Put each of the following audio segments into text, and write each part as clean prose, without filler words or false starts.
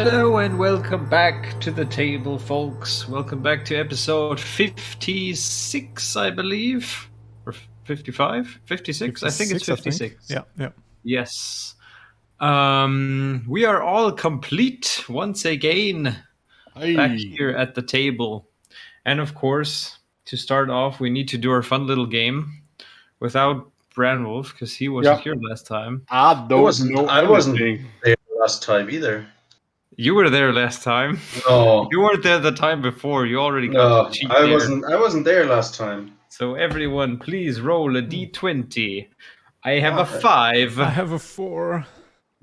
Hello and welcome back to the table, folks. Welcome back to episode 56, I believe. Or 55? 56? I think it's 56. Yeah. Yes. We are all complete once again back here at the table. And of course, to start off, we need to do our fun little game without Branwolf, because he wasn't here last time. I wasn't there last time either. You were there last time. No. You weren't there the time before. You already got to cheat I there. wasn't there last time. So everyone, please roll a d20. I have a 5. I have a 4.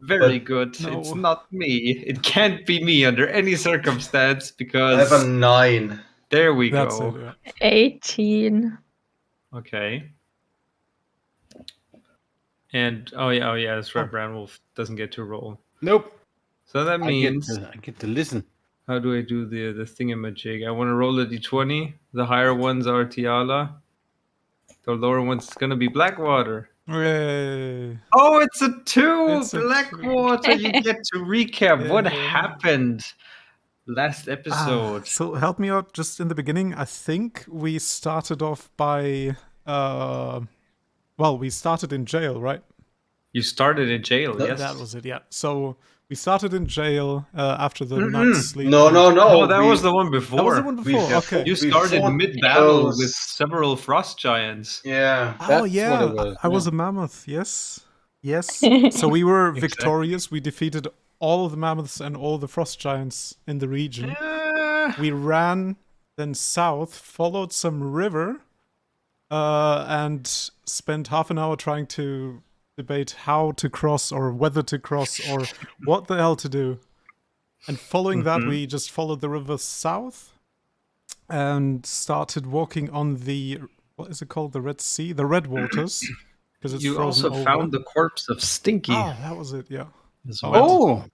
Very good. No. It's not me. It can't be me under any circumstance because I have a 9. There we That's go. it, yeah. 18. Okay. And oh yeah, that's right. Branwolf doesn't get to roll. Nope. So that means I get to listen. how do I do the thingamajig? I want to roll a d20. The higher ones are Tiala. The lower one's gonna be Blackwater. Hooray. Oh, it's a 2! It's a Blackwater, you get to recap Yeah. what happened last episode. So help me out just in the beginning. I think we started off by... we started in jail, right? You started in jail, yes? That was it, yeah. So we started in jail after the night's sleep. No. Oh, that was the one before. That was the one before, okay. You started mid-battle with several frost giants. Yeah. Oh, that's yeah. what it was. I was a mammoth, yes. So we were victorious. We defeated all of the mammoths and all the frost giants in the region. We ran then south, followed some river, and spent half an hour trying to debate how to cross or whether to cross or what the hell to do. And following that, we just followed the river south and started walking on the, what is it called? The Red Sea? The Red Waters. Because it's You frozen also over. found the corpse of Stinky. Oh, that was it, yeah. As well.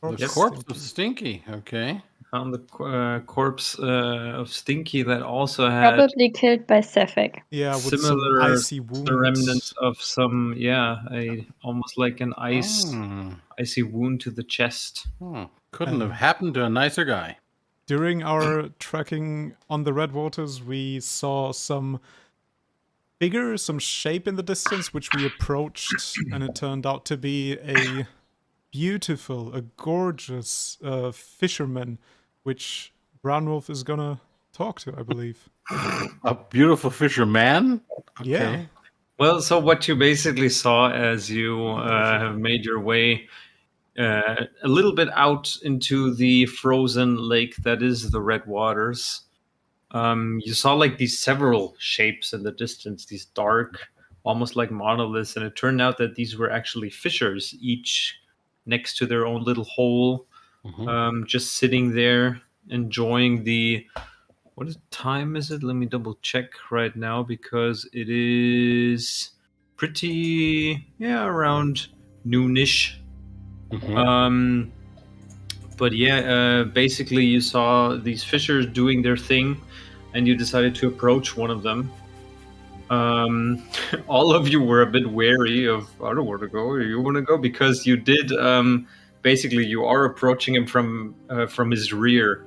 The corpse of Stinky. Okay. Found the corpse of Stinky that also had Probably killed by Sefik. Yeah, with similar some icy wounds. the remnants of some, almost like an icy wound to the chest. Couldn't have happened to a nicer guy. During our trekking on the Red Waters, we saw some shape in the distance, which we approached, and it turned out to be a gorgeous fisherman, which Branwolf is gonna talk to, I believe. A beautiful fisherman? Okay. Yeah. Well, so what you basically saw as you have made your way a little bit out into the frozen lake that is the Red Waters, you saw like these several shapes in the distance, these dark, almost like monoliths, and it turned out that these were actually fishers, each next to their own little hole, just sitting there enjoying the... What time is it? Let me double check right now because it is pretty, around noonish. But basically you saw these fishers doing their thing and you decided to approach one of them. All of you were a bit wary of, I don't want to go, you want to go? Because you did, basically you are approaching him from his rear.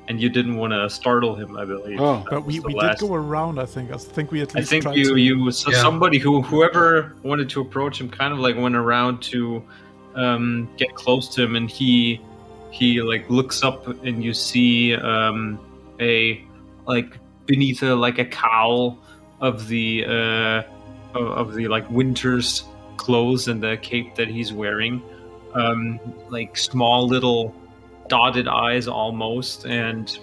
And you didn't want to startle him, I believe. Oh, But we did go around, I think. I think we at least tried you to... somebody whoever wanted to approach him kind of like went around to get close to him, and he like looks up and you see a like beneath a cowl of the like winter's clothes and the cape that he's wearing, like small little dotted eyes almost, and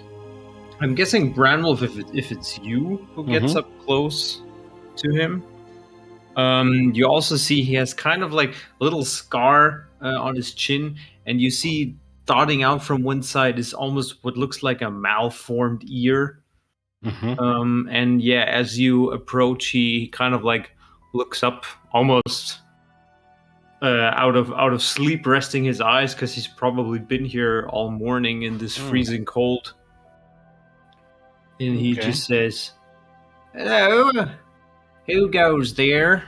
I'm guessing Branwolf, if it's you who gets up close to him. You also see he has kind of like a little scar on his chin, and you see dotting out from one side is almost what looks like a malformed ear. And as you approach, he kind of like looks up almost out of sleep, resting his eyes because he's probably been here all morning in this freezing cold. And he just says, "Hello, who goes there?"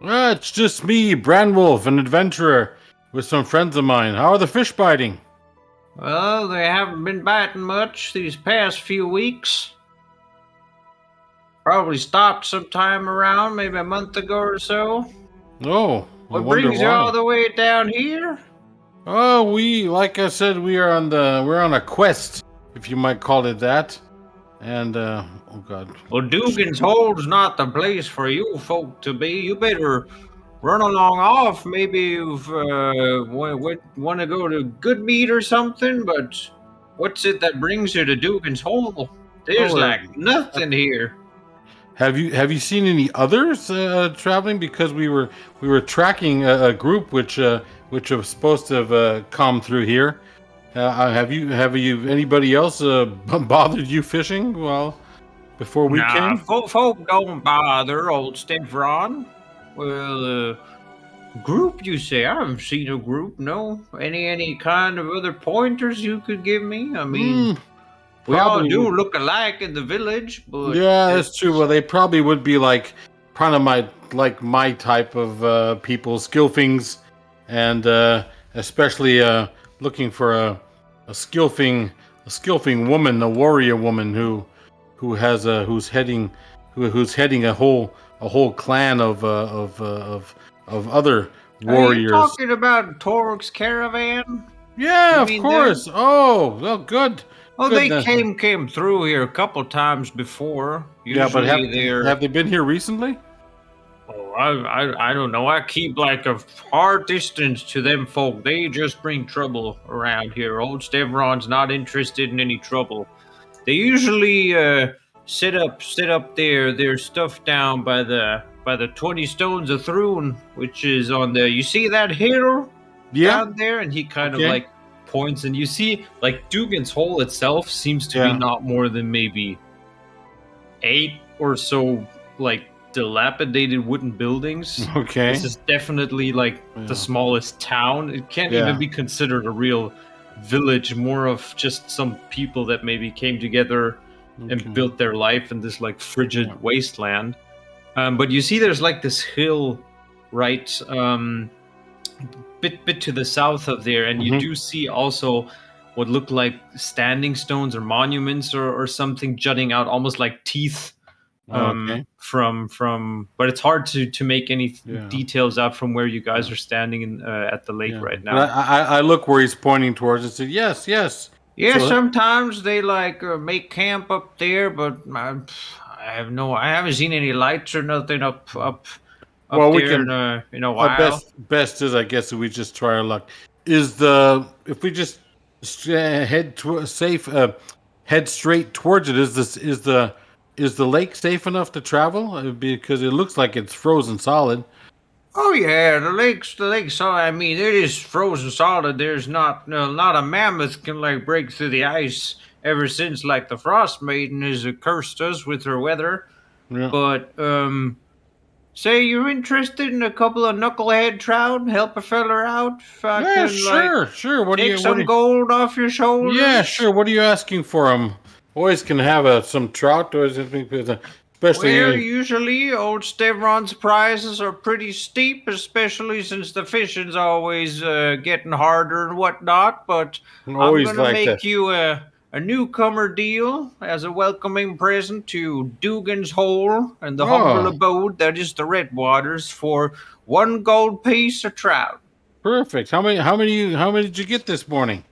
It's just me, Branwolf, an adventurer. with some friends of mine. How are the fish biting? Well, they haven't been biting much these past few weeks. Probably stopped sometime around maybe a month ago or so. Oh, What brings you all the way down here? Oh, like I said, we're on a quest, if you might call it that. And oh god. Well, Dugan's Hole's not the place for you folk to be. You better run along off. Maybe you've want to go to Good Meat or something. But what's it that brings you to Dugan's Hole? There's nothing here. Have you seen any others traveling? Because we were tracking a group which was supposed to have come through here. Have you anybody else bothered you fishing before we came? Folk don't bother old Stefron. Well, group you say? I haven't seen a group. No, any kind of other pointers you could give me? I mean. We all do look alike in the village, but yeah, that's true. Well, they probably would be like kind of my type of people, skillfings, and especially looking for a skillfing woman, a warrior woman who's heading a whole clan of other warriors. Are you talking about Torg's caravan? Yeah, of course. Them? Oh, well, good. Oh, they came through here a couple times before. Usually yeah, but have they been here recently? Oh, I don't know. I keep like a far distance to them folk. They just bring trouble around here. Old Stevron's not interested in any trouble. They usually set up their stuff down by the 20 Stones of Thrune, which is on the. You see that hill down there, and he kind of like points, and you see like Dugan's Hole itself seems to be not more than maybe 8 or so like dilapidated wooden buildings. Okay, this is definitely like the smallest town. It can't even be considered a real village, more of just some people that maybe came together and built their life in this like frigid wasteland. But you see there's like this hill right bit to the south of there, and you do see also what look like standing stones or monuments or something jutting out almost like teeth from but it's hard to make any details out from where you guys are standing at the lake right now. But I look where he's pointing towards and said yes. Yeah, so sometimes they like make camp up there, but I haven't seen any lights or nothing up well, we can in a while. Our best is, I guess, if we just try our luck. If we just head straight towards it? Is the lake safe enough to travel? Because it looks like it's frozen solid. Oh yeah, the lake's. So I mean, it is frozen solid. There's not a mammoth can like break through the ice ever since like the Frost Maiden has cursed us with her weather. Yeah. But say you're interested in a couple of knucklehead trout, help a feller out. If I can, sure. Take some gold off your shoulders. Yeah, sure. What are you asking for them? Boys can have some trout, or especially. Usually old Stevron's prices are pretty steep, especially since the fishing's always getting harder and whatnot. But I'm gonna make you a newcomer deal as a welcoming present to Dugan's Hole and the humble abode that is the Redwaters for 1 gold piece of trout. Perfect. How many did you get this morning?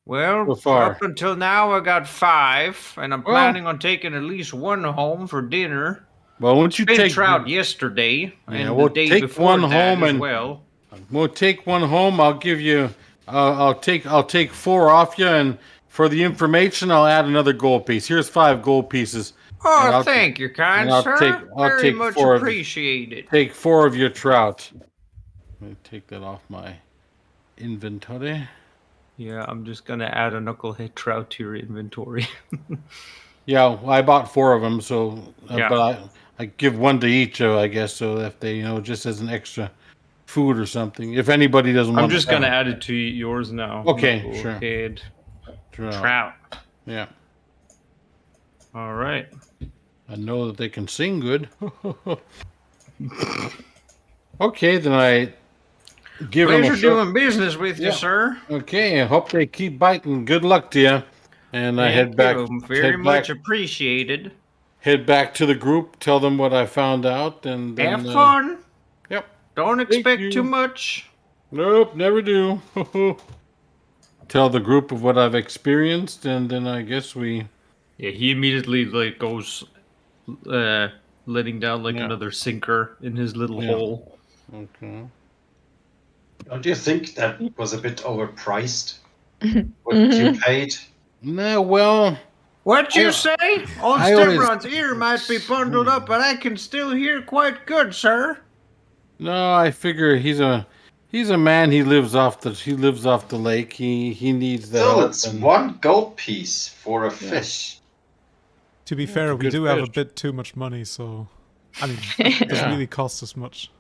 Well, so far? Up until now I got 5, and I'm planning on taking at least 1 home for dinner. Well, won't you take trout yesterday and we'll the day take before one that home as and well. We'll take 1 home. I'll give you. I'll take 4 off you, and for the information, I'll add another gold piece. Here's 5 gold pieces. Oh, thank you, kind sir. I'll Very take much 4 appreciated. Take 4 of your trout. Let me take that off my inventory. Yeah, I'm just gonna add a knucklehead trout to your inventory. Yeah, I bought 4 of them, so but I give 1 to each, I guess, so if they just as an extra food or something. If anybody doesn't want, I'm just gonna add it to yours now. Okay, sure. Knucklehead trout. Yeah. All right. I know that they can sing good. Okay, then give him a Pleasure short. doing business with you, Yeah. sir. Okay, I hope they keep biting. Good luck to you. And I head back. Very much appreciated. Head back to the group. Tell them what I found out, and then, Have fun. Yep. Don't Thank expect you. too much. Nope, never do. Tell the group of what I've experienced, and then I guess we. Yeah, he immediately goes, letting down another sinker in his little hole. Okay. Don't you think that was a bit overpriced? What you paid? No, well. What you say? Old I always- Stemron's ear might be bundled up, but I can still hear quite good, sir. No, I figure he's a man. He lives off the lake. He needs the Still, help. it's 1 gold piece for a fish. To be fair, we good do have a fish. bit too much money, so I mean, it doesn't really cost us much.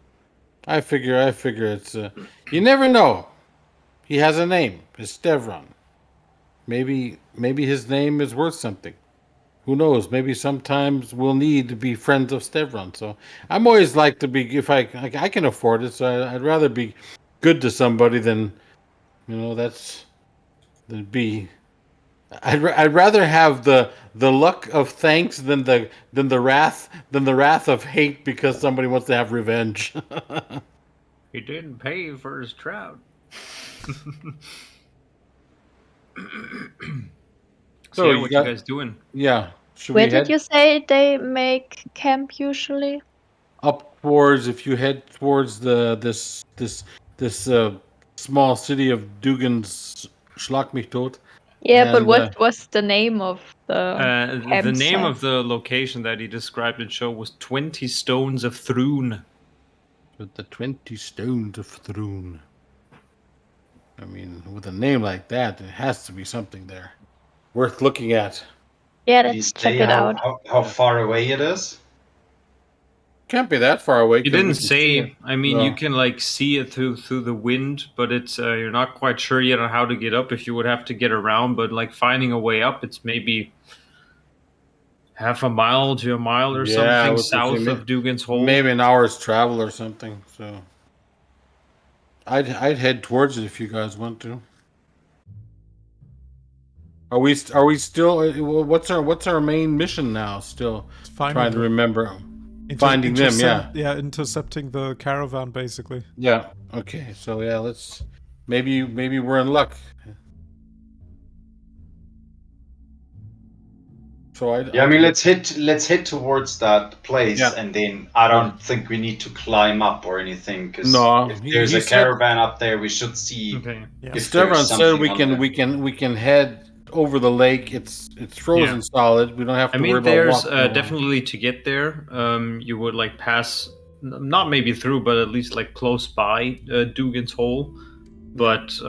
I figure it's. You never know. He has a name. It's Stevron. Maybe his name is worth something. Who knows? Maybe sometimes we'll need to be friends of Stevron. So I'm always like to be, if I can afford it. So I'd rather be good to somebody than, than be. I'd rather have the luck of thanks than the wrath of hate because somebody wants to have revenge. He didn't pay for his trout. So yeah, what you guys doing? Yeah. Should Where we did head you say they make camp usually? up towards? If you head towards this small city of Dugan's Schlag mich tot. Yeah, but And, what was the name of the The name campsite? of the location that he described in show was 20 Stones of Thrune. With the 20 Stones of Thrune. I mean, with a name like that, it has to be something there worth looking at. Yeah, Did you let's check say it out. how far away it is? Can't be that far away. He 'cause we didn't can see it. say. I mean, No. you can see it through the wind, but it's you're not quite sure yet on how to get up. If you would have to get around, but finding a way up, it's maybe half a mile to a mile or Yeah, I something was gonna south say of Dugan's Hole. Maybe an hour's travel or something. So I'd head towards it if you guys want to. Are we still? What's our main mission now? Still trying to remember. Finding them, yeah. Yeah, intercepting the caravan, basically. Yeah. Okay. So yeah, let's. Maybe we're in luck. So I mean, let's head towards that place, and then I don't think we need to climb up or anything. Because if there's a caravan up there, we should see. Okay. Yeah. If there's said something we can head over the lake. It's frozen solid. We don't have to worry about there's walking definitely to get there. You would pass, not maybe through, but at least close by Dugan's Hole. But easy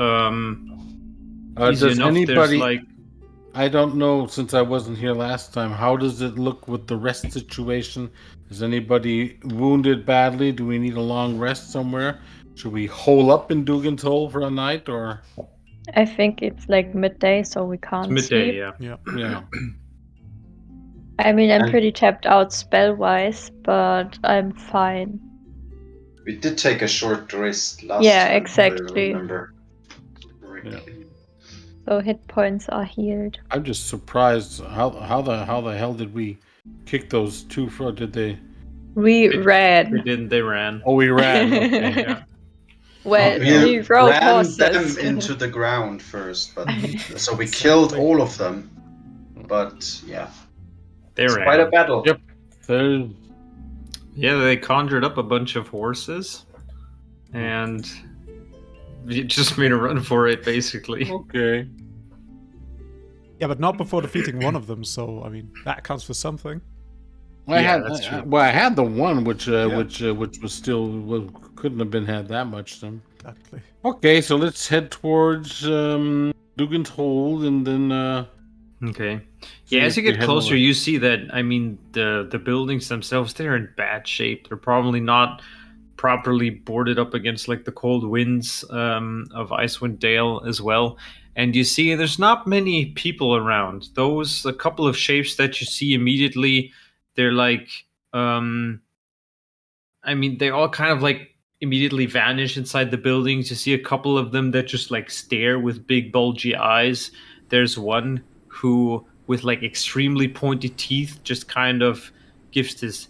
does enough. anybody? There's I don't know, since I wasn't here last time. How does it look with the rest situation? Is anybody wounded badly? Do we need a long rest somewhere? Should we hole up in Dugan's Hole for a night, or? I think it's midday, so we can't it's midday, sleep. Yeah. I mean, I'm pretty tapped out spell-wise, but I'm fine. We did take a short rest last Yeah, time. exactly. I remember. Yeah. So hit points are healed. I'm just surprised. How the hell did we kick those two? Did they? We They ran. didn't. They ran. Oh, we ran. Okay. Yeah. Well, we we rode ran horses. them into the ground first, but so we killed all of them. But yeah, They it's ran. quite a battle. Yep. Yeah, they conjured up a bunch of horses, and you just made a run for it, basically. Okay. Yeah, but not before defeating one of them, so, I mean, that counts for something. I that's true. I had the one which was still couldn't have been had that much then. Exactly. Okay, so let's head towards Dugan's Hole and then. Okay. Yeah, as you get closer, you see that. I mean, the buildings themselves, they're in bad shape. They're probably not properly boarded up against the cold winds of Icewind Dale as well. And you see, there's not many people around. A couple of shapes that you see immediately, they're I mean, they all kind of immediately vanish inside the buildings. You see a couple of them that just like stare with big bulgy eyes. There's one who with like extremely pointy teeth just kind of gives this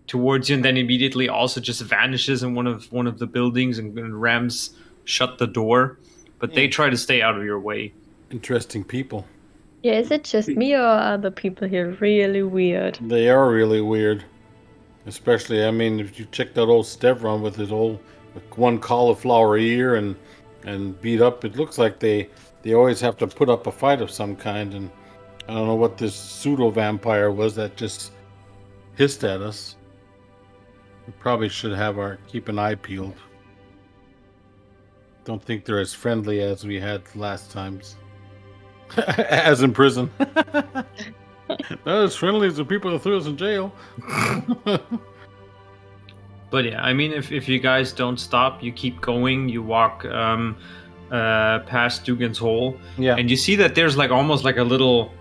towards you and then immediately also just vanishes in one of the buildings and rams shut the door, but they try to stay out of your way. Interesting people. Yeah, is it just me or are the people here really weird? They are really weird. Especially, I mean, if you check that old Stevron with his old one cauliflower ear and beat up, it looks like they always have to put up a fight of some kind. And I don't know what this pseudo vampire was that just hissed at us. We probably should keep an eye peeled. Don't think they're as friendly as we had last times. As in prison. Not as friendly as the people that threw us in jail. But yeah, I mean, if you guys don't stop, you keep going, you walk past Dugan's Hole, and you see that there's like almost like a little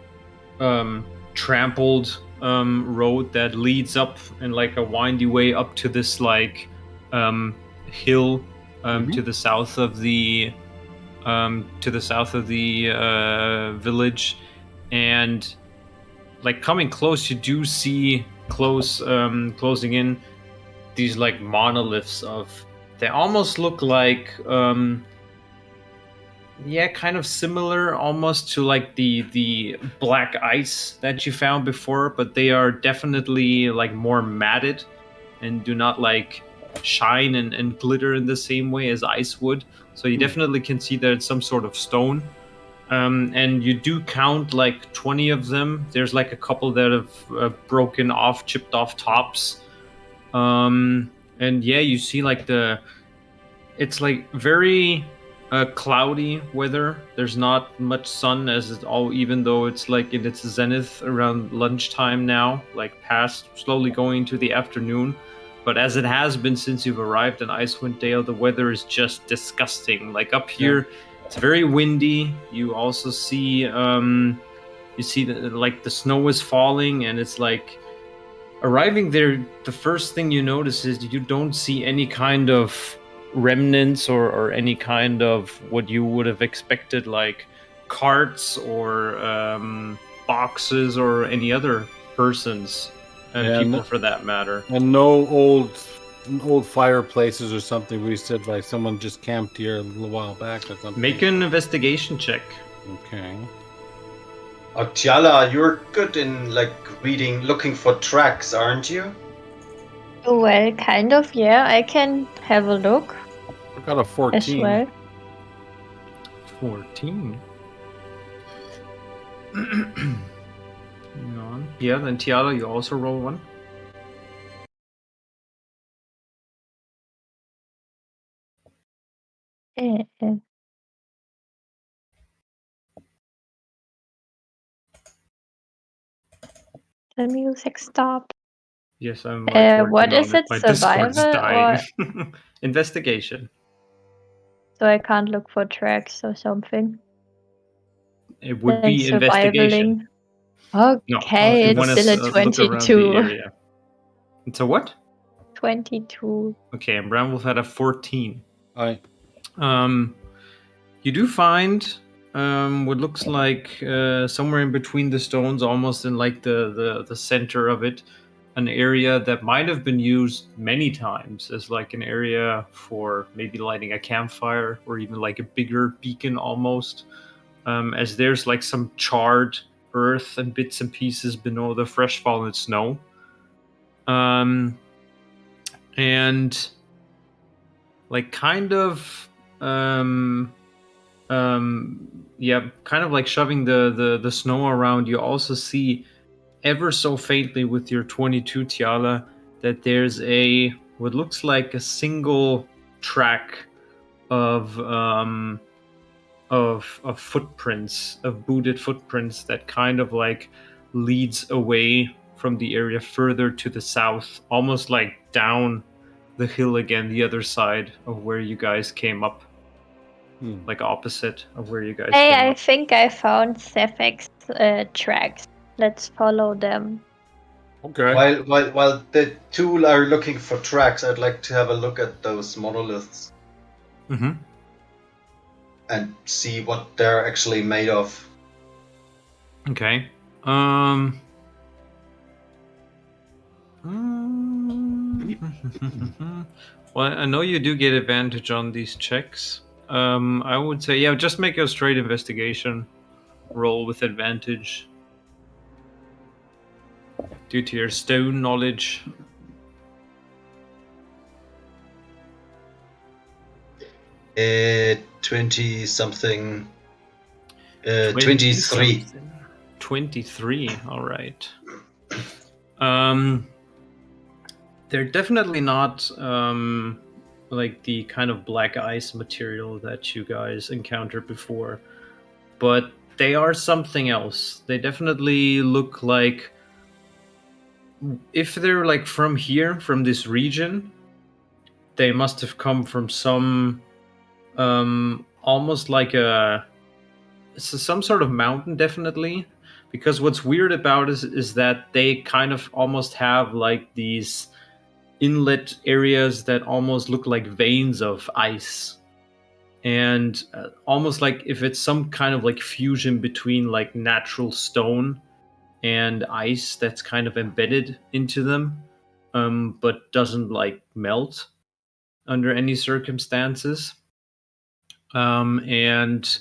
trampled road that leads up in like a windy way up to this like hill to the south of the village, and like coming close, you do see closing in these like monoliths they almost look like kind of similar almost to like the black ice that you found before, but they are definitely like more matted and do not like shine and glitter in the same way as ice would. So you definitely can see that it's some sort of stone. And you do count like 20 of them. There's like a couple that have broken off, chipped off tops. And yeah, you see like it's like very cloudy weather. There's not much sun even though it's like in its zenith around lunchtime now, like slowly going to the afternoon. But as it has been since you've arrived in Icewind Dale, the weather is just disgusting. Like up here, it's very windy. You also see like the snow is falling, and it's like arriving there, the first thing you notice is you don't see any kind of remnants or any kind of what you would have expected, like carts or boxes or any other persons and people for that matter. And no old fireplaces or something where you said like someone just camped here a little while back or something. Make an investigation check. Okay. Tiala, you're good in like looking for tracks, aren't you? Well, kind of, yeah. I can have a look. I got a 14. As well. 14. Yeah, then Tiala, you also roll one. The music stopped. Yes, I'm like what is it? My Survival Discord's dying. Investigation. So I can't look for tracks or something. It would be investigation. Okay, it's still a 22. It's a what? 22. Okay, and Brown Wolf had a 14. Alright. You do find what looks like somewhere in between the stones, almost in like the center of it, an area that might have been used many times as like an area for maybe lighting a campfire or even like a bigger beacon almost, as there's like some charred earth and bits and pieces below the fresh fallen snow. And like kind of kind of like shoving the snow around, you also see ever so faintly with your 22 Tiala that there's what looks like a single track of footprints, of booted footprints that kind of like leads away from the area further to the south, almost like down the hill again, the other side of where you guys came up. Like opposite of where you guys came up. I think I found Sefek's tracks. Let's follow them. Okay. While the two are looking for tracks, I'd like to have a look at those monoliths and see what they're actually made of. Okay. Well, I know you do get advantage on these checks. I would say, yeah, just make a straight investigation roll with advantage due to your stone knowledge. 20 something. 23. 23. All right. They're definitely not like the kind of black ice material that you guys encountered before, but they are something else. They definitely look like, if they're like from here, from this region, they must have come from some almost like some sort of mountain, definitely. Because what's weird about it is that they kind of almost have like these inlet areas that almost look like veins of ice, and almost like if it's some kind of like fusion between like natural stone and ice that's kind of embedded into them, but doesn't like melt under any circumstances. And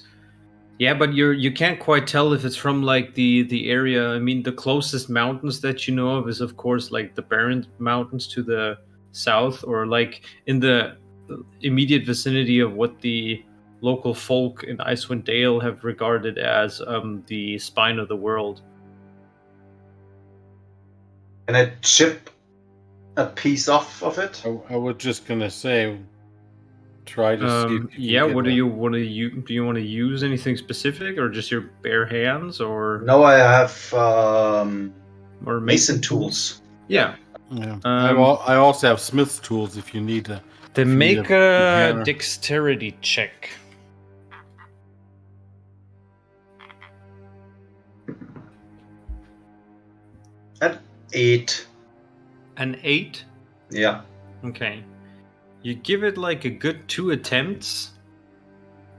yeah, but you can't quite tell if it's from like the area. I mean, the closest mountains that you know of is of course like the Barren Mountains to the south, or like in the immediate vicinity of what the local folk in Icewind Dale have regarded as the spine of the world. Can I chip a piece off of it? I was just gonna say, try to see. If you What do you want to use? Do you want to use anything specific, or just your bare hands, or No, I have or mason tools. Yeah. I also have smith's tools if you need to. Then make a dexterity check. At 8. An 8? Yeah. Okay. You give it like a good 2 attempts,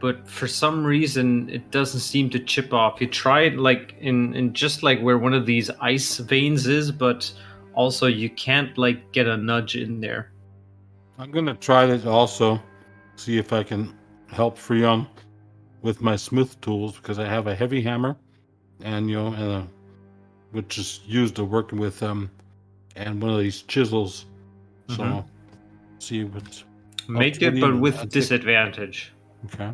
but for some reason it doesn't seem to chip off. You try it like in just like where one of these ice veins is, but also you can't like get a nudge in there. I'm gonna try this also, see if I can help Freon with my smith tools, because I have a heavy hammer, and which is used to working with and one of these chisels. So see what's make it, but with disadvantage. Okay.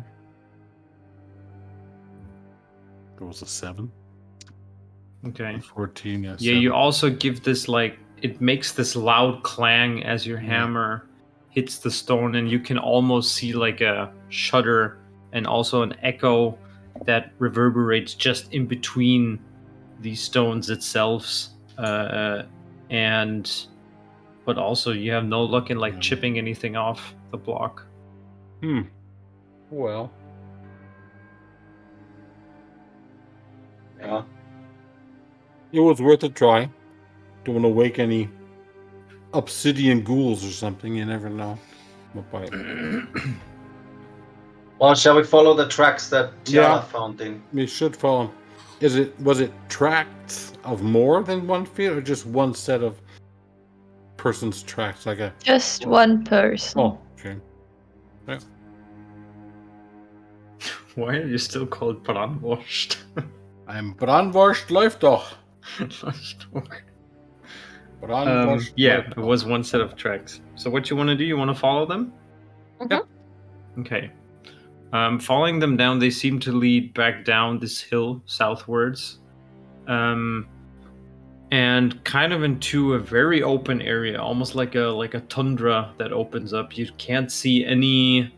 There was a 7. Okay. 14. Yeah. Yeah. 7. You also give this like, it makes this loud clang as your hammer hits the stone, and you can almost see like a shudder and also an echo that reverberates just in between these stones itself. But also you have no luck in like chipping anything off the block. Well. Yeah. It was worth a try. Don't want to wake any obsidian ghouls or something. You never know. Well, shall we follow the tracks that Tiana found in? We should follow. Was it tracks of more than one feet, or just one set of person's tracks, like a just one person? Oh, okay. Yeah. Why are you still called Brandwurst? I'm Brandwurst, läuft doch. Yeah, it was one set of tracks. So what you want to do? You want to follow them? Yep. Okay. Following them down, they seem to lead back down this hill southwards, and kind of into a very open area, almost like a tundra that opens up. You can't see any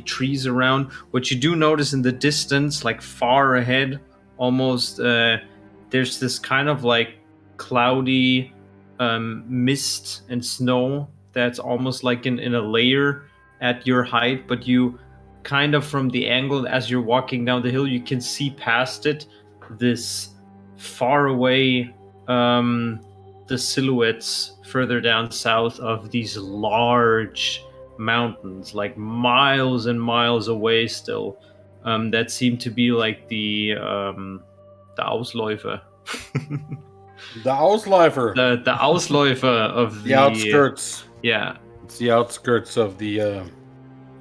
trees around. What you do notice in the distance, like far ahead, almost there's this kind of like cloudy mist and snow that's almost like in a layer at your height, but you kind of from the angle as you're walking down the hill, you can see past it this far away the silhouettes further down south of these large mountains, like miles and miles away still, that seem to be like the Ausläufer. The Ausläufer. The Ausläufer of the outskirts. Yeah. It's the outskirts of the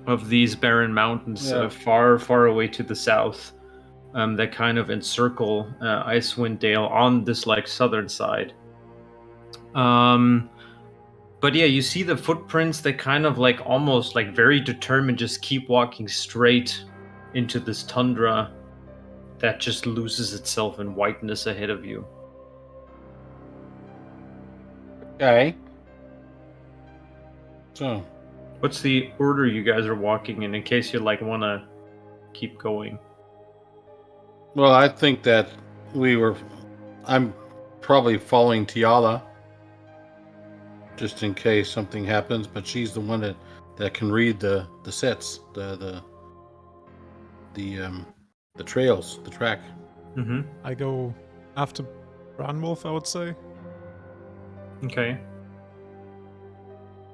of these barren mountains far, far away to the south. That kind of encircle Icewind Dale on this like southern side. But yeah, you see the footprints that kind of like almost like very determined, just keep walking straight into this tundra that just loses itself in whiteness ahead of you. Okay. So, what's the order you guys are walking in case you like want to keep going? Well, I think that I'm probably following Tiala just in case something happens, but she's the one that can read the sets, the trails, the track. Mm-hmm. I go after Branwolf, I would say. Okay.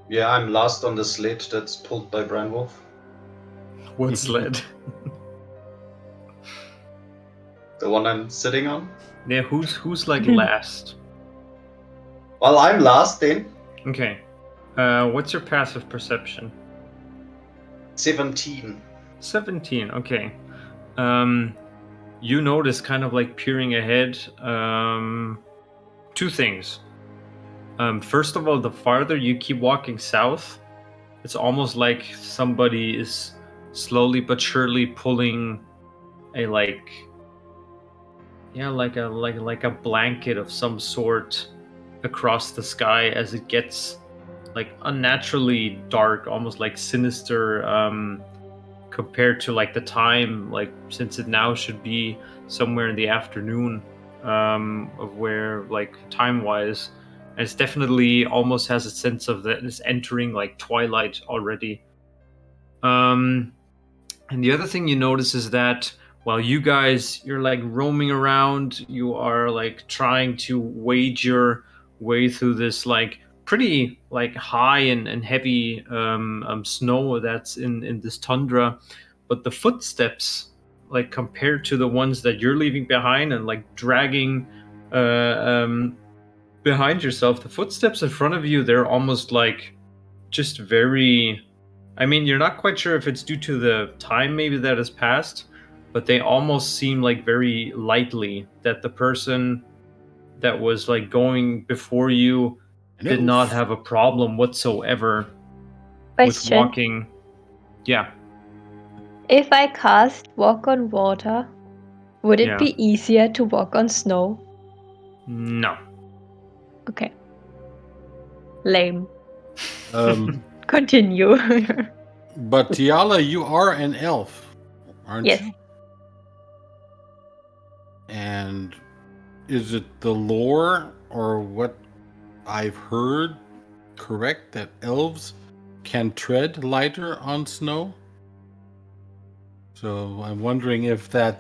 Yeah, I'm last on the sled that's pulled by Branwolf. What sled? The one I'm sitting on? Yeah, who's like last? Well, I'm last then. Okay. What's your passive perception? 17. 17, okay. You notice kind of like peering ahead, two things. First of all, the farther you keep walking south, it's almost like somebody is slowly but surely pulling a like a blanket of some sort across the sky as it gets like unnaturally dark, almost like sinister, compared to like the time, like since it now should be somewhere in the afternoon, of where like time wise. And it's definitely almost has a sense of that it's entering like twilight already. And the other thing you notice is that while you're like roaming around, you are like trying to wade your way through this like pretty like high and heavy snow that's in this tundra, but the footsteps, like compared to the ones that you're leaving behind and like dragging behind yourself, the footsteps in front of you, they're almost like just very, I mean, you're not quite sure if it's due to the time maybe that has passed, but they almost seem like very lightly, that the person that was like going before you did not have a problem whatsoever with walking. Yeah. If I cast Walk on Water, would it be easier to walk on snow? No. Okay. Lame. Continue. Continue. But Tiala, you are an elf, aren't Yes. you? And is it the lore or what I've heard correct that elves can tread lighter on snow? So I'm wondering if I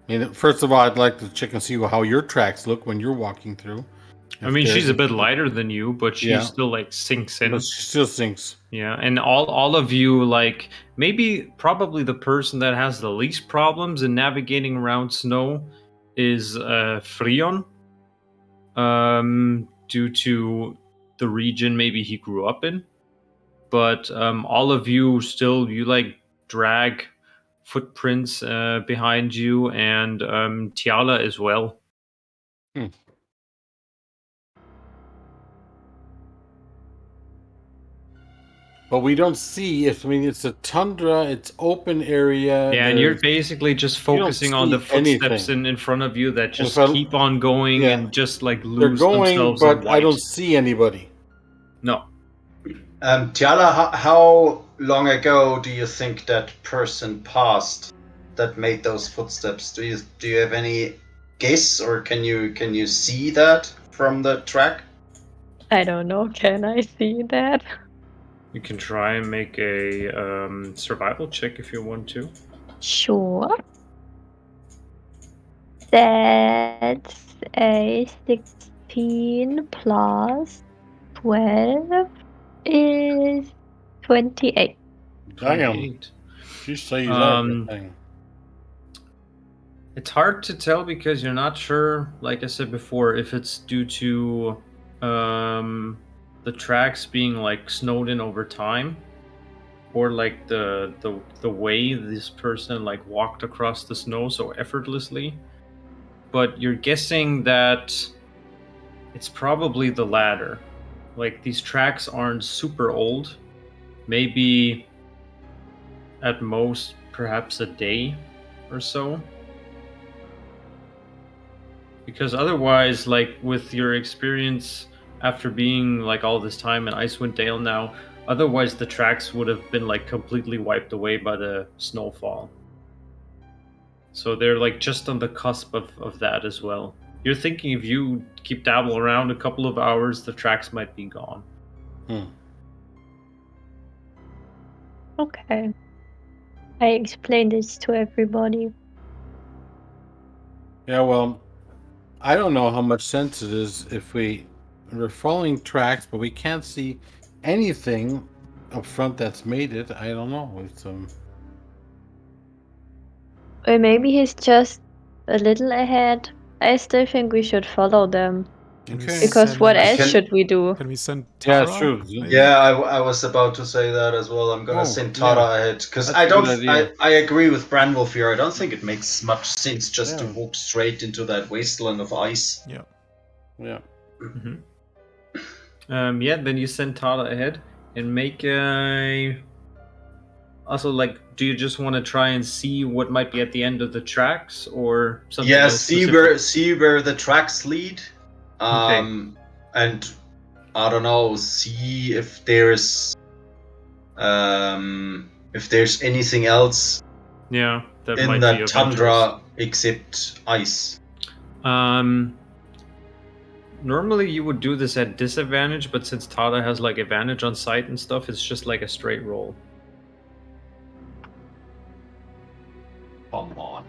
mean, first of all, I'd like to check and see how your tracks look when you're walking through. I mean, she's a bit lighter than you, but she still like sinks in. But she still sinks. Yeah, and all of you, like probably the person that has the least problems in navigating around snow is Frion, due to the region maybe he grew up in. But all of you still, you like drag footprints behind you, and Tiala as well. But we don't see I mean, it's a tundra, it's open area. Yeah, and you're basically just focusing on the footsteps in front of you that just keep on going and just like lose themselves. But I don't see anybody. No. Tiala, how long ago do you think that person passed that made those footsteps? Do you have any guess, or can you see that from the track? I don't know. Can I see that? You can try and make a survival check if you want to. Sure. That's a 16 plus 12 is 28. Damn. 28. She sees Um, everything. It's hard to tell because you're not sure, like I said before, if it's due to the tracks being like snowed in over time, or like the way this person like walked across the snow so effortlessly. But you're guessing that it's probably the latter. Like these tracks aren't super old, maybe at most perhaps a day or so. Because otherwise, like with your experience after being like all this time in Icewind Dale now, otherwise the tracks would have been like completely wiped away by the snowfall. So they're like just on the cusp of that as well. You're thinking if you keep dabble around a couple of hours, the tracks might be gone. Okay. I explained this to everybody. Yeah, well, I don't know how much sense it is if we're following tracks, but we can't see anything up front that's made it. I don't know. It's Or maybe he's just a little ahead. I still think we should follow them. Okay. Because what else Can- should we do? Can we send Yeah, Tara? it's true. maybe? Yeah, I was about to say that as well. I'm gonna Oh, send Tara yeah. ahead because That's I a don't. good idea. I agree with Branwolf here. I don't think it makes much sense just to Yeah. walk straight into that wasteland of ice. Yeah. Yeah. Yeah, then you send Tala ahead and make a. Also, like, do you just want to try and see what might be at the end of the tracks, or something Yeah, else see specific? where the tracks lead. Okay. And I don't know. See if there's anything else Yeah, that in might be that of tundra except ice. interest. Normally you would do this at disadvantage, but since Tada has like advantage on sight and stuff, it's just like a straight roll. Come on.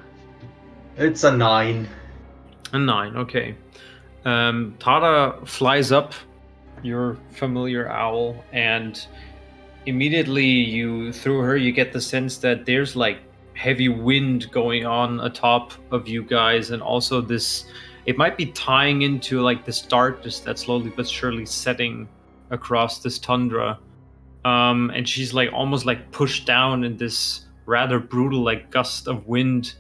It's a 9. A 9, okay. Tada flies up, your familiar owl, and immediately you, through her, you get the sense that there's like heavy wind going on atop of you guys, and also this, it might be tying into like this darkness that's slowly but surely setting across this tundra. And she's like almost like pushed down in this rather brutal like gust of wind,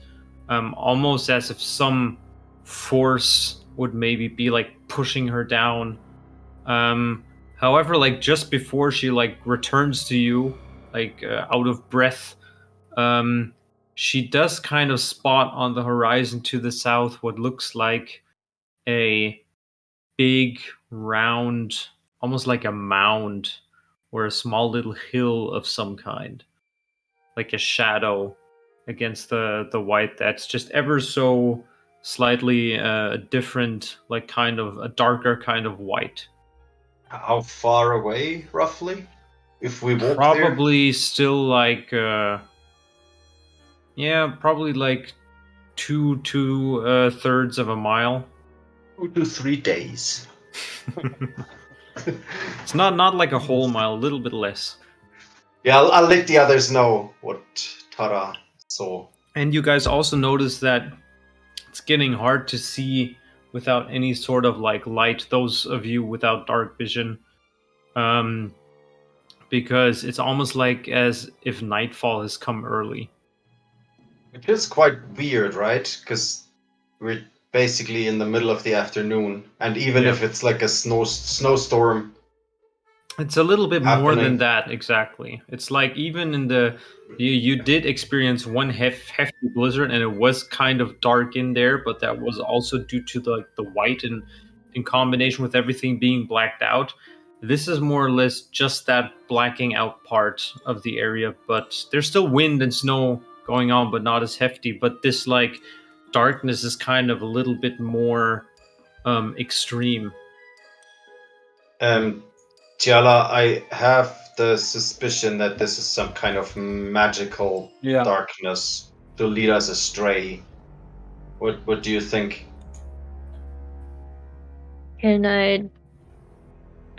almost as if some force would maybe be like pushing her down. However, like just before she like returns to you, like out of breath, she does kind of spot on the horizon to the south what looks like a big round, almost like a mound or a small little hill of some kind, like a shadow against the white that's just ever so slightly different, like kind of a darker kind of white. How far away, roughly? If we walk Probably still like yeah, probably like two thirds of a mile. 2 to 3 days. It's not like a whole mile, a little bit less. Yeah, I'll let the others know what Tara saw. And you guys also notice that it's getting hard to see without any sort of like light, those of you without dark vision, because it's almost like as if nightfall has come early. Which is quite weird, right? Because we're basically in the middle of the afternoon, and even if it's like a snowstorm, it's a little bit more happening. than that, exactly. It's like even in the you did experience one hefty blizzard, and it was kind of dark in there, but that was also due to the white and in combination with everything being blacked out. This is more or less just that blacking out part of the area, but there's still wind and snow going on, but not as hefty. But this like darkness is kind of a little bit more extreme. Tiala, I have the suspicion that this is some kind of magical darkness to lead us astray. What do you think?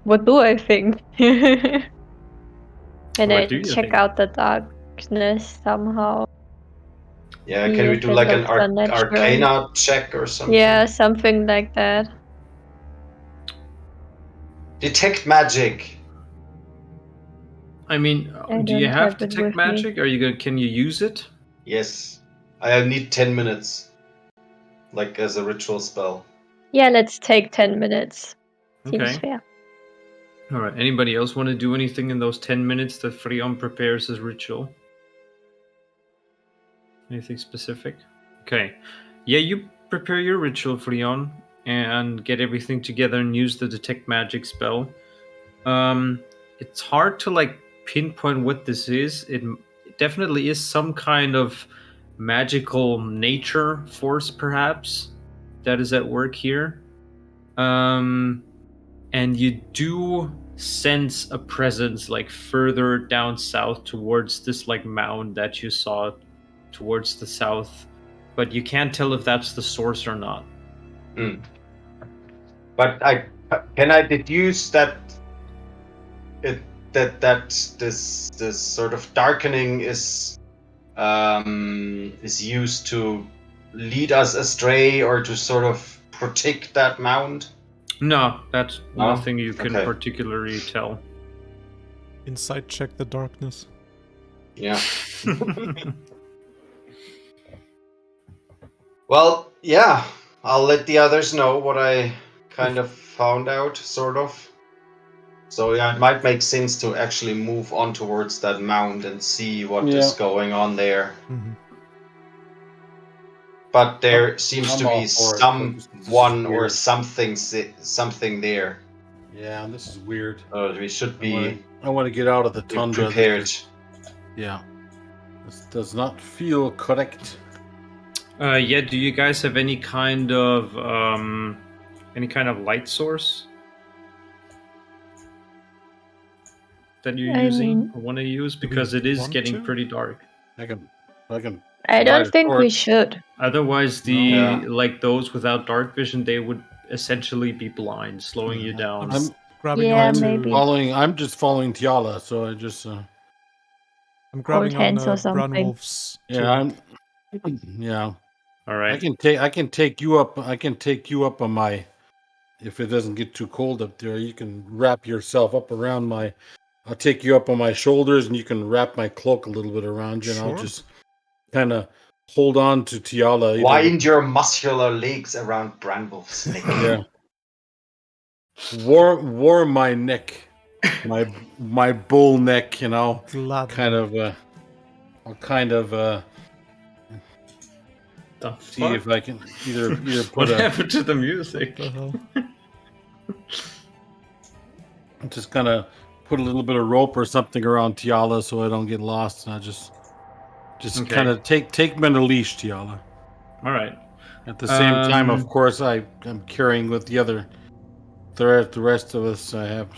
What do I think? Can What I do you check think? out the darkness somehow? Yeah, See can we if do it like an looks unnatural. arcana check or something? Yeah, something like that. Detect magic. I mean, I do you don't have have it detect with me. magic? Are you gonna? Can you use it? Yes. I need 10 minutes. Like as a ritual spell. Yeah, let's take 10 minutes. Seems Okay. fair. All right. Anybody else want to do anything in those 10 minutes that Freon prepares his ritual? Anything specific? Okay. Yeah, you prepare your ritual, Freon, and get everything together and use the detect magic spell. It's hard to like pinpoint what this is. It definitely is some kind of magical nature force, perhaps, that is at work here. And you do sense a presence like further down south towards this like mound that you saw towards the south, but you can't tell if that's the source or not. But can I deduce that this sort of darkening is used to lead us astray or to sort of protect that mound? No, that's No? nothing you can Okay. particularly tell. Insight check the darkness. Yeah. Well, yeah. I'll let the others know what I kind of found out, sort of. So yeah, it might make sense to actually move on towards that mound and see what is going on there. Mm-hmm. But there seems I'm to all be for it, but this is someone or weird. something there. Yeah, this is weird. We should be I want to get out of the tundra. prepared. Yeah. This does not feel correct. Yeah, do you guys have any kind of light source that you're using or want to use? Because it is getting pretty dark. I can I don't think we should. Otherwise, Yeah. like those without dark vision, they would essentially be blind, slowing you down. I'm grabbing Yeah, onto, maybe. I'm just following Tiala, so I just I'm grabbing Old hands on or something. Branwolf's yeah, tunic. yeah. All right. I can take you up on my, if it doesn't get too cold up there, you can wrap yourself up around my, I'll take you up on my shoulders and you can wrap my cloak a little bit around you, and I'll just kind of hold on to Tiala. Wind your muscular legs around Branwolf's neck. Yeah. Warm my neck, my bull neck, Glad. kind of I'll kind of see if I can either put what happened to the music? Just kind of put a little bit of rope or something around Tiala so I don't get lost, and I just Okay. kind of take me on a leash, Tiala. All right. At the same time, of course, I'm carrying with the rest of us. I have,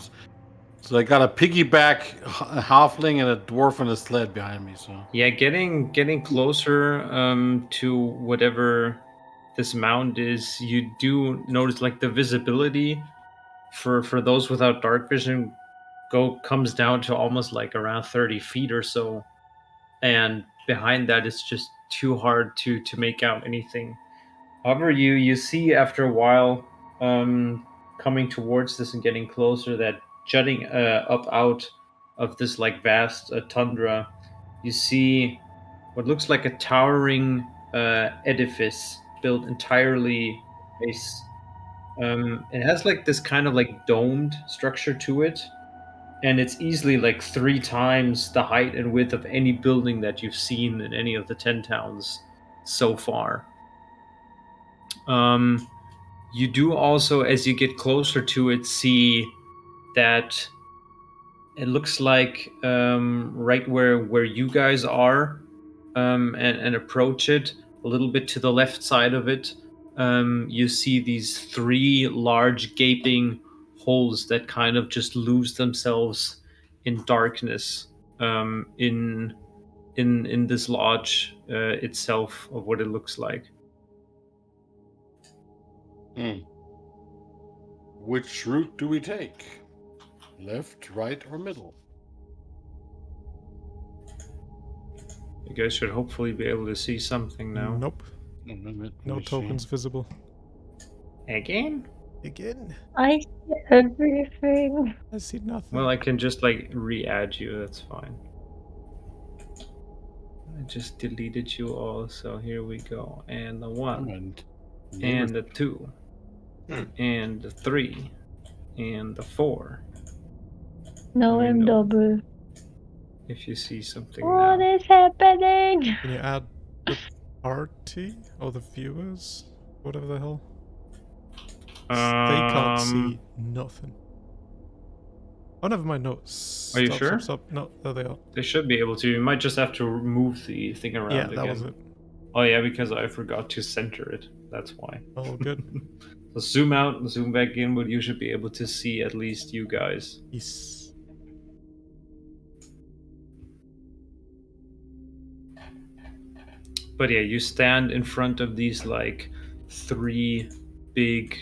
so I got a piggyback, a halfling, and a dwarf and a sled behind me. So yeah, getting closer to whatever this mound is, you do notice like the visibility for those without dark vision comes down to almost like around 30 feet or so, and behind that it's just too hard to make out anything. However, you see after a while, coming towards this and getting closer, that jutting up out of this like vast tundra, you see what looks like a towering edifice built entirely ice. It has like this kind of like domed structure to it, and it's easily like 3 times the height and width of any building that you've seen in any of the 10 towns so far. You do also, as you get closer to it, see that it looks like right where you guys are, and approach it a little bit to the left side of it, you see these 3 large gaping holes that kind of just lose themselves in darkness, in this lodge itself, of what it looks like. Which route do we take? Left, right, or middle? You guys should hopefully be able to see something now. Nope. No tokens visible. Again? Again? I see everything. I see nothing. Well, I can just like re-add you, that's fine. I just deleted you all, so here we go. And the 1. And the 2. And the 3. And the 4. No, Let me I'm know double. if you see something What now. is happening? Can you add the party or the viewers? Whatever the hell. They can't see nothing. Oh, never mind. No. Are you sure? Stop. No, there they are. They should be able to. You might just have to move the thing around Yeah, again. that was it. Oh yeah, because I forgot to center it. That's why. Oh, good. So zoom out and zoom back in, but you should be able to see at least you guys. Yes. But yeah, you stand in front of these like 3 big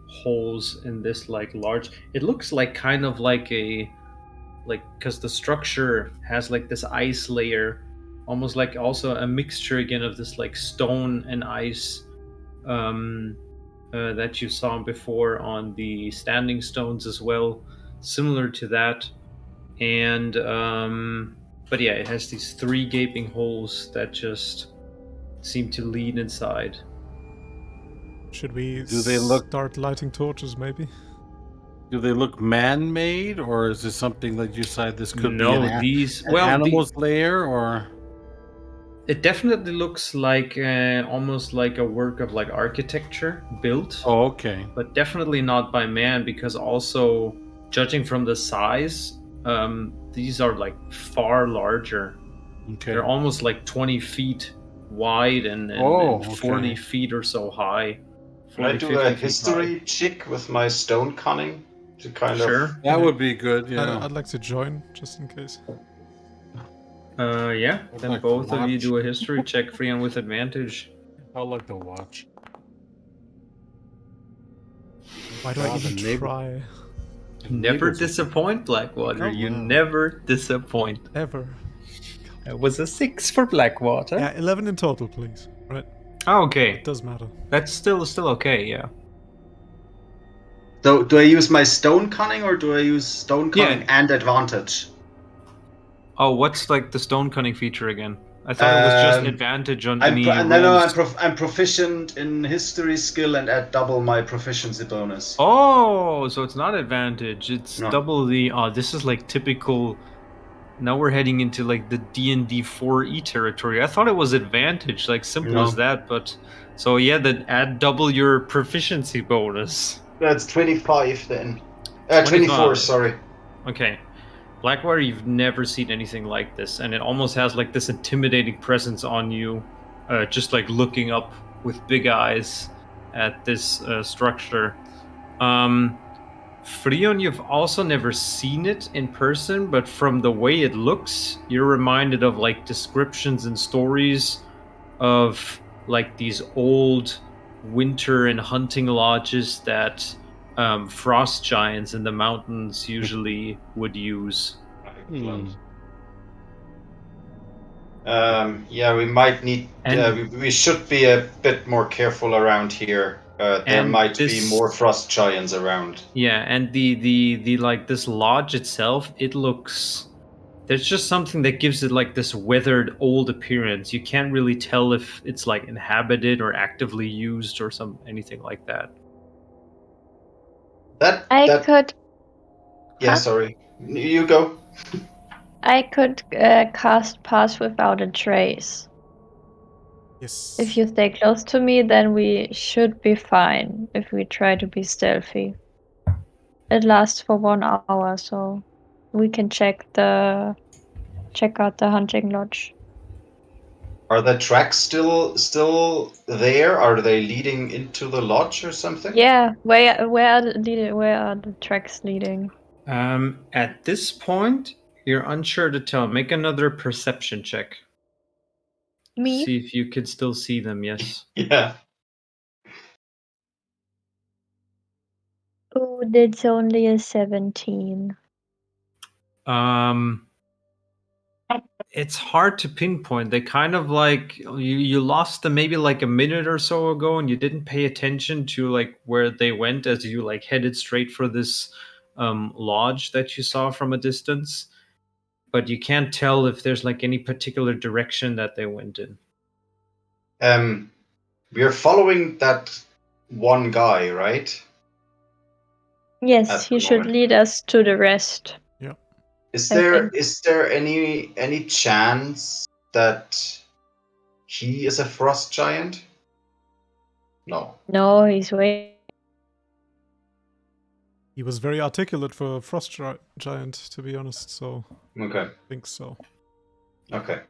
holes in this like large. It looks like kind of like a because the structure has like this ice layer, almost like also a mixture again of this like stone and ice that you saw before on the standing stones as well, similar to that. And but yeah, it has these 3 gaping holes that just seem to lead inside. Should we look- start lighting torches, maybe? Do they look man-made, or is this something that you said this could be an animal's lair, or? It definitely looks like almost like a work of like architecture built. Oh, okay. But definitely not by man, because also judging from the size, these are like far larger. Okay. They're almost like 20 feet wide and 40 feet or so high. Can I do a history check with my stone cunning to kind of? That would be good. Yeah. I'd like to join just in case. Yeah. I'd Then like to both of you watch. do a history check, free and with advantage. I'd like to watch. Why do I even try? Never disappoint, Blackwater. You never disappoint. Ever. It was a 6 for Blackwater. Yeah, 11 in total, please. Right. Oh, okay. It does matter. That's still okay, yeah. So, do I use my stone cunning or do I use stone cunning and advantage? Oh, what's like the stone cunning feature again? I thought it was just advantage on any rolls. I'm proficient in history skill and add double my proficiency bonus. Oh, so it's not advantage. It's double the. Oh, this is like typical. Now we're heading into like the D&D 4e territory. I thought it was advantage, like simple as that. But so yeah, then add double your proficiency bonus. That's 25 then. 24, sorry. Okay. Blackwater, you've never seen anything like this, and it almost has like this intimidating presence on you, just like looking up with big eyes at this structure. Freon, you've also never seen it in person, but from the way it looks, you're reminded of like descriptions and stories of like these old winter and hunting lodges that frost giants in the mountains usually would use. Yeah, we might need. We should be a bit more careful around here. There might be more frost giants around. Yeah, and the like this lodge itself, it looks. There's just something that gives it like this weathered old appearance. You can't really tell if it's like inhabited or actively used or anything like that. I could. Yeah, sorry. You go. I could cast Pass Without a Trace. Yes. If you stay close to me, then we should be fine if we try to be stealthy. It lasts for 1 hour, so we can check out the hunting lodge. Are the tracks still there? Are they leading into the lodge or something? Yeah, where are the tracks leading? At this point, you're unsure to tell. Make another perception check. Me? See if you can still see them. Yes. Yeah. It's only a 17. It's hard to pinpoint. They kind of like you lost them maybe like a minute or so ago, and you didn't pay attention to like where they went as you like headed straight for this lodge that you saw from a distance. But you can't tell if there's like any particular direction that they went in. We are following that one guy, right? Yes, At he the should moment. lead us to the rest. Is I there think. is there any chance that he is a frost giant? No. No, he's way. He was very articulate for a frost giant, to be honest, so Okay. I think so. Okay.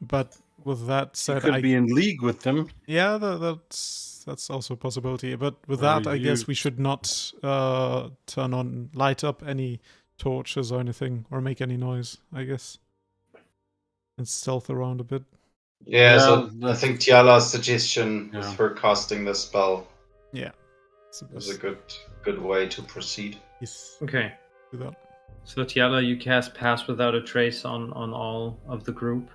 But with that You said, could be in league with them. yeah, that's also a possibility. But with Or that, I guess you- we should not light up any torches or anything, or make any noise, I guess. And stealth around a bit. Yeah, so I that's- think Tiala's suggestion with Yeah. her casting the spell Yeah. is a good way to proceed. Yes. Okay. Do that. So Tiala, you cast Pass Without a Trace on all of the group.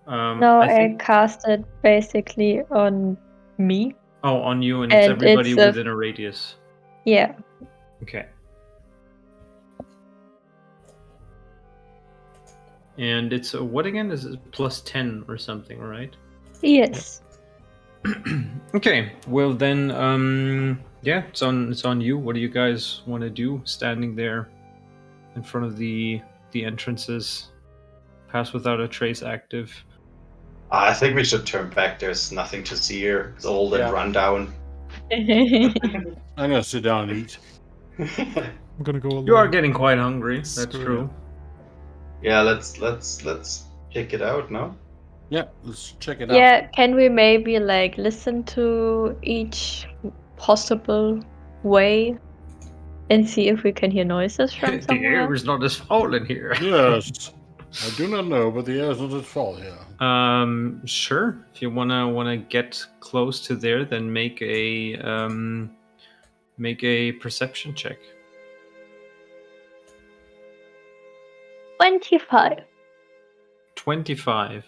No, I cast it basically on me. Oh, on you, and it's And everybody it's a- within a radius. Yeah. Okay. And it's what again? Is it plus 10 or something, right? Yes. Okay. Well then, yeah, it's on you. What do you guys want to do? Standing there in front of the entrances, Pass Without a Trace active. I think we should turn back. There's nothing to see here. It's old and run down. I'm gonna sit down and eat. I'm gonna go along. You are getting quite hungry. That's Screw true. Yeah, let's check it out, no? Yeah, let's check it out. Yeah, can we maybe like listen to each possible way and see if we can hear noises from The somewhere? air is not as foul in here. Yes. I do not know, but the air is not at fault here. Sure. If you wanna get close to there, then make a perception check. 25. 25.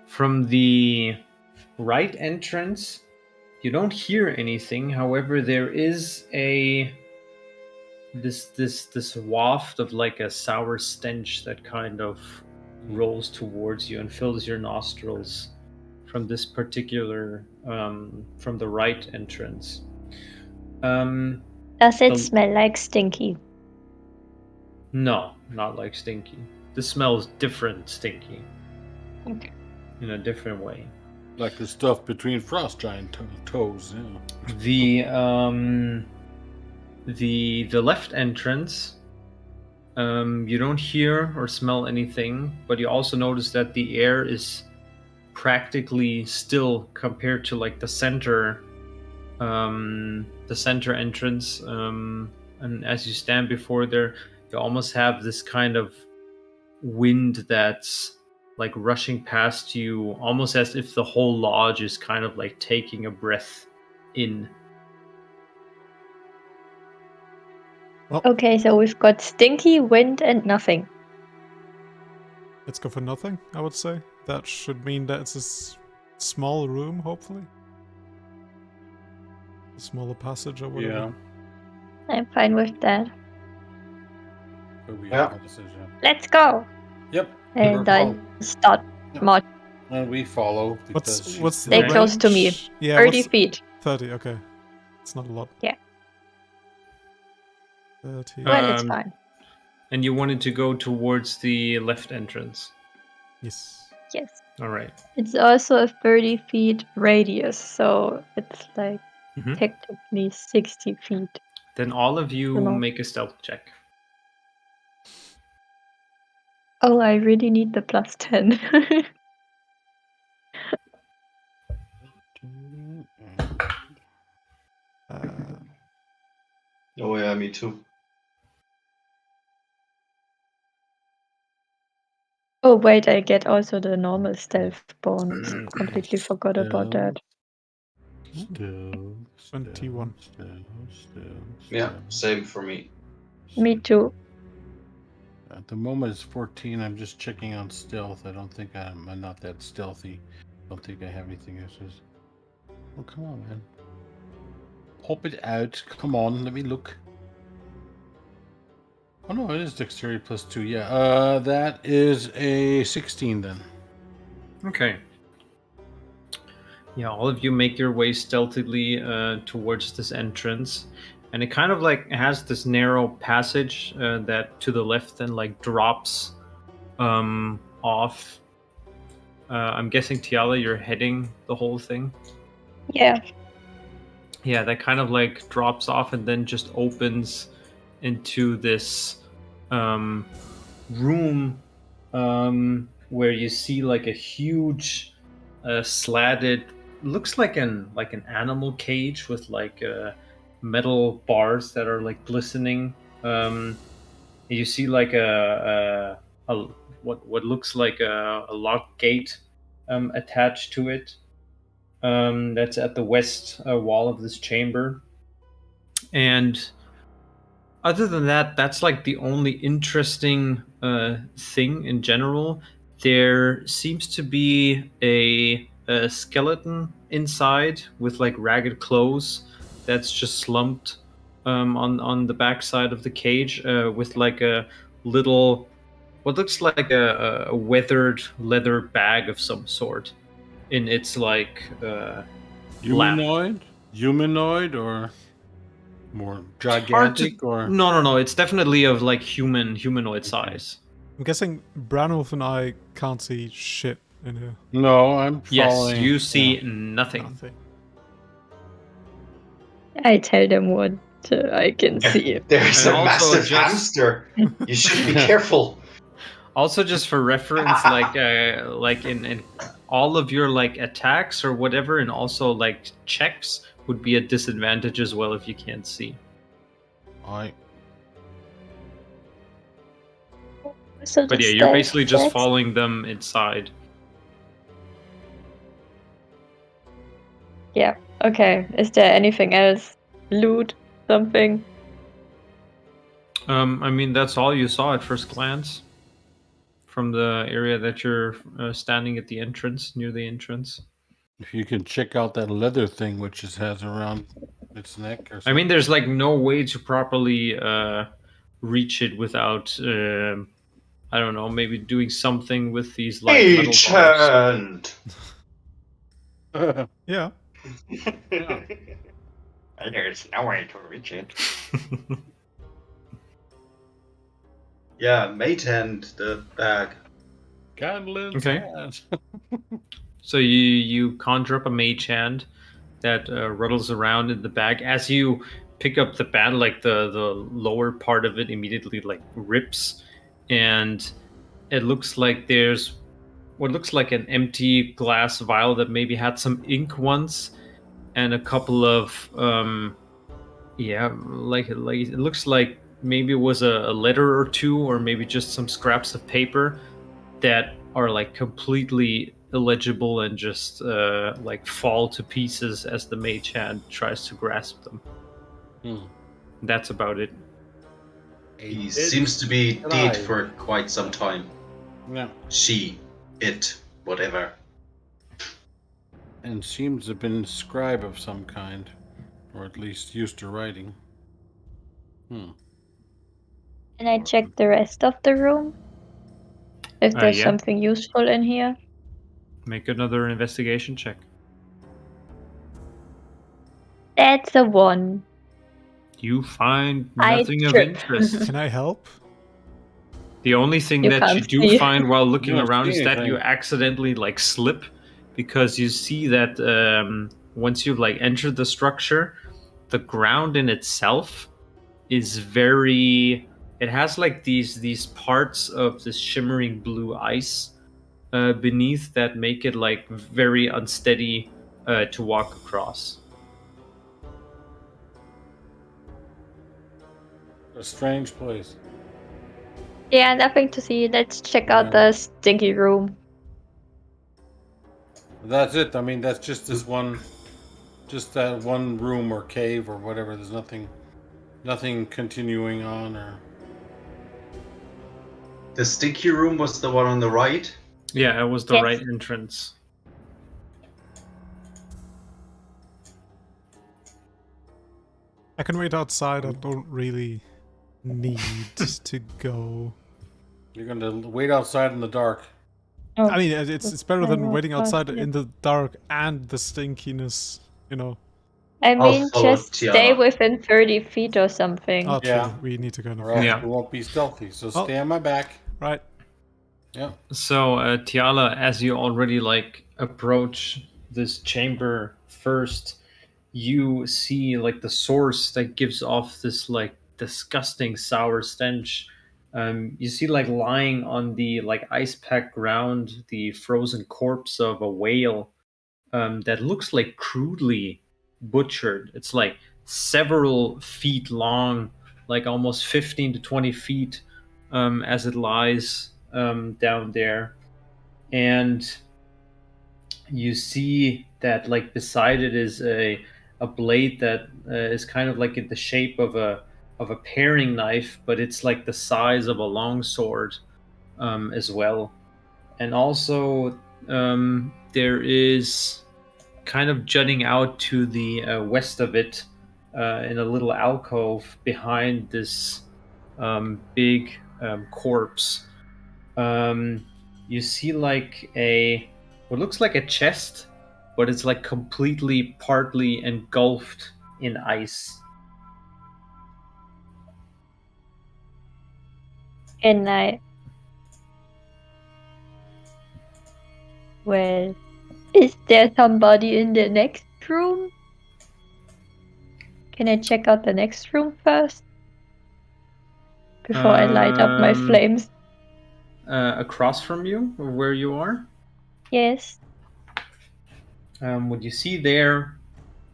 From the right entrance, you don't hear anything. However, there is this waft of like a sour stench that kind of rolls towards you and fills your nostrils from this particular from the right entrance. Does it smell like stinky? No, not like stinky. The smell is different stinky. Okay. In a different way. Like the stuff between frost giant toes, yeah. The left entrance, you don't hear or smell anything, but you also notice that the air is practically still compared to like the center entrance. And as you stand before there, you almost have this kind of wind that's like rushing past you, almost as if the whole lodge is kind of like taking a breath in. Well, Okay, so we've got stinky, wind, and nothing. let's go for nothing, I would say. That should mean that it's a small room, hopefully. A smaller passage or whatever. Yeah. I'm fine with that. Yeah. Let's go! Yep. And we're I follow- start march. And we follow. What's because the Stay close to me. range? Yeah, 30 what's- feet. 30, okay. It's not a lot. Yeah. 30. Well, it's fine. And you wanted to go towards the left entrance. Yes. Yes. All right. It's also a 30 feet radius, so it's like Mhm. technically 60 feet. Then all of you Hello. make a stealth check. Oh, I really need the plus 10. Oh yeah, me too. Oh wait, I get also the normal stealth bonus. Completely forgot about that. Still, 21. Yeah, same for me. Me too. At the moment it's 14. I'm just checking on stealth. I don't think I'm not that stealthy. Don't think I have anything that says. Oh, come on, man. Pop it out. Come on, let me look. Oh no, it is dexterity +2. Yeah, that is a 16 then. Okay. Yeah, all of you make your way stealthily towards this entrance, and it kind of like has this narrow passage that to the left then like drops off. I'm guessing Tiala, you're heading the whole thing. Yeah. Yeah, that kind of like drops off and then just opens into this room where you see like a huge slatted, looks like an animal cage with like metal bars that are like glistening. You see like a what looks like a lock gate attached to it. That's at the west wall of this chamber. And other than that, that's like the only interesting thing in general. There seems to be a skeleton inside with like ragged clothes that's just slumped on the backside of the cage with like a little, what looks like a weathered leather bag of some sort in its like lap. Humanoid or more gigantic or No. It's definitely of like humanoid size. I'm guessing Branwolf and I can't see shit in here. no? I'm Yes, following. you see nothing. Nothing. I tell them what I can see. There's And a also massive just- hamster. You should be careful. Also, just for reference, like in all of your like attacks or whatever, and also like checks would be a disadvantage as well if you can't see. So But the yeah, you're stealth basically just checks- following them inside. Yeah. Okay. Is there anything else? Loot? Something? I mean, that's all you saw at first glance from the area that you're standing at the entrance, near the entrance. If you can check out that leather thing which it has around its neck or something. I mean, there's like no way to properly reach it without, I don't know, maybe doing something with these like metal Mage bars. hand. Yeah. Yeah. There's no way to reach it. Yeah, mage hand, the bag. Gadlin's Okay. hand. So you conjure up a mage hand that rattles around in the bag. As you pick up the bat, like the lower part of it immediately like rips, and it looks like there's what looks like an empty glass vial that maybe had some ink once, and a couple of like it looks like maybe it was a letter or two, or maybe just some scraps of paper that are like completely illegible and just like fall to pieces as the mage hand tries to grasp them. That's about it. He seems to be dead for quite some time. Yeah. She, it, whatever. And seems to have been a scribe of some kind, or at least used to writing. Can I check the rest of the room? If there's Yeah. something useful in here? Make another investigation check. That's a 1. You find I nothing of trip. interest. Can I help? The only thing You that you can't do see. find while looking You don't around see is that anything. you accidentally like slip, because you see that once you've like entered the structure, the ground in itself is very. It has like these parts of this shimmering blue ice beneath that make it like very unsteady to walk across. A strange place. Yeah, nothing to see. Let's check out the stinky room. That's it. I mean, that's just this one, just that one room or cave or whatever. There's nothing continuing on or. The sticky room was the one on the right. Yeah, it was the Yes. right entrance. I can wait outside. I don't really need to go. You're gonna wait outside in the dark. Oh, I mean, it's better I than know, waiting outside possibly. in the dark and the stinkiness, you know. I I'll mean, follow just stay Tiana. within 30 feet or something. Oh, true. Yeah. We need to kind Or of. else Yeah. you won't be stealthy. So Oh. stay on my back. Right. Yeah. So, Tiala, as you already like approach this chamber first, you see like the source that gives off this like disgusting sour stench. You see like lying on the like ice packed ground the frozen corpse of a whale that looks like crudely butchered. It's like several feet long, like almost 15 to 20 feet as it lies down there. And you see that like beside it is a blade that is kind of like in the shape of a paring knife, but it's like the size of a long sword as well. And also there is kind of jutting out to the west of it in a little alcove behind this big corpse. You see like what looks like a chest, but it's like completely partly engulfed in ice. And I. Well, is there somebody in the next room? Can I check out the next room first? Before I light up my flames? Across from you, where you are, Yes. what you see there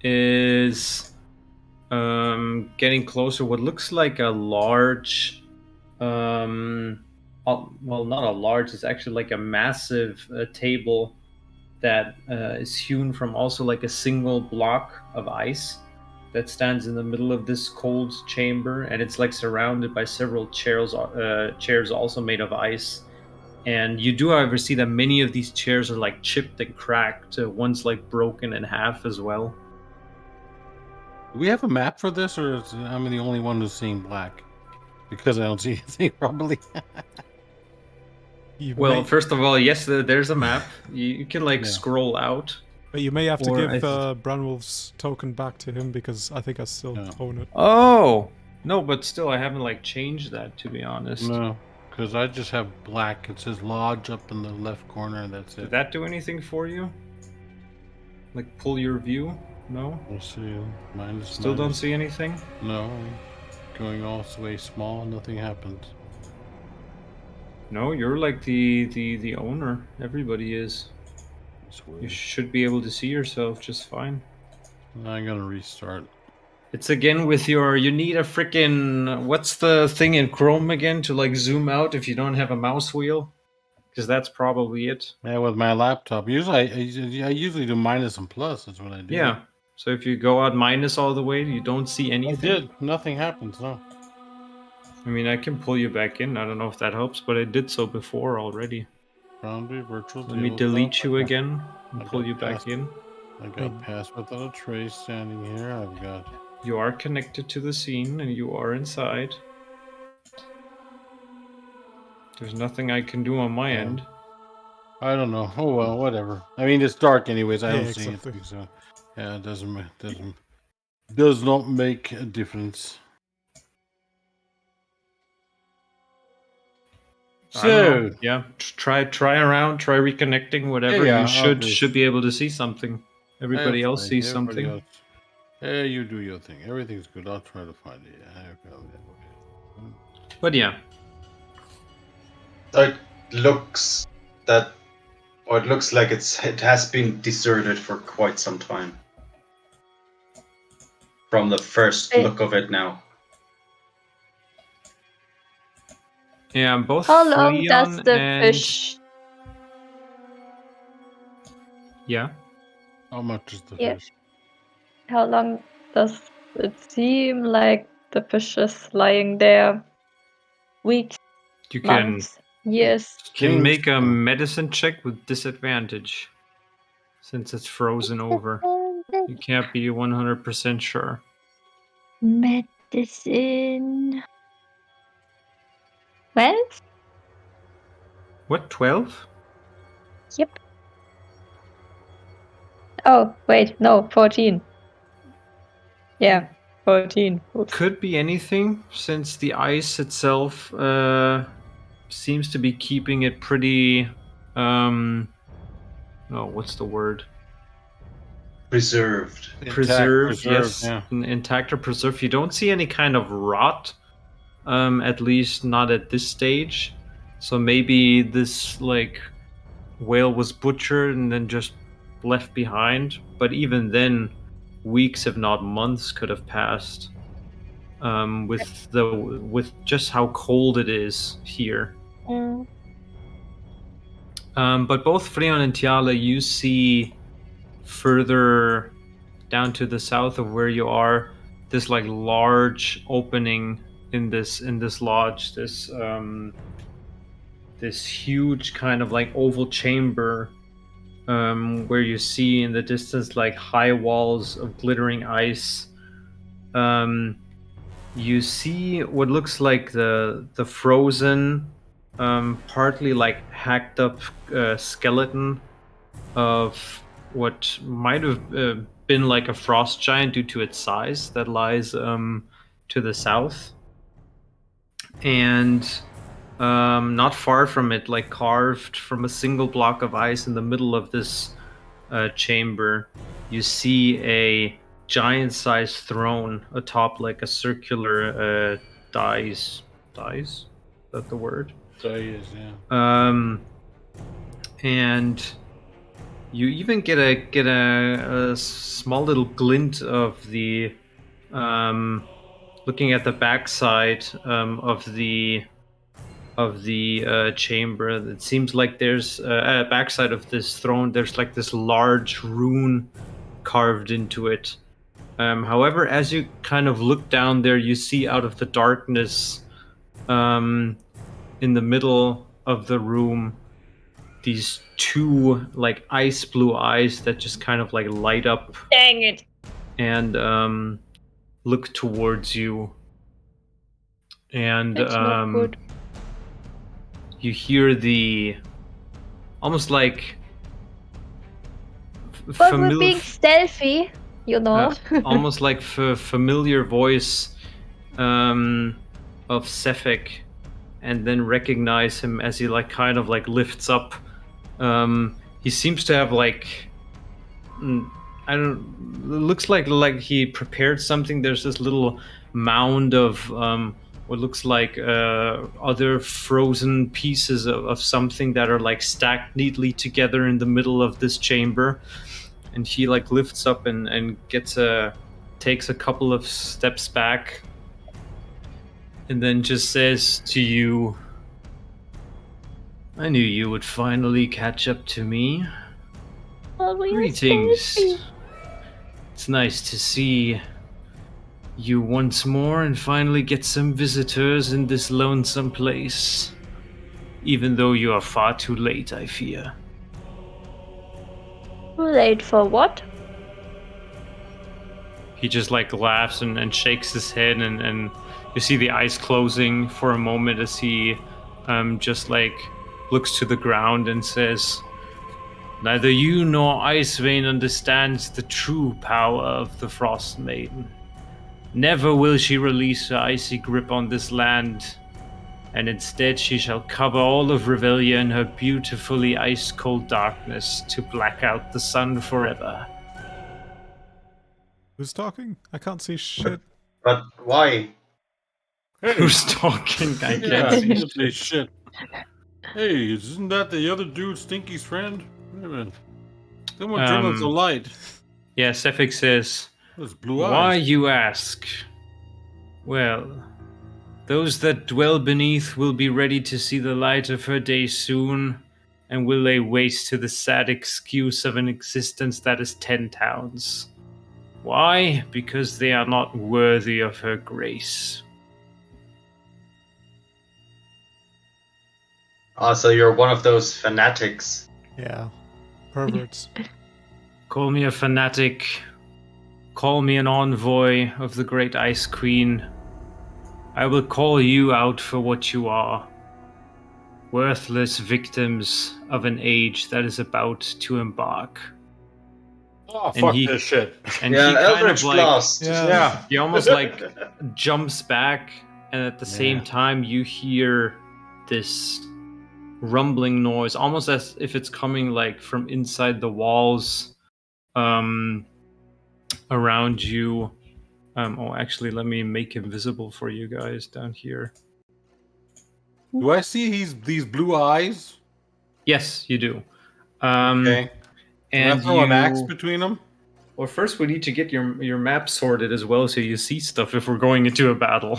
is getting closer what looks like a large well, not a large, it's actually like a massive table that is hewn from also like a single block of ice that stands in the middle of this cold chamber, and it's like surrounded by several chairs also made of ice. And you do, however, see that many of these chairs are like chipped and cracked. One's like broken in half as well. Do we have a map for this, or am I the only one who's seeing black? Because I don't see anything properly. Well, first of all, yes, there's a map. You can like Yeah. scroll out. But you may have to Or give I Branwolf's token back to him because I think I still Yeah. own it. Oh no, but still, I haven't like changed that, to be honest. No, because I just have black. It says lodge up in the left corner. That's Did it. that do anything for you? Like pull your view? No. We'll see. Minus. Still don't see anything. No. Going all the way small, nothing happens. No, you're like the owner. Everybody is. It's You weird. should be able to see yourself just fine. I'm gonna restart. It's again with your. You need a freaking. What's the thing in Chrome again to like zoom out if you don't have a mouse wheel? Because that's probably it. Yeah, with my laptop. Usually, I usually do minus and plus. That's what I do. Yeah. So if you go out minus all the way, you don't see I anything. did. Nothing happens. No. I mean, I can pull you back in. I don't know if that helps, but I did so before already. Boundary virtual. Let me tabletop. delete you Okay. again and I pull got you back past- in. I got pass without a trace standing here. I've got. You are connected to the scene and you are inside. There's nothing I can do on my end. I don't know. Oh well, whatever. I mean, it's dark anyways. I Yeah, don't see exactly. anything. So yeah, it does not make a difference. I don't know. So Yeah, try around, try reconnecting, whatever. Yeah, You I'll should be able to see something. Everybody that's else fine. sees Everybody something. else. Yeah, you do your thing. Everything's good. I'll try to find it. Yeah, But yeah, It looks that, or it looks like it has been deserted for quite some time. From the first look of it now. Yeah, both How long does Fleon the and fish? yeah. How much is the Yeah. fish? How long does it seem like the fish is lying there? Weeks, You can months, years. make a medicine check with disadvantage, since it's frozen over. You can't be 100% sure. Medicine. 12? What, 12? Yep. Oh, wait, no, 14. Yeah, 14. Oops. Could be anything, since the ice itself seems to be keeping it pretty. What's the word? Preserved. Preserved, yes. Yeah. Intact or preserved. You don't see any kind of rot, at least not at this stage. So maybe this like whale was butchered and then just left behind. But even then, weeks, if not months, could have passed. With just how cold it is here. Mm. But both Freon and Tiala, you see further down to the south of where you are, this like large opening in this lodge, this huge kind of like oval chamber, where you see in the distance like high walls of glittering ice. You see what looks like the frozen, partly like hacked up skeleton of what might have been like a frost giant due to its size that lies to the south. And not far from it, like carved from a single block of ice in the middle of this chamber, you see a giant-sized throne atop like a circular dais. Is that the word? Days, yeah. And you even get a small little glint of the looking at the backside of the chamber. It seems like there's at the backside of this throne. There's like this large rune carved into it. However, as you kind of look down there, you see out of the darkness, in the middle of the room, these two like ice blue eyes that just kind of like light up. Dang it. And look towards you. And It's not good. you hear the almost like But we're being stealthy, you know. almost like familiar voice of Cephik, and then recognize him as he like kind of like lifts up. He seems to have like looks like he prepared something. There's this little mound of what looks like other frozen pieces of something that are like stacked neatly together in the middle of this chamber. And he like lifts up and takes a couple of steps back, and then just says to you, "I knew you would finally catch up to me. Greetings. It's nice to see you once more and finally get some visitors in this lonesome place. Even though you are far too late, I fear." Too late for what? He just like laughs and shakes his head, and you see the eyes closing for a moment as he just like looks to the ground and says, "Neither you nor Icevein understands the true power of the Frost Maiden. Never will she release her icy grip on this land, and instead she shall cover all of Revelia in her beautifully ice-cold darkness to black out the sun forever." Who's talking? I can't see shit. But why? Hey, Who's talking? I yeah, can't see simply shit. Hey, isn't that the other dude, Stinky's friend? Wait a minute. Someone turn on the light. Yeah, Cephik says, Those blue "Why eyes. you ask? Well, Those that dwell beneath will be ready to see the light of her day soon, and will lay waste to the sad excuse of an existence that is 10 towns. Why? Because they are not worthy of her grace. So you're one of those fanatics. Yeah. Perverts. Call me a fanatic. Call me an envoy of the great Ice Queen. I will call you out for what you are. Worthless victims of an age that is about to embark. Oh, And fuck he- this shit. And Yeah, he kind Eldritch of like Blast. Yeah. he almost like jumps back, and at the same Yeah. time you hear this rumbling noise, almost as if it's coming like from inside the walls around you. Actually, let me make him visible for you guys down here. Do I see these blue eyes? Yes, you do. Okay. Can I And throw an axe you. between them? Well, first we need to get your map sorted as well, so you see stuff if we're going into a battle.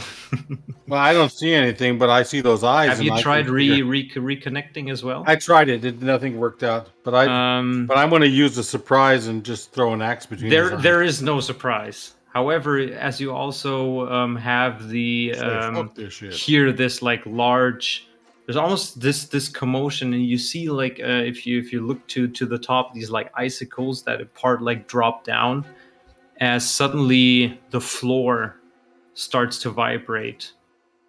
Well, I don't see anything, but I see those eyes. Have and you I tried can figure- reconnecting as well? I tried it. Nothing worked out. But I'm going to use the surprise and just throw an axe between. There is no surprise. However, as you also have the fuck this shit. hear this like large, there's almost this commotion, and you see like if you look to the top, these like icicles that in part like drop down, as suddenly the floor starts to vibrate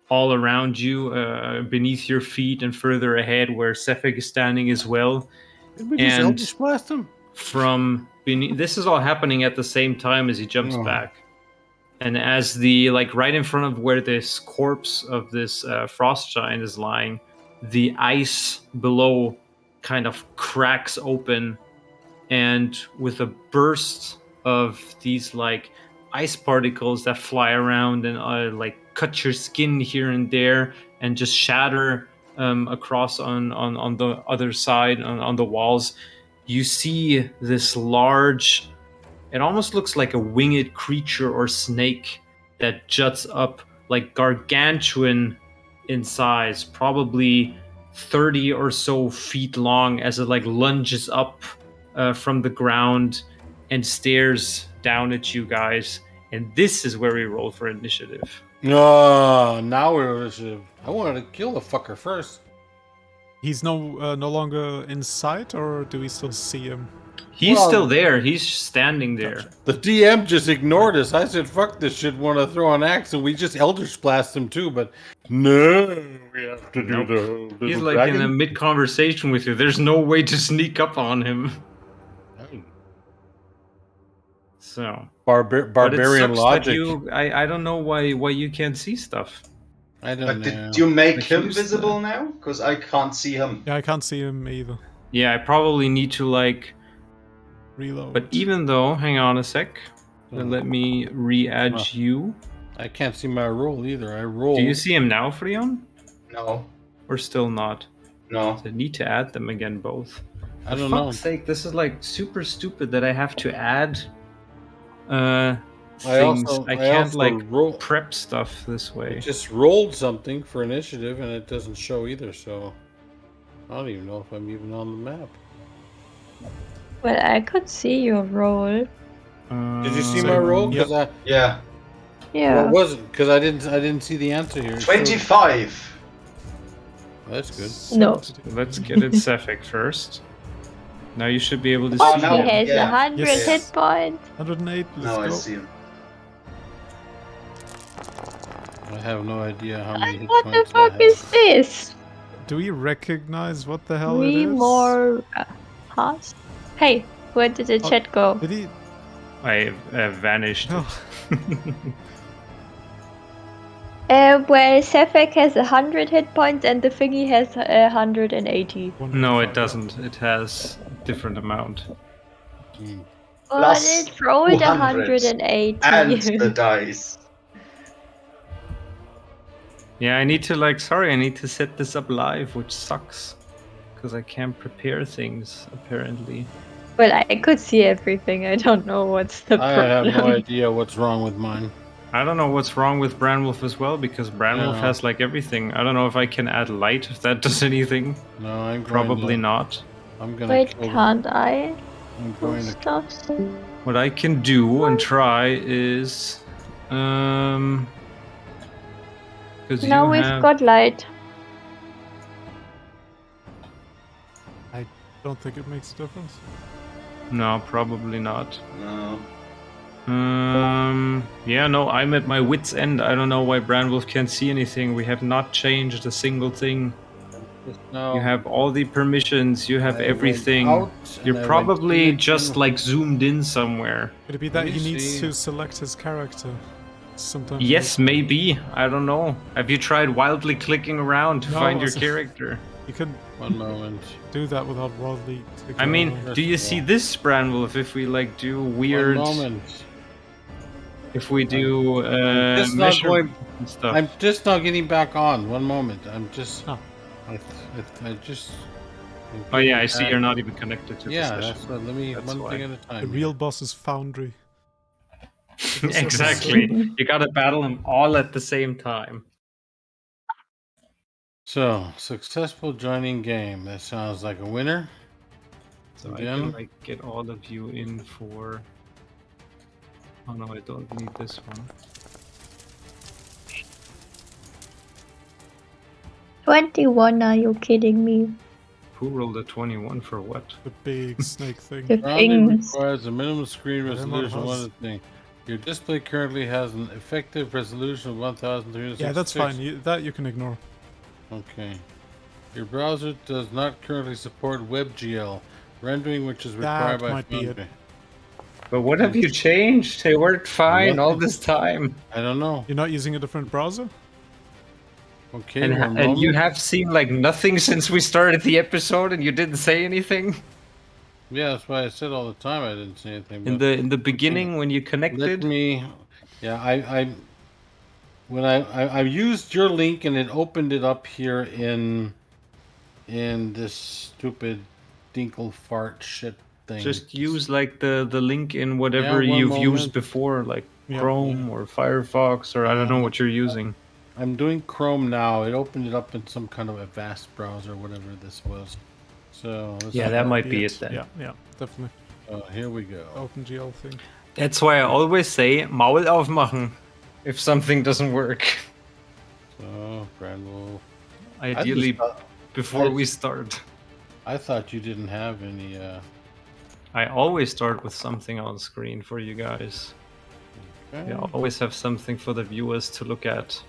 all around you, beneath your feet, and further ahead where Sefik is standing as well. Did we just and- Eldritch Blast him? From beneath, this is all happening at the same time as he jumps Oh. back, and as the like right in front of where this corpse of this frost giant is lying, the ice below kind of cracks open, and with a burst of these like ice particles that fly around and like cut your skin here and there and just shatter across on the other side on the walls. You see this large, it almost looks like a winged creature or snake that juts up like gargantuan in size, probably 30 or so feet long, as it like lunges up from the ground and stares down at you guys. And this is where we roll for initiative. No, now we're. I wanted to kill the fucker first. He's no longer in sight, or do we still see him? He's Well- still there. He's standing there. The DM just ignored us. I said, "Fuck this shit." Want to throw an axe, and we just Eldritch Blast him too. But no, we have to do Nope. the. He's little like dragon. in a mid conversation with you. There's no way to sneak up on him. So but it Barbarian sucks that logic. I don't know why you can't see stuff. I don't But know. did you make Like, him use visible now? Because I can't see him. Yeah, I can't see him either. Yeah, I probably need to like. Reload. But even though, hang on a sec. Let me re-add Huh. you. I can't see my roll either. I rolled. Do you see him now, Freon? No, Or still not? no. I need to add them again, both. I For don't know. fuck's sake, this is like super stupid that I have to add I things. also, I can't also like roll. prep stuff this I way. just rolled something for initiative, and it doesn't show either. So I don't even know if I'm even on the map. Well, I could see your roll. Did you see my roll? Yep. Because Yeah, Yeah. What was it? Because I didn't see the answer here. So- 25. that's good. No. Let's get it Sefik first. Now you should be able to Oh, see. no. He has Yeah. 100 Yes. hit points. 108. Let's Now I go. see him. I have no idea how many hit What the points fuck I is have. this? Do we recognize what the hell it 3 is? more hearts? Hey, where did the Oh. chat go? Did he? I vanished. No. Well, Sefek has 100 hit points and the thingy has 180. No, it doesn't. It has different amount. Hmm. But Plus it rolled 200. 180. And the dice. Yeah, I need to set this up live, which sucks. Because I can't prepare things, apparently. Well, I could see everything. I don't know what's the I problem. have no idea what's wrong with mine. I don't know what's wrong with Branwolf as well, because Branwolf has like everything. I don't know if I can add light, if that does anything. No, I'm Probably not. I'm gonna Wait, kill can't I I'm do going to stuff? What I can do and try is, because Now you we've have. got light. I don't think it makes a difference. No, probably not. No. Yeah, no, I'm at my wit's end. I don't know why Branwolf can't see anything. We have not changed a single thing. You have all the permissions, you have everything. You're probably just like zoomed in somewhere. Could it be that he needs to select his character? Sometimes. Yes, maybe. I don't know. Have you tried wildly clicking around to find your character? You can One moment. do that without wildly clicking. I mean, around. do you see this Branwolf if we like do weird... One moment. If we do just not going, and stuff. I'm just not getting back on. One moment. I'm just... Oh. I just... Oh yeah, I see you're not even connected to the session. that's what, let me... That's one why. thing at a time. The real boss is Foundry. Exactly. You gotta battle them all at the same time. So, successful joining game. That sounds like a winner. So Again? I can like get all of you in for... Oh no, I don't need this one. 21, are you kidding me? Who rolled a 21 for what? The big snake thing. The Rounding things. requires a minimum screen Yeah, resolution of has- one thing. Your display currently has an effective resolution of 1366. Yeah, that's fine. That you can ignore. Okay. Your browser does not currently support WebGL rendering, which is required That by might be it. Foundry. But what have you changed? They worked fine all Nothing. this time. I don't know. You're not using a different browser? Okay, And, one and you moment. have seen like nothing since we started the episode and you didn't say anything? Yeah, that's why I said all the time I didn't say anything. In the beginning when you connected? Let me. Yeah, I used your link and it opened it up here in this stupid dinkle fart shit thing. Just use like the link in whatever Yeah, one you've moment. used before, like Yeah. Chrome or Firefox, or I don't know what you're using. I'm doing Chrome now. It opened it up in some kind of advanced browser, whatever this was. So let's Yeah, see. that might be it then. Yeah, definitely. Here we go. OpenGL thing. That's why I always say Maul aufmachen if something doesn't work. So Brandwolf. Ideally before I- we start. I thought you didn't have any. I always start with something on screen for you guys. Okay. I always have something for the viewers to look at.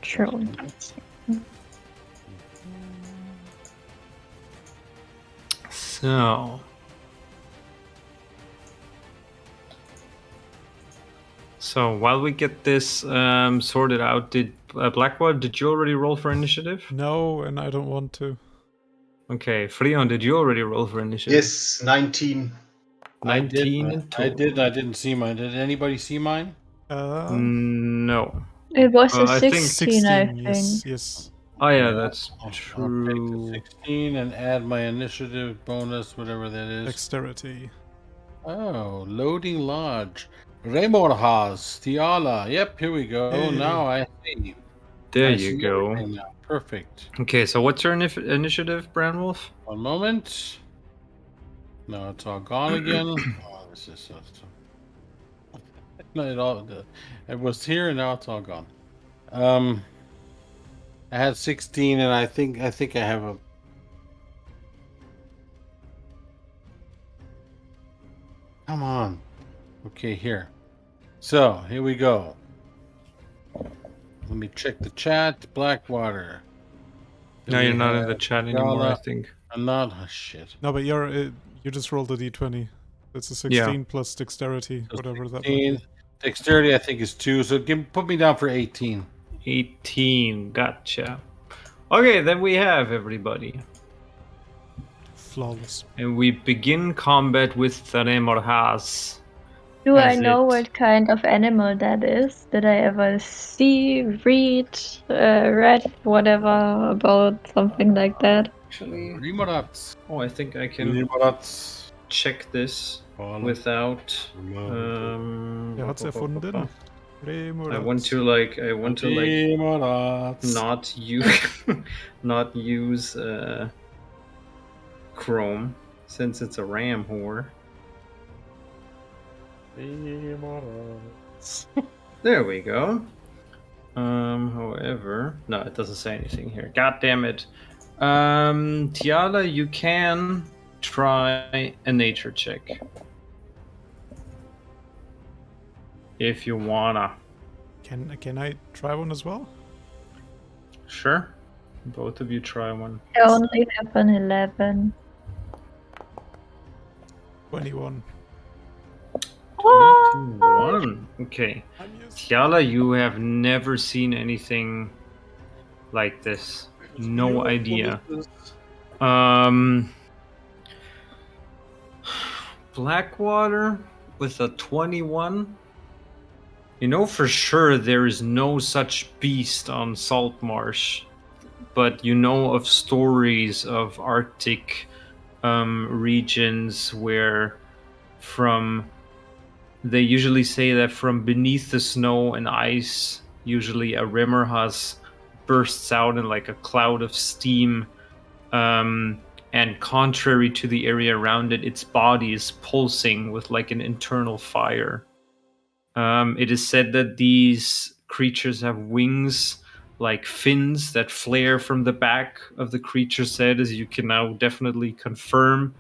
True. So. So while we get this sorted out, did Blackwood, did you already roll for initiative? No, and I don't want to. Okay, Freon, did you already roll for initiative? Yes, 19. 19 in I total. did. I didn't see mine. Did anybody see mine? No. It was a I think 16, I think. Yes. Oh yeah, that's I'll take true. the 16 and add my initiative bonus, whatever that is. Dexterity. Oh, loading lodge. Remorhaz, Tiala. Yep, here we go. Hey. Now I see. There I you see go. everything now. Perfect. Okay, so what's your initiative, Branwolf? One moment. No, it's all gone again. Oh, this is so. No, it was here and now it's all gone. I had 16 and I think I have a. Come on. Okay, here. So here we go. Let me check the chat. Blackwater. No, you're not in the chat anymore, I think. I'm not. Oh, shit. No, but you just rolled a d20. It's a 16 plus dexterity, So whatever that 16. might be. Dexterity, I think, is 2. So put me down for 18. 18, gotcha. Okay, then we have everybody. Flawless. And we begin combat with Remorhaz. Do I As know it- what kind of animal that is? Did I ever see, read, read, whatever about something like that? Actually, Remorats. oh, I think I can Remorats. check this without. Er hat's erfunden. I want to not use not use Chrome since it's a RAM whore. There we go. However, no, it doesn't say anything here. God damn it. Tiala, you can try a nature check. If you wanna. Can I try one as well? Sure. Both of you try one. I only have an 11. 21. 21. Okay. Tiala, you have never seen anything like this. No idea. Blackwater with a 21. You know for sure there is no such beast on Saltmarsh, but you know of stories of Arctic regions where they usually say that from beneath the snow and ice, usually a Rimmerhas bursts out in like a cloud of steam, and contrary to the area around it, its body is pulsing with like an internal fire. It is said that these creatures have wings like fins that flare from the back of the creature's head, as you can now definitely confirm.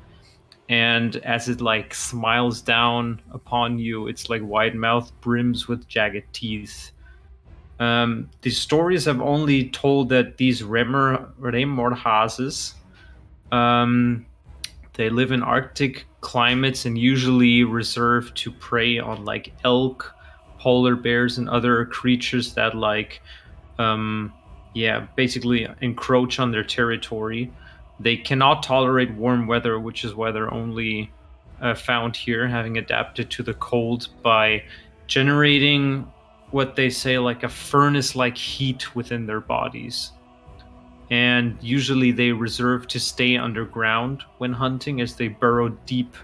And as it like smiles down upon you, its like wide mouth brims with jagged teeth. The stories have only told that these Remorhases, they live in Arctic climates and usually reserved to prey on like elk, polar bears, and other creatures that like, basically encroach on their territory. They cannot tolerate warm weather, which is why they're only found here, having adapted to the cold by generating what they say like a furnace-like heat within their bodies. And usually they reserve to stay underground when hunting, as they burrow deep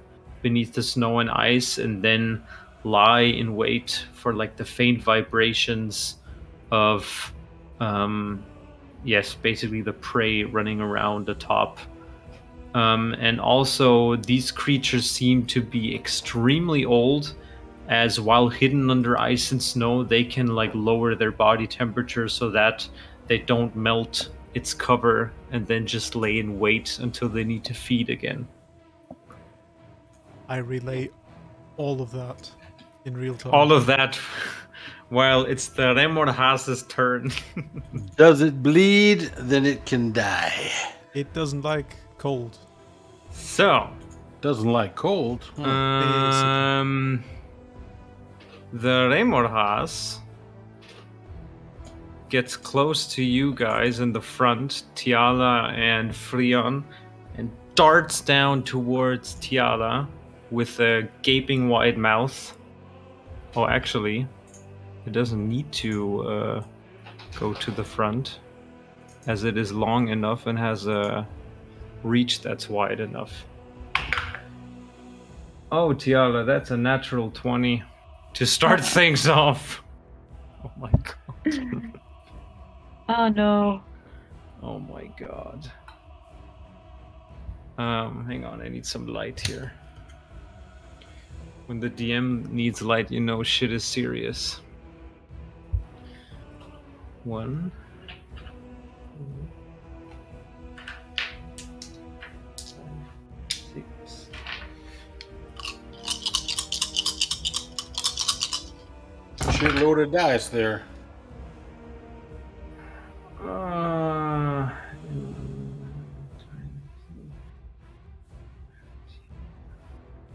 beneath the snow and ice and then lie in wait for like the faint vibrations of basically the prey running around atop. And also these creatures seem to be extremely old, as while hidden under ice and snow, they can like lower their body temperature so that they don't melt its cover and then just lay in wait until they need to feed again. I relay all of that in real time. All of that while it's the Remorhase's turn. Does it bleed? Then it can die. It doesn't like cold. So, Doesn't like cold. the Remorhase gets close to you guys in the front, Tiala and Frion, and darts down towards Tiala with a gaping wide mouth. Oh, actually, it doesn't need to go to the front, as it is long enough and has a reach that's wide enough. Oh, Tiala, that's a natural 20 to start things off. Oh my god. Oh no. Oh my god. Hang on, I need some light here. When the DM needs light, you know shit is serious. 1, 6. Shitload of dice there.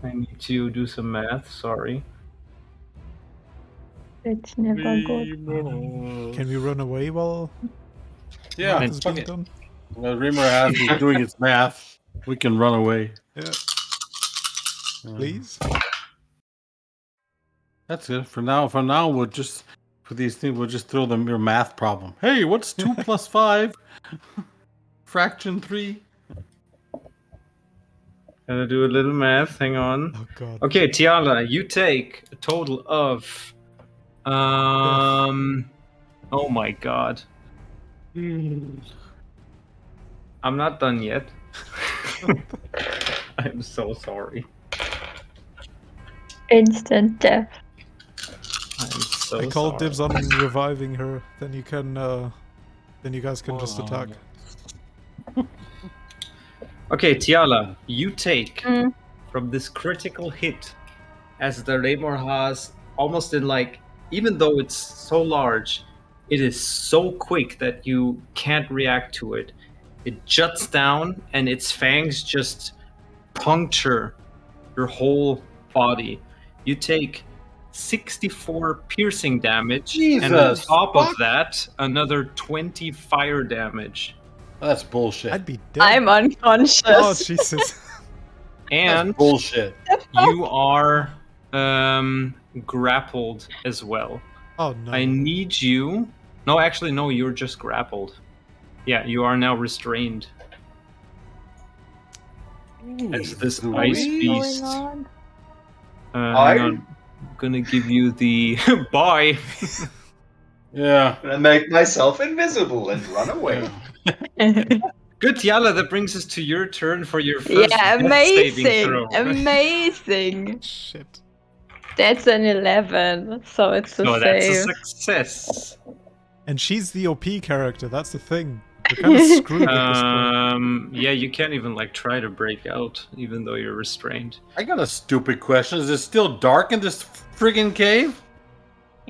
I need to do some math, sorry. It's never good. Can we run away while Yeah, math is fuck being it. done? While Rimmerhase is doing its math, we can run away. Yeah. Please? That's it. For now, we'll just, for these things, we'll just throw them your math problem. Hey, what's 2 plus 5? Fraction 3? Gotta do a little math. Hang on. Oh god. Okay, Tiala, you take a total of. Oh my god. I'm not done yet. I'm so sorry. Instant death. I'm so I called sorry. dibs on reviving her. Then you can. Then you guys can just attack. Okay, Tiala, you take Mm. from this critical hit as the Raymore has almost in like, even though it's so large, it is so quick that you can't react to it. It juts down and its fangs just puncture your whole body. You take 64 piercing damage, and on Jesus, top of fuck. that, another 20 fire damage. That's bullshit. I'd be dead. I'm unconscious. Oh Jesus. And That's bullshit. you are grappled as well. Oh no. I need you. No, actually, no, you're just grappled. Yeah, you are now restrained. As this ice What's beast. going on? Hang on. I'm gonna give you the bye. Yeah. I'm gonna make myself invisible and run away. Good, Tiala. That brings us to your turn for your first Yeah, death saving amazing, throw. amazing. Shit. That's an 11, so it's a So that's a save. success. And she's the OP character. That's the thing. We're kind of screwed at this point. Yeah, you can't even like try to break out, even though you're restrained. I got a stupid question. Is it still dark in this friggin' cave?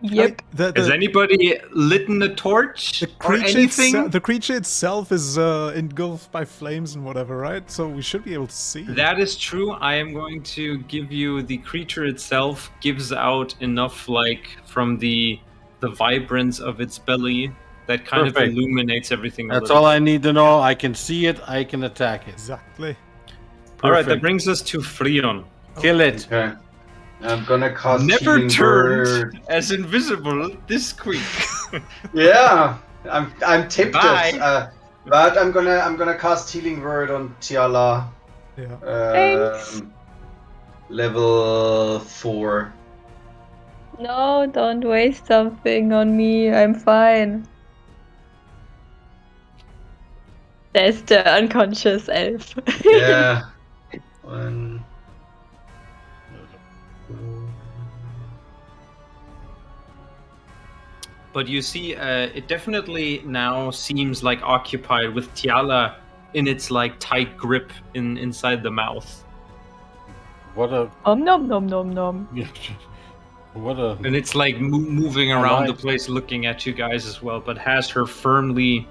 Yep. Has anybody lit a torch The or creature, anything? the creature itself is engulfed by flames and whatever, right? So we should be able to see. That is true. I am going to give you the creature itself gives out enough like from the vibrance of its belly that kind of Perfect. illuminates everything. That's all I need to know. I can see it. I can attack it. Exactly. All right, that Perfect. brings us to Freon. Kill it. Okay. I'm gonna cast Never Healing turned Word. as invisible this quick. Yeah, I'm tempted. Bye. But I'm gonna cast Healing Word on Tiala. Yeah. Thanks. Level 4. No, don't waste something on me. I'm fine. There's the unconscious elf. Yeah. 1. But you see, it definitely now seems like occupied with Tiala in its like tight grip inside the mouth. What a. Nom nom nom nom. What a. And it's like moving around the Alright. place looking at you guys as well, but has her firmly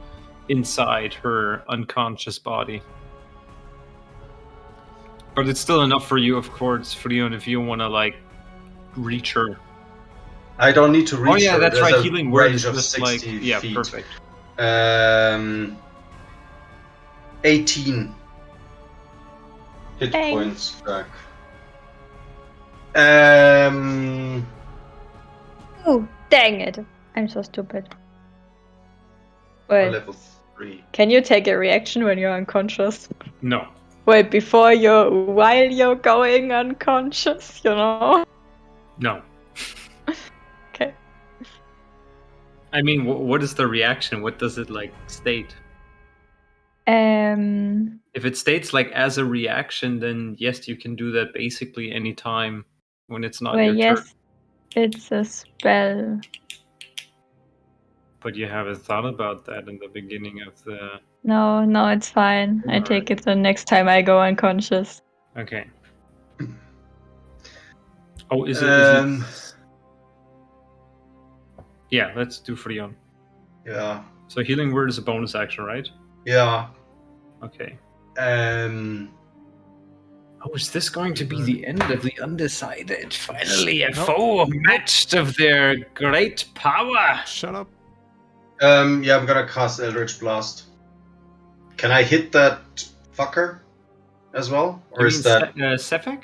inside her unconscious body. But it's still enough for you, of course, Freon, if you want to like reach her. I don't need to reach Oh yeah, her. that's There's right. a Healing word range is of just 60 like yeah, feet. perfect. 18 hit Thanks. points back. Oh, dang it. I'm so stupid. Wait, Level 3. can you take a reaction when you're unconscious? No. Wait, while you're going unconscious, you know? No. Okay. I mean, what is the reaction? What does it like state? Well, If it states like as a reaction, then yes, you can do that basically any time when it's not your turn. yes, it's a spell. But you haven't thought about that in the beginning of the. No, it's fine. I Alright. take it the next time I go unconscious. Okay. Oh, is it? Yeah, let's do Freon. Yeah. So healing word is a bonus action, right? Yeah. Okay. Oh, is this going to be the end of the Undecided? Finally, a Nope. foe matched of their great power. Shut up. Yeah, I'm gonna cast Eldritch Blast. Can I hit that fucker as well? Or is that Sefek?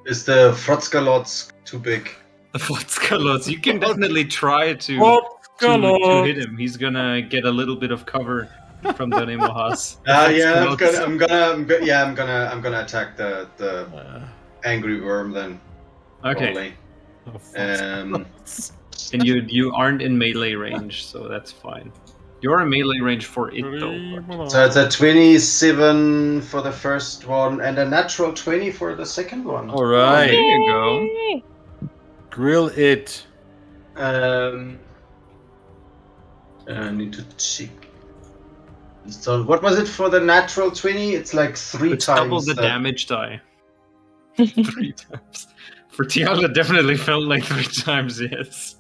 is the Frotzgalots too big? The Fotzkalots. You can definitely try to What? to hit him. He's gonna get a little bit of cover from the Nemohas. Yeah, I'm gonna attack the angry worm then. Okay. Probably. Oh, And you aren't in melee range, so that's fine. You're in melee range for it though. But... So it's a 27 for the first one and a natural 20 for the second one. All right. There you go. Yay! Grill it. I need to check. So what was it for the natural 20? It's like three It's times double the that. damage die. 3 times. For Tiala, definitely felt like 3 times, yes.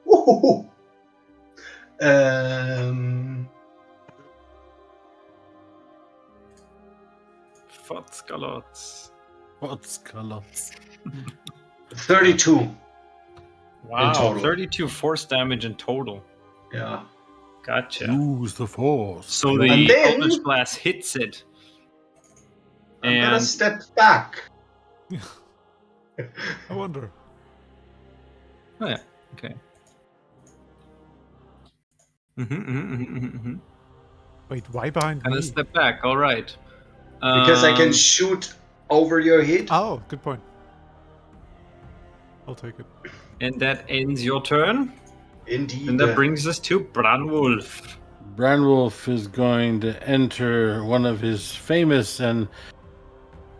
Woohoo! Fotzgalots. What's colots? 32. Wow, total. 32 force damage in total. Yeah. Gotcha. Use the force. So And the then- Eldritch Blast hits it. I'm gonna And step back. I wonder. oh yeah, okay. Wait, why behind And me? a step back, alright. Because I can shoot over your head. Oh, good point. I'll take it. And that ends your turn. Indeed. And that brings us to Branwolf. Branwolf is going to enter one of his famous and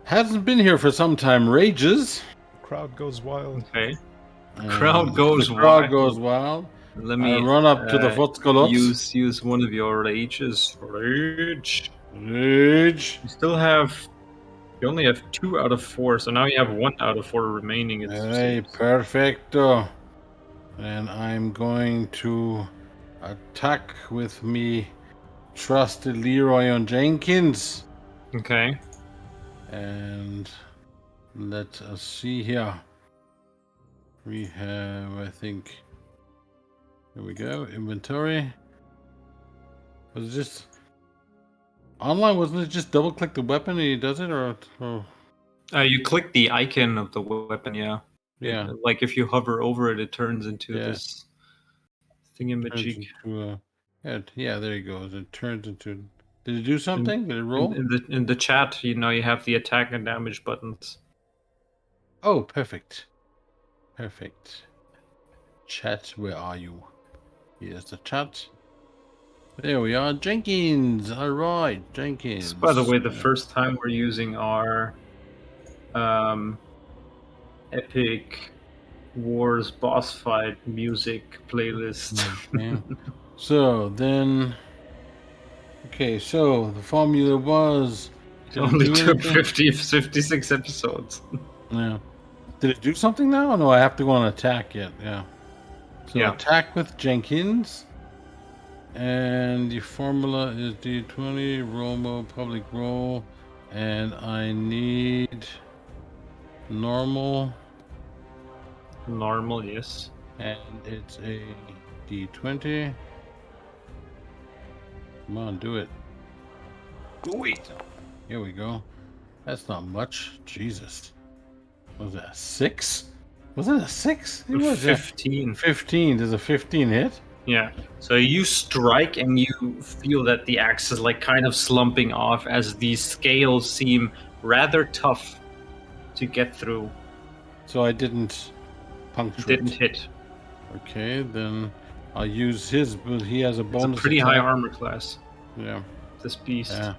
hasn't been here for some time rages. Crowd goes wild. Okay. And Crowd goes the crowd wild. goes wild. Let me I run up to the Fotzgalots. use one of your rages. Rage. Rage. You only have 2 out of 4, so now you have 1 out of 4 remaining. It Hey, seems. perfecto. And I'm going to attack with me trusted Leroy on Jenkins. Okay. And let us see here. We have, I think, here we go, inventory. Was it just online? Wasn't it just double click the weapon and he does it, or You click the icon of the weapon, yeah. yeah? Like if you hover over it, it turns into Yeah. this Turns thingamajig. into yeah, there he goes. It turns into. Did it do something? Did it roll? In the chat, you have the attack and damage buttons. Oh, perfect. Perfect. Chat, where are you? Here's the chat. There we are, Jenkins. All right, Jenkins. By the way, the first time we're using our Epic Wars boss fight music playlist. Okay. So then, okay. So the formula was It only do took anything? 56 episodes. Yeah. Did it do something now? Or no, I have to go on attack yet. Yeah. So Yeah. attack with Jenkins. And the formula is D20, roll mode, public roll. And I need normal. Normal, yes. And it's a D20. Come on, do it. Do it. Here we go. That's not much. Jesus. Was that a 6? Was it a 6? It was 15. 15. Does a 15 hit? Yeah. So you strike and you feel that the axe is like kind of slumping off as these scales seem rather tough to get through. So I didn't puncture Didn't it. hit. Okay, then I'll use his, but he has a It's bonus a pretty attack. high armor class, Yeah. this beast. Yeah.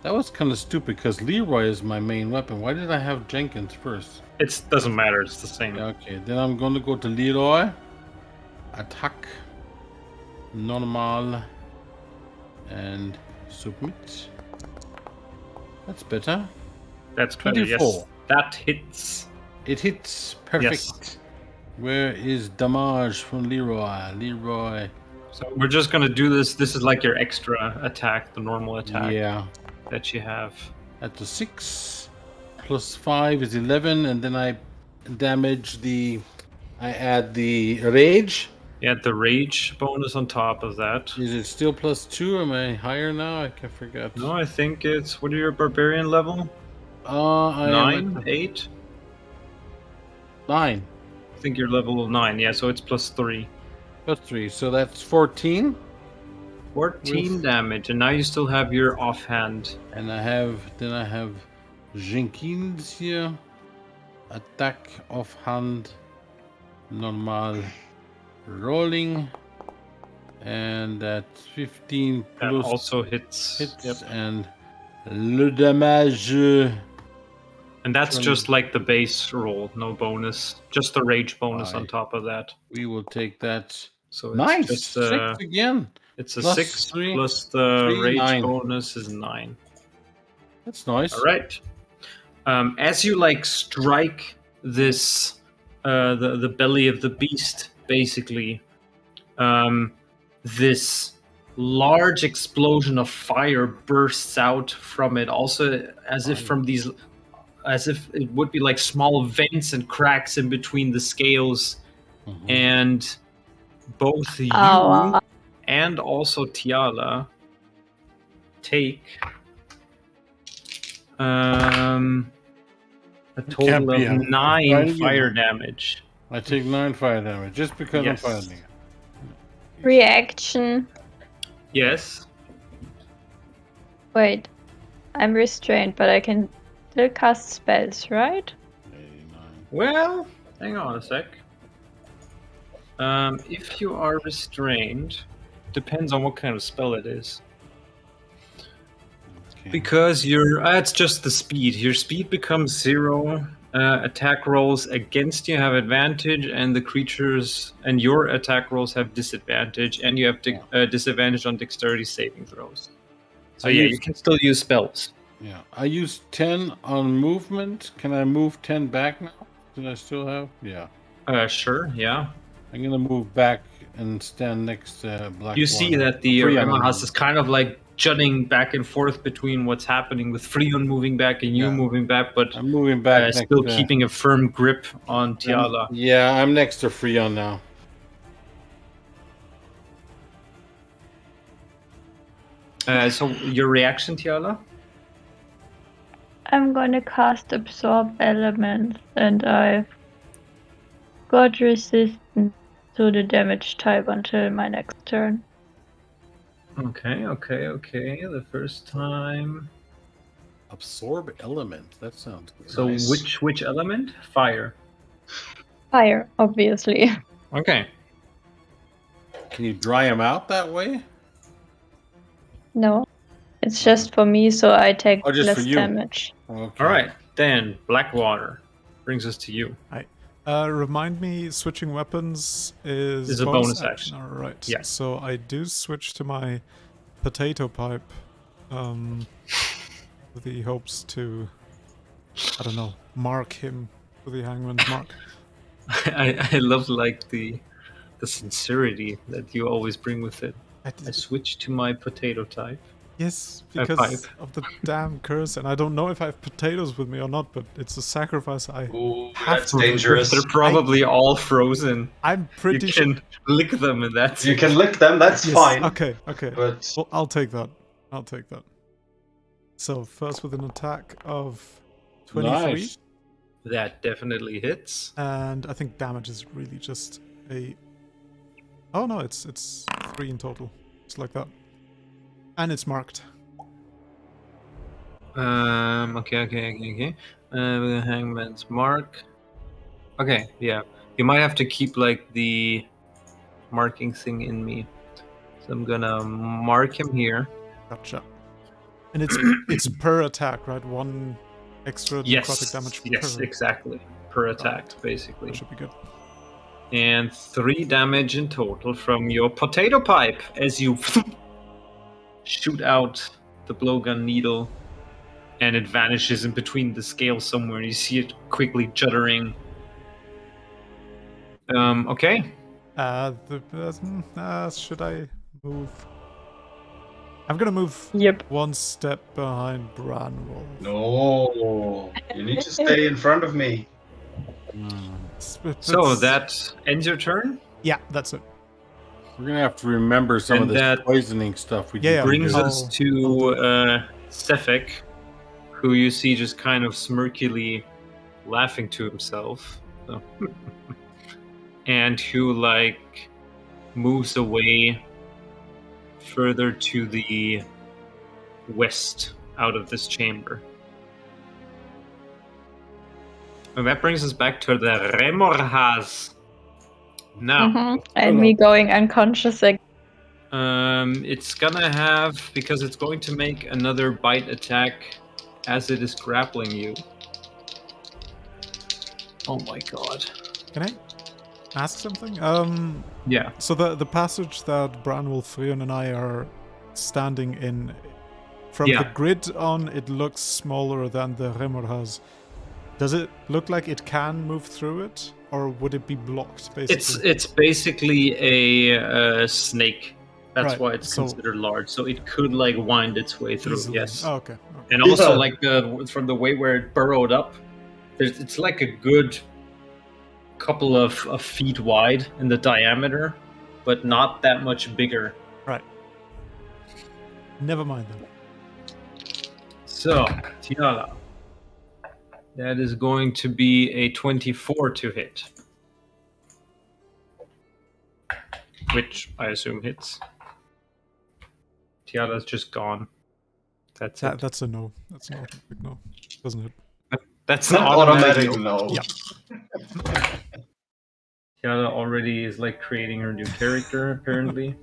That was kind of stupid because Leroy is my main weapon. Why did I have Jenkins first? It doesn't matter, it's the same. Yeah, okay, then I'm going to go to Leroy. Attack. Normal. And submit. That's better. That's better, 24. yes. That hits. It hits. Perfect. Yes. Where is damage from Leroy? Leroy. So we're just gonna do this. This is like your extra attack, the normal attack Yeah. that you have. That's a 6. Plus 5 is 11. And then I damage the... I add the rage. You had the rage bonus on top of that. Is it still plus 2? Am I higher now? I can forget. No, I think it's, what are your barbarian level? I am 9? at 8? 9. I think you're level 9. Yeah, so it's +3. +3, so that's 14. 14 With- damage, and now you still have your offhand. And I have Jenkins here. Attack offhand. Normal. Rolling. And that's 15 That plus also hits. hits. Yep. And le damage. And that's 20. just like the base roll, no bonus. Just the rage bonus on Aye. top of that. We will take that. So it's Nice! just 6 again. it's a Plus 6 3, plus the 3, rage 9. bonus is 9. That's nice. All right. As you like strike this, the belly of the beast, basically, this large explosion of fire bursts out from it. Also, as if from these, as if it would be like small vents and cracks in between the scales, Mhm. and both you Ow. and also Tiala take a total be of a 9 fighting fire game. damage. I take 9 fire damage just because Yes. I'm fighting it. Reaction. Yes. Wait. I'm restrained, but I can still cast spells, right? 89. Well, hang on a sec. If you are restrained, depends on what kind of spell it is. Okay. Because it's just the speed. Your speed becomes 0. Attack rolls against you have advantage, and the creatures and your attack rolls have disadvantage, and you have disadvantage on dexterity saving throws. So you can still use spells. Yeah, I used 10 on movement. Can I move 10 back now? Did I still have? Yeah. Sure, yeah. I'm gonna move back and stand next to Black. You see that the Remahas is kind of like jutting back and forth between what's happening with Freon moving back and you Yeah. moving back, but I'm moving back. still keeping a firm grip on Tiala. Yeah, I'm next to Freon now. So your reaction, Tiala? I'm gonna cast Absorb Elements, and I've got resistance to the damage type until my next turn. Okay. The first time. Absorb element. That sounds good. So Nice. which element? Fire. Fire, obviously. Okay. Can you dry him out that way? No. It's just for me, so I take Oh, just for less you. damage. Okay. All right. Then Blackwater brings us to you. Remind me, switching weapons is a bonus action. All right. Yeah. So I do switch to my potato pipe, with the hopes to, I don't know, mark him with the hangman's mark. I love like the sincerity that you always bring with it. I switched to my potato type. Yes, pipe. because of the damn curse, and I don't know if I have potatoes with me or not, but it's a sacrifice I Ooh, have that's to. dangerous. They're probably all frozen. I'm You pretty sure. can lick them, and that's You it. can lick them, that's Yes, fine. Okay. But Well, I'll take that. So first with an attack of 23, Nice. That definitely hits. and I think damage is really just a. Oh no, it's 3 in total. It's like that, and it's marked. Okay. With a hangman's mark. Okay, yeah. You might have to keep like the marking thing in me. So I'm gonna mark him here. Gotcha. And it's per attack, right? 1 extra necrotic damage per. Exactly. Per attack, basically. That should be good. And 3 damage in total from your potato pipe as you shoot out the blowgun needle, and it vanishes in between the scales somewhere. You see it quickly juddering. Okay. Should I move? I'm gonna move Yep. 1 step behind Branwolf. no, you need to stay in front of me. So that ends your turn. Yeah, that's it. We're gonna have to remember some of And this that poisoning stuff we Yeah, did. Brings I'll- us to Sefik, who you see just kind of smirkily laughing to himself. So. And who like moves away further to the west out of this chamber. And that brings us back to the Remorhaz. Now, And me going unconscious again. it's gonna have, because it's going to make another bite attack as it is grappling you. Oh my god. Can I ask something? Yeah. So the passage that Branwell, Freon, and I are standing in, from the grid on, it looks smaller than the Remorhaz. Does it look like it can move through it, or would it be blocked? Basically, It's basically a snake. That's Right, why it's so- considered large. So it could like wind its way through. easily. Yes. Oh, okay. And also, Yeah. like from the way where it burrowed up, it's like a good couple of feet wide in the diameter, but not that much bigger. Right. Never mind then. So, Tiala, that is going to be a 24 to hit, which I assume hits. Tiala's just gone. That's it. That's a no. That's an automatic no. Doesn't hit. That's an Automatic automatic. no. Yeah. Tiala already is like creating her new character apparently.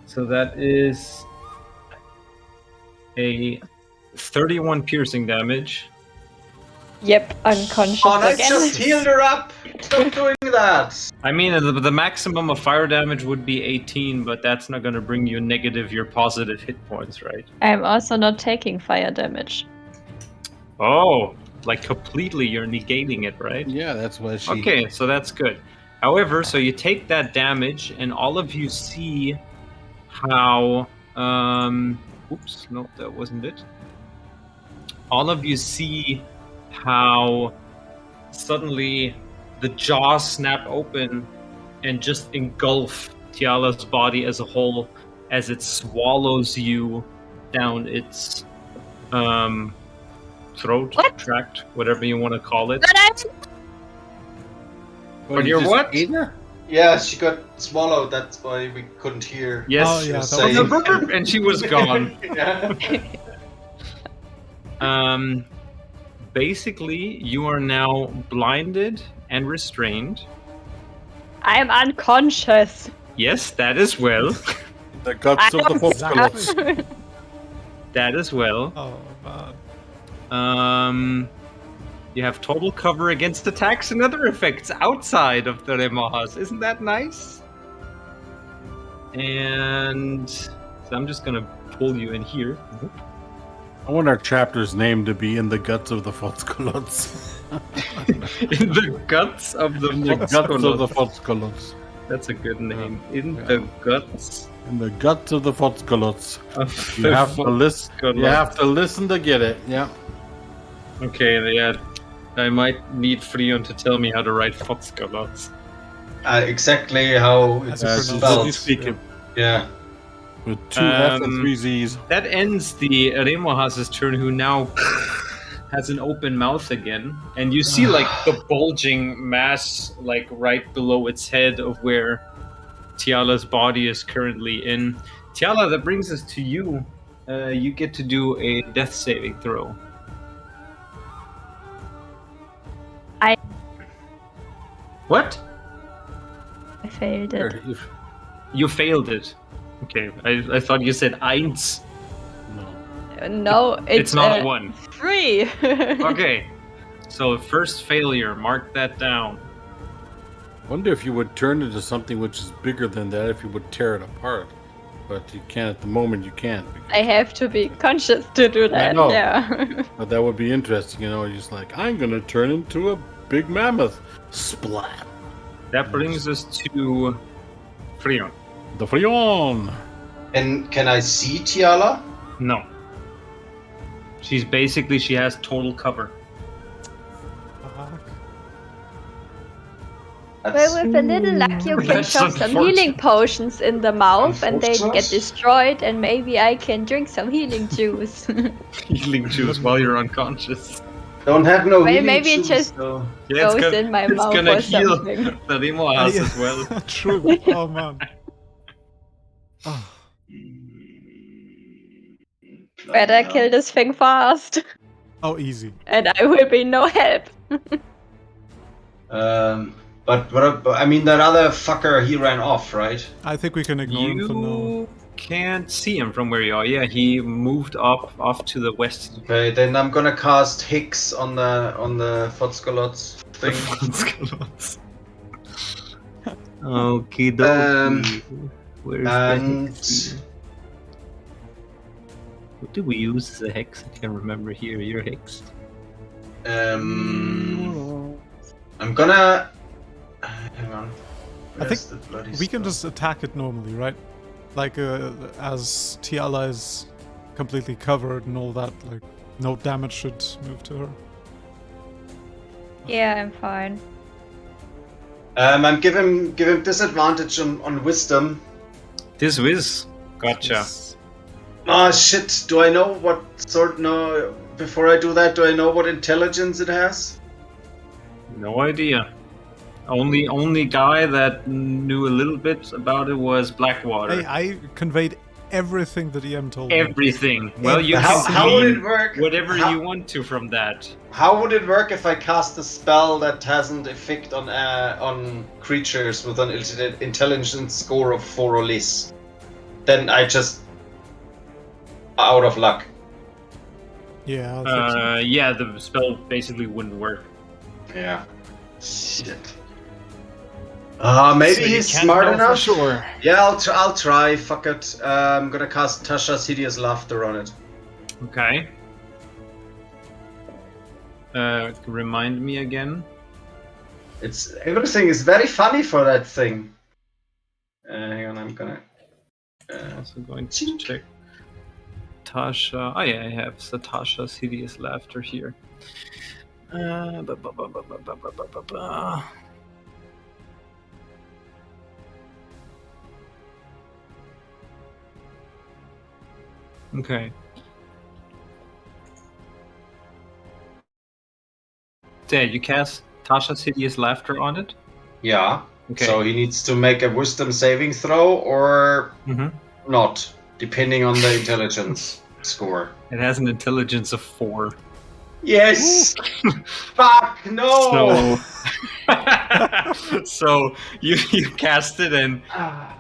So that is a 31 piercing damage. Yep, unconscious Oh, I again. just healed her up! Stop doing that! I mean, the maximum of fire damage would be 18, but that's not going to bring you negative your positive hit points, right? I'm also not taking fire damage. Oh, like completely you're negating it, right? Yeah, that's what she. Okay, so that's good. However, so you take that damage, and all of you see how. Oops, no, that wasn't it. All of you see how suddenly the jaws snap open and just engulf Tiala's body as a whole as it swallows you down its throat, tract, whatever you want to call it. But you're just what? ate her? Yeah, she got swallowed, that's why we couldn't hear. Yes, Oh, yeah, she that was was- saying. and she was gone. Yeah. Basically, you are now blinded and restrained. I'm unconscious. Yes, that as well. The guts of the Foxcalots. Exactly. That as well. Oh man. You have total cover against attacks and other effects outside of the Remahas. Isn't that nice? And so I'm just gonna pull you in here. I want our chapter's name to be In the Guts of the Foxcalots. In the guts of the In the guts of the Foxcalots. Foxcalots. That's a good name. In Yeah. the guts In the guts of the Foxcalots. of You the have to listen. Foxcalots. You have to listen to get it. Yeah. Okay, yeah. I might need Freon to tell me how to write Foxcalots. Exactly how As it's you pronounce spelled. it. Speak it Yeah. with two F and 3 Z's. That ends the Remohas's turn, who now has an open mouth again. And you see, like, the bulging mass, like, right below its head of where Tiala's body is currently in. Tiala, that brings us to you. You get to do a death saving throw. What? I failed it. Here, if- You failed it. Okay, I thought you said eins. no. No, It's not a 1. 3. Okay, so first failure, mark that down. Wonder if you would turn into something which is bigger than that if you would tear it apart. But you can't at the moment, you can't. I have to be conscious to do that. know. Yeah. But that would be interesting, you know, just like, I'm gonna turn into a big mammoth. Splat. That brings us to Freon. The Freon. And can I see Tiala? No. She has total cover. Fuck. That's Well, with a little luck, you can That's shove some unfortunate. healing potions in the mouth and they Unfortunate. get destroyed, and maybe I can drink some healing juice. Healing juice while you're unconscious. don't have no Well, healing maybe it juice, just though. Yeah, goes in my it's mouth gonna or heal something. the Remo has as well. True. Oh man. Oh. Better kill this thing fast, Oh, easy. and I will be no help. But I mean, that other fucker, he ran off, right? I think we can ignore him for now. You can't see him from where you are. Yeah, he moved off to the west. Okay, then I'm gonna cast Hicks on the Fotzgolots thing. Okay, dokie. Where's and- the hex? What do we use as a hex? I can't remember here. Your hex. I'm gonna. Hang on. I Where's think the bloody We can spell? just attack it normally, right? Like, as Tiala is completely covered and all that, like, no damage should move to her. Yeah, I'm fine. I'm give him disadvantage on wisdom. This whiz. Gotcha. Yes. Ah shit! Do I know what sort? No. Before I do that, do I know what intelligence it has? No idea. Only guy that knew a little bit about it was Blackwater. Hey, I conveyed everything that EM told me. Everything. Well, you How- can how would glean it work? whatever How- you want to from that. How would it work if I cast a spell that has an effect on creatures with an intelligence score of 4 or less? Then I just out of luck. Yeah, I think so. Yeah, the spell basically wouldn't work. Yeah. Shit. Maybe So you he's can't smart know for enough. sure. Yeah, I'll try. Fuck it. I'm gonna cast Tasha's Hideous Laughter on it. Okay. Remind me again. It's everything is very funny for that thing. Hang on, I'm gonna. Also going to check Tasha. Oh yeah, I have Tasha's Hideous Laughter here. Okay. Dad, you cast Tasha's Hideous Laughter on it? Yeah. Okay. So he needs to make a Wisdom saving throw or Mhm. not, depending on the intelligence score. It has an intelligence of 4. Yes. Fuck no. So you cast it and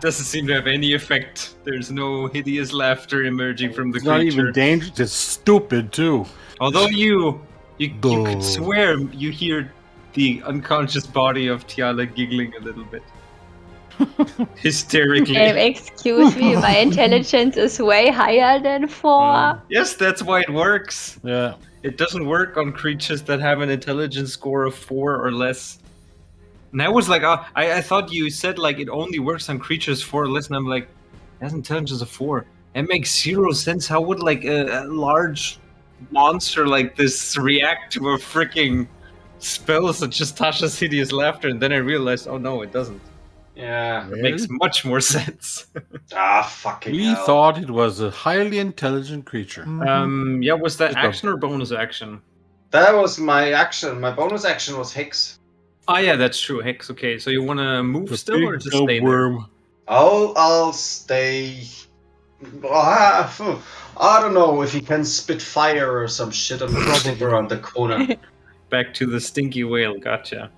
doesn't seem to have any effect. There's no hideous laughter emerging from the It's not creature. even dangerous. It's stupid too. Although you could Duh. swear you hear the unconscious body of Tiala giggling a little bit. Hysterically. Excuse me, my intelligence is way higher than 4. Yes, that's why it works. Yeah. It doesn't work on creatures that have an intelligence score of 4 or less. And I was like, I thought you said like it only works on creatures 4 or less, and I'm like, it has intelligence of 4. It makes 0 sense. How would like a large monster like this react to a freaking spell such as Tasha's Hideous Laughter? And then I realized, oh no, it doesn't. Yeah. It makes much more sense. Fucking We hell. thought it was a highly intelligent creature. Yeah, was that Just a- action or bonus action? That was my action. My bonus action was Hex. Oh yeah, that's true. Hex. Okay, so you want to move The still or big just stay there? worm. I'll stay. I don't know if he can spit fire or some shit on the stick around the corner. Back to the stinky whale. Gotcha.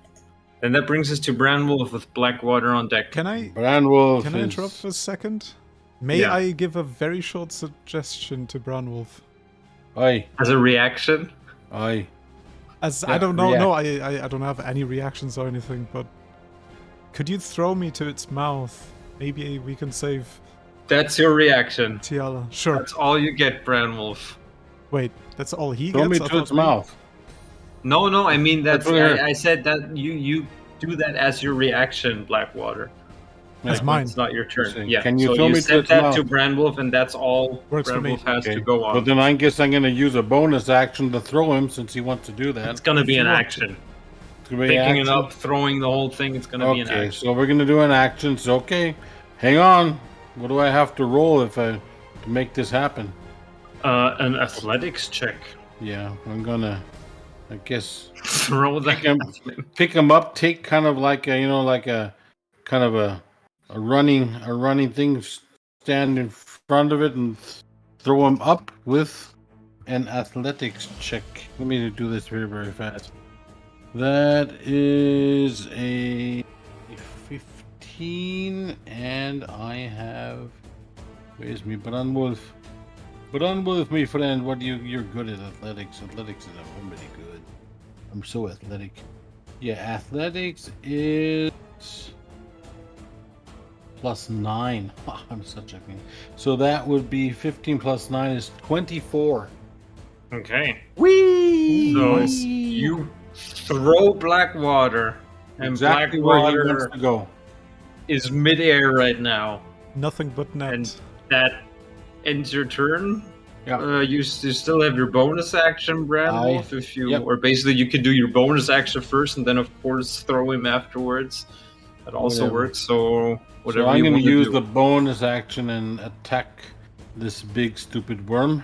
And that brings us to Branwolf with Blackwater on deck. Can I Branwolf can I is- interrupt for a second? May Yeah. I give a very short suggestion to Branwolf? Aye, As a reaction? aye. As Yeah, I don't know, react. no, I don't have any reactions or anything, but could you throw me to its mouth? Maybe we can save That's your reaction. Tiala. Sure. That's all you get, Branwolf. Wait, that's all he Throw gets? me I to thought its mouth. No, I mean That's that's. weird. I said that you do that as your reaction, Blackwater. That's Yeah. mine. It's not your turn. Saying, Yeah. can you so throw you me to set its that mouth? to Branwolf, and that's all Works for me. Branwolf has Okay. to go on. But then I guess I'm going to use a bonus action to throw him since he wants to do that. It's gonna be If an you want action. picking it up, throwing the whole thing. It's gonna be an action. Okay, so we're gonna do an action. So okay, hang on. What do I have to roll to make this happen? An athletics check. Yeah, I'm gonna. I guess Throw that. Pick him up. Take kind of like a kind of a running thing. Stand in front of it and throw him up with an athletics check. Let me do this very, very fast. That is a 15, and I have. Where's me, Brunwolf? Brunwolf, my friend. What you're good at athletics? Athletics is really good. I'm so athletic. Yeah, athletics is +9. I'm such a thing. So that would be 15 plus 9 is 24. Okay. Whee! So you throw Blackwater, and Exactly where he Blackwater wants to go. is midair right now. Nothing but net. And that ends your turn. Yeah. You still have your bonus action, Brandwolf. If you, Yep. or basically you can do your bonus action first, and then of course throw him afterwards. That also Whatever. works. So whatever. So I'm you going want to use do. the bonus action and attack this big stupid worm.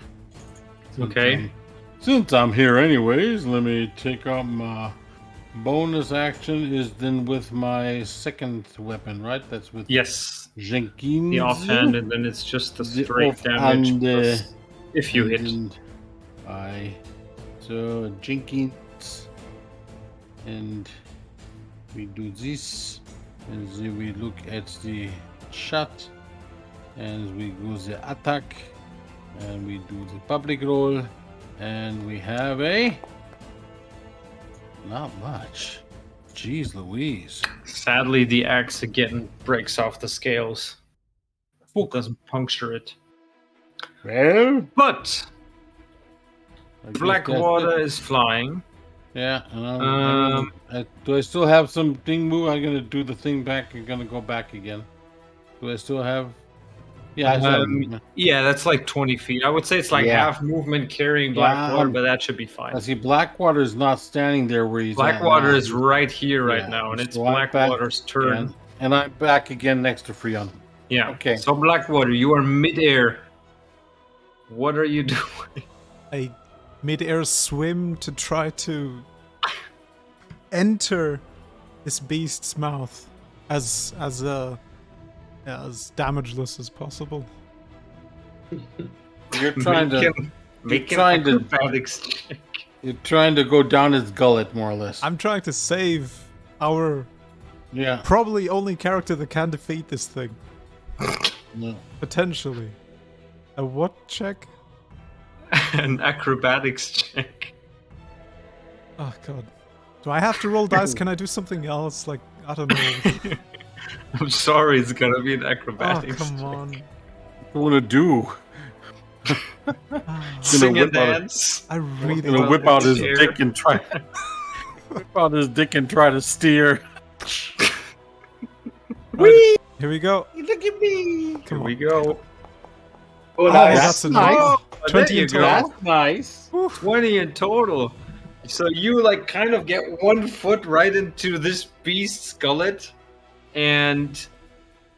Okay. Since I'm here anyways, let me take out my bonus action. Is then with my second weapon, right? That's with Yes. Jenkins. The offhand, and then it's just the The straight damage. offhand, Plus if you hit. So Jenkins, and we do this, and then we look at the shot, and we go the attack, and we do the public roll, and we have a not much. Jeez Louise. Sadly, the axe again breaks off the scales. It doesn't puncture it. Well, But I guess Blackwater that's it. is flying. Yeah, and do I still have some thing move? I'm gonna do the thing back. I'm gonna go back again. Do I still have? Yeah, I still have movement. Yeah, that's like 20 feet. I would say it's like Yeah. half movement carrying Yeah, Blackwater, but that should be fine. See, Blackwater is not standing there where he's Blackwater at now. is right here right Yeah, now, and it's so I'm back Blackwater's turn. and I'm back again next to Freon. Yeah. Okay. So Blackwater, you are midair. What are you doing? A mid-air swim to try to enter this beast's mouth as damageless as possible. You're trying to make you're trying to- acrobatics check. you're trying to go down his gullet more or less. I'm trying to save our Yeah. probably only character that can defeat this thing. No. Potentially. A what check? An acrobatics check. Oh god. Do I have to roll dice? Can I do something else? Like, I don't know. I'm sorry, it's gonna be an Oh, acrobatics come check. on. What do you want to do? Sing and whip out a- dance. I really Gonna don't whip out his Steer. dick and try. Whip out his dick and try to steer. Right, here we go. Look at me. Here Come we on. go. Oh, That's nice. a nice. nice. Oh, 20 there you in go. total. That's nice. 20 in total. So you like kind of get 1 foot right into this beast's gullet, and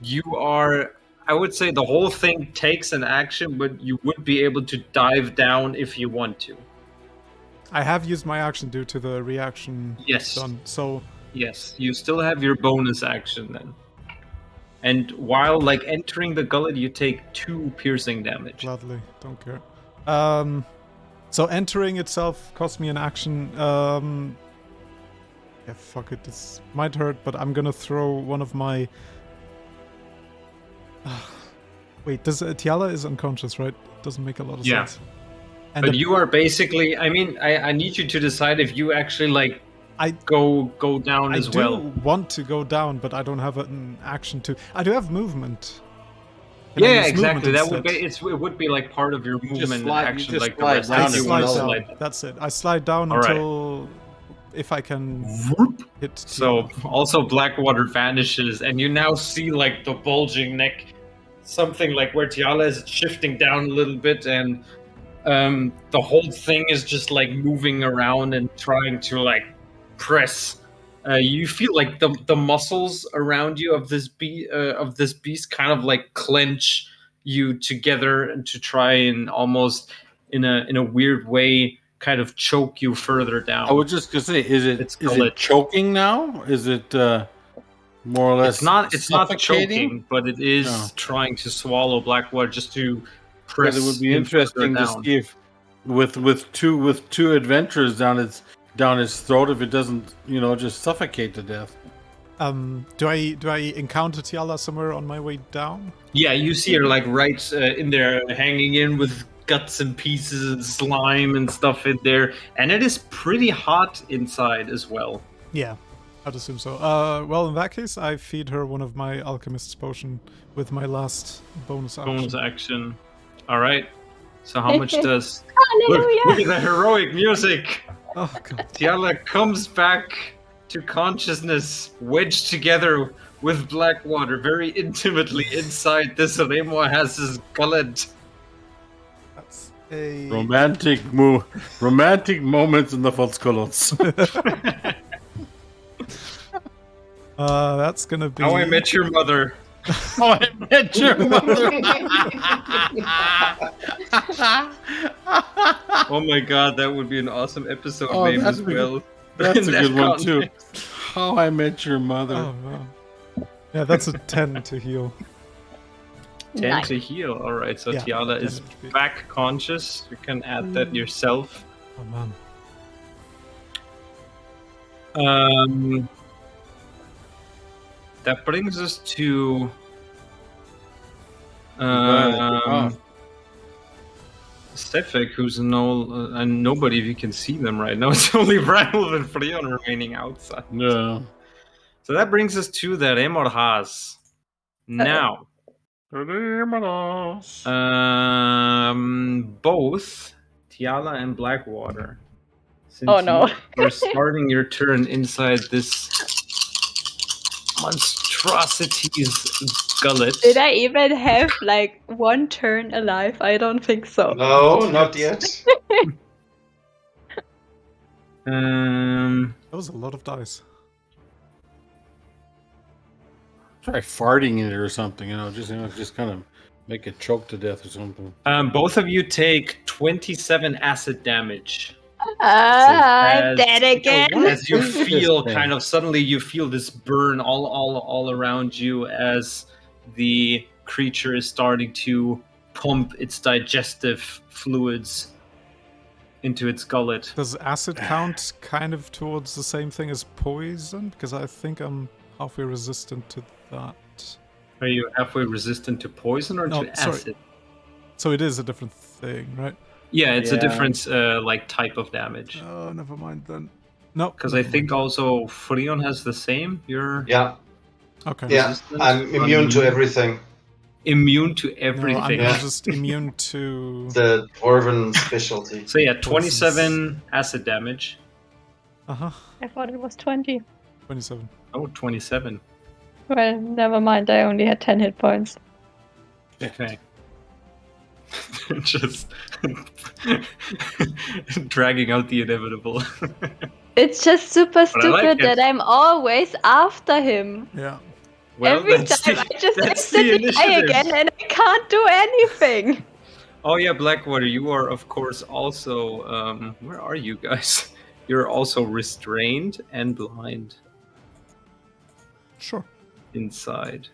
you are, I would say the whole thing takes an action, but you would be able to dive down if you want to. I have used my action due to the reaction Yes. done. So Yes, you still have your bonus action then. And while like entering the gullet, you take 2 piercing damage. gladly, don't care. So entering itself cost me an action. Yeah, fuck it. This might hurt, but I'm gonna throw one of my. Wait, does Tiala is unconscious, right? Doesn't make a lot of Yeah. sense. And But the- you are basically, I mean, I need you to decide if you actually like I go down I as do well. want to go down, but I don't have an action to. I do have movement. Can I Yeah, use movement exactly. That would be instead? it would be like part of your movement slide- you action, just like the slide rest. down I If you and slide want to down. slide. That's it. I slide down All right. until if I can hit. So Tiala. also Blackwater vanishes, and you now see like the bulging neck, something like where Tiala is shifting down a little bit, and the whole thing is just like moving around and trying to like press You feel like the muscles around you of this beast kind of like clench you together and to try and almost in a weird way kind of choke you further down. I was just gonna say, is it choking now? Is it more or less? It's not choking, but it is trying to swallow Blackwater just to press. It would be interesting to see if with two adventurers down its throat, if it doesn't just suffocate to death. Do I encounter Tiala somewhere on my way down? Yeah, you see her like right in there, hanging in with guts and pieces and slime and stuff in there, and it is pretty hot inside as well. Yeah, I'd assume so. Well, in that case, I feed her one of my alchemist's potion with my last bonus action. Bonus action. All right. So how much does? Hallelujah! Look at the heroic music. Oh god. Tiala comes back to consciousness, wedged together with Blackwater very intimately inside this. Remo has his gullet. That's a romantic moments in the Volkskolotz. That's gonna be How I Met Your Mother. How I Met Your Mother. Oh my god, that would be an awesome episode name as well. That's a good one too. How I Met Your Mother. Oh man. Yeah, that's a 10 to heal. 10 to heal. All right, so Yeah, Tiala is back conscious. You can add that yourself. Oh man. That brings us to Sefik, who's nobody if you can see them right now. It's only Ranulf and Freon remaining outside. Yeah. So that brings us to the Remorhaz. Now, both Tiala and Blackwater. Since you're starting your turn inside this monstrosity's gullet. Did I even have like one turn alive? I don't think so. No, not yet. That was a lot of dice. Try farting in it or something, just kind of make it choke to death or something. Both of you take 27 acid damage. I'm dead again. As you feel kind of suddenly you feel this burn all around you as the creature is starting to pump its digestive fluids into its gullet. Does acid count kind of towards the same thing as poison? Because I think I'm halfway resistant to that. Are you halfway resistant to poison or to acid? So it is a different thing, right? Yeah, it's a different type of damage. Oh, never mind then. No, because I think also Freon has the same. Yeah. Okay. Yeah, I'm immune to everything. Immune to everything. No, I'm just immune to the dwarven specialty. So yeah, 27 acid damage. Uh-huh. I thought it was 20. 27. Oh, 27. Well, never mind. I only had 10 hit points. Okay. Just dragging out the inevitable. It's just super stupid that I'm always after him. Yeah. Well, every time I just instantly die again and I can't do anything. Oh yeah, Blackwater, you are of course also where are you guys? You're also restrained and blind. Sure. Inside.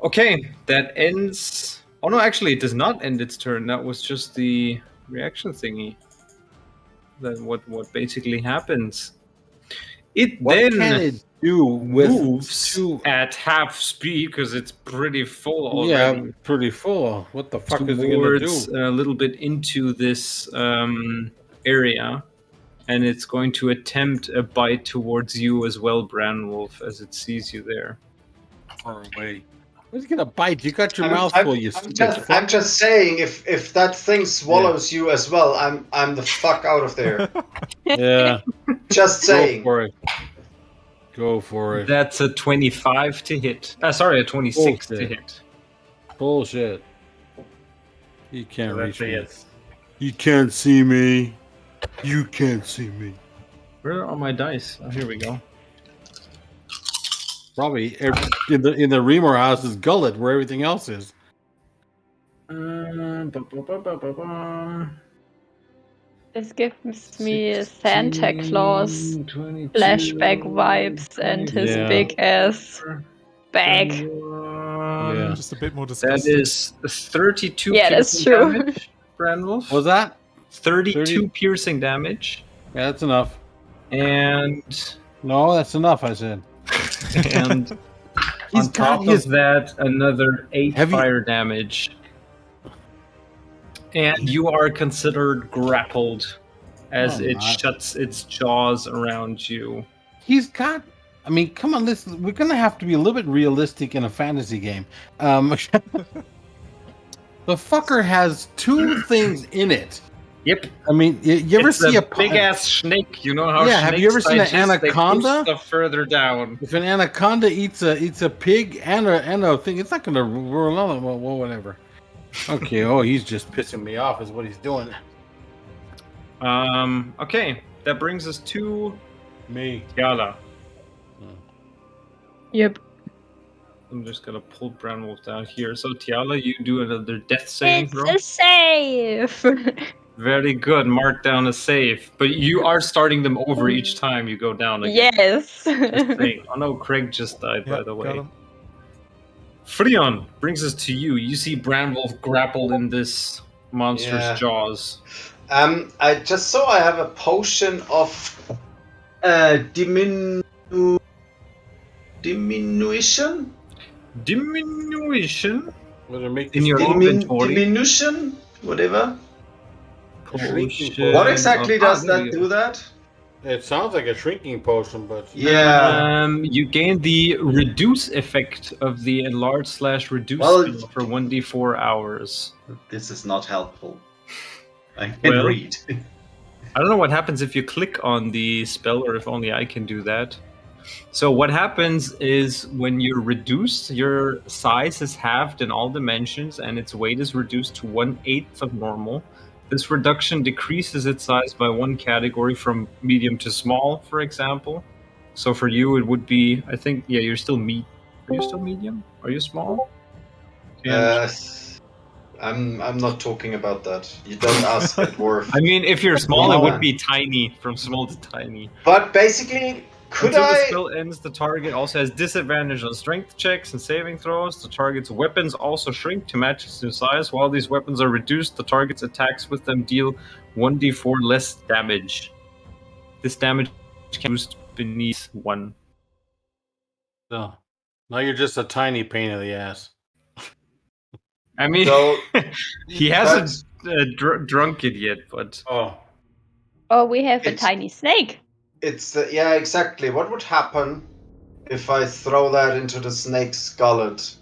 Okay, that ends. Oh no, actually, it does not end its turn. That was just the reaction thingy. Then what basically happens? What can it do with moves at half speed because it's pretty full already. Yeah, pretty full. What the fuck is it going to do? A little bit into this area, and it's going to attempt a bite towards you as well, Branwolf, as it sees you there. Far away. Who's gonna bite? You got your mouth full. I'm just saying, if that thing swallows you as well, I'm the fuck out of there. Yeah. Just saying. Go for it. That's a 25 to hit. Sorry, a 26 to hit. Bullshit. You can't reach me. You can't see me. You can't see me. Where are my dice? Oh, here we go. Probably in the Reamer house's gullet where everything else is. This gives me Santa Claus flashback vibes and his Yeah. big ass bag. Yeah. Just a bit more That disgusting. is 32 Yeah, that's piercing true. damage, Brandwolf. Was that? 32 30? piercing damage. Yeah, that's enough. And No, that's enough, I said. and He's on top got his- of that, another 8 Have you- fire damage. And you are considered grappled as No, I'm it not. shuts its jaws around you. He's got. I mean, come on, listen. We're gonna have to be a little bit realistic in a fantasy game. The fucker has 2 things in it. Yep. I mean, you ever It's see a big ass snake? You know how Yeah, have you ever snakes seen an digest? They push anaconda? stuff further down. If an anaconda eats a pig and a thing, it's not gonna roll on. Well, whatever. Okay. Oh, he's just pissing me off. Is what he's doing. Okay, that brings us to Me. Yala. Yep. I'm just gonna pull Brandwolf down here. So Tiala, you do another death saving It's throw. a save. Very good. Mark down a save, but you are starting them over each time you go down again. Yes. Just saying. Oh no, Craig just died, Yeah, by the got way. him. Freon brings us to you. You see Brandwolf grappled in this monster's Yeah. jaws. I just saw I have a potion of diminution. Diminution Will it make in your this inventory. Diminution, whatever. Potion What exactly of- does there that we do? go. That? It sounds like a shrinking potion, but Yeah. You gain the reduce effect of the enlarge/reduce Well- spell for 1d4 hours. This is not helpful. I can Well- read. I don't know what happens if you click on the spell, or if only I can do that. So what happens is when you're reduced, your size is halved in all dimensions, and its weight is reduced to 1/8 of normal. This reduction decreases its size by 1 category from medium to small, for example. So for you, it would be, I think, yeah, you're still Are you still medium? Are you small? I'm not talking about that. You don't ask at dwarf. I mean, if you're small, it Yeah. would be tiny, from small to tiny. But basically, could Until the I? spell ends, the target also has disadvantage on strength checks and saving throws. The target's weapons also shrink to match its new size. While these weapons are reduced, the target's attacks with them deal 1d4 less damage. This damage can be used beneath 1. no. Now you're just a tiny pain in the ass. I mean, So, he hasn't drunk it yet, but Oh, Oh, we have a It's- tiny snake. it's yeah, exactly. What would happen if I throw that into the snake's gullet?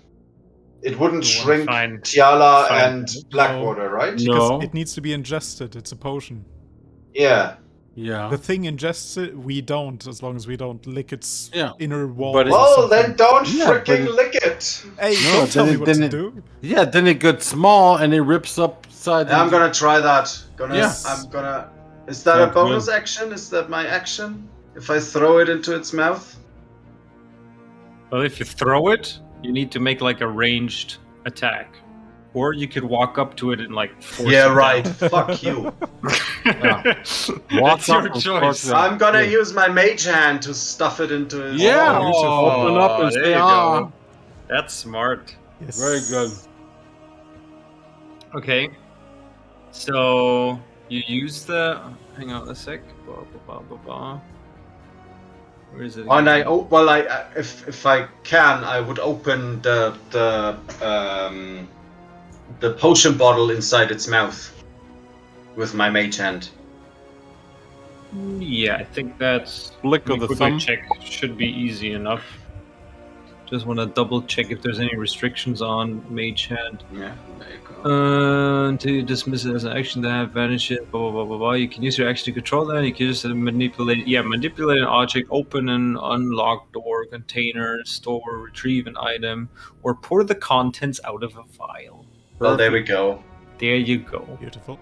It wouldn't You wanna shrink find- Tiala find- and Blackwater, right? No. Because it needs to be ingested. It's a potion. Yeah. yeah. The thing ingests it, we don't, as long as we don't lick its Yeah. inner wall. But it- or Well, something. then don't Yeah, but freaking it- lick it. Hey, No, don't tell then me it- what then to it- do. Yeah, then it gets small and it rips upside. I'm gonna try that. Yes. I'm gonna. Is that a Sounds bonus good. action? Is that my action? If I throw it into its mouth? well, if you throw it, you need to make like a ranged attack. Or you could walk up to it and like force Yeah, it right. down. Fuck you. That's your up and choice. force it. I'm gonna Yeah. use my mage hand to stuff it into his. Yeah, you should open up and there say, you "Ah." go. That's smart. Yes. Very good. Okay. So you use the. Hang on a sec. Where is it? And again? if I can, I would open the potion bottle inside its mouth with my mage hand. Yeah, I think that's. Flick Let of me the quickly thumb. check. Should be easy enough. Just want to double check if there's any restrictions on Mage Hand. Yeah, there you go. To dismiss it as an action that have vanished, blah blah blah blah blah. You can use your action to control that. You can just manipulate. Yeah, manipulate an object, open an unlocked door, container, store, retrieve an item, or pour the contents out of a vial. Well, there we go. There you go. Beautiful.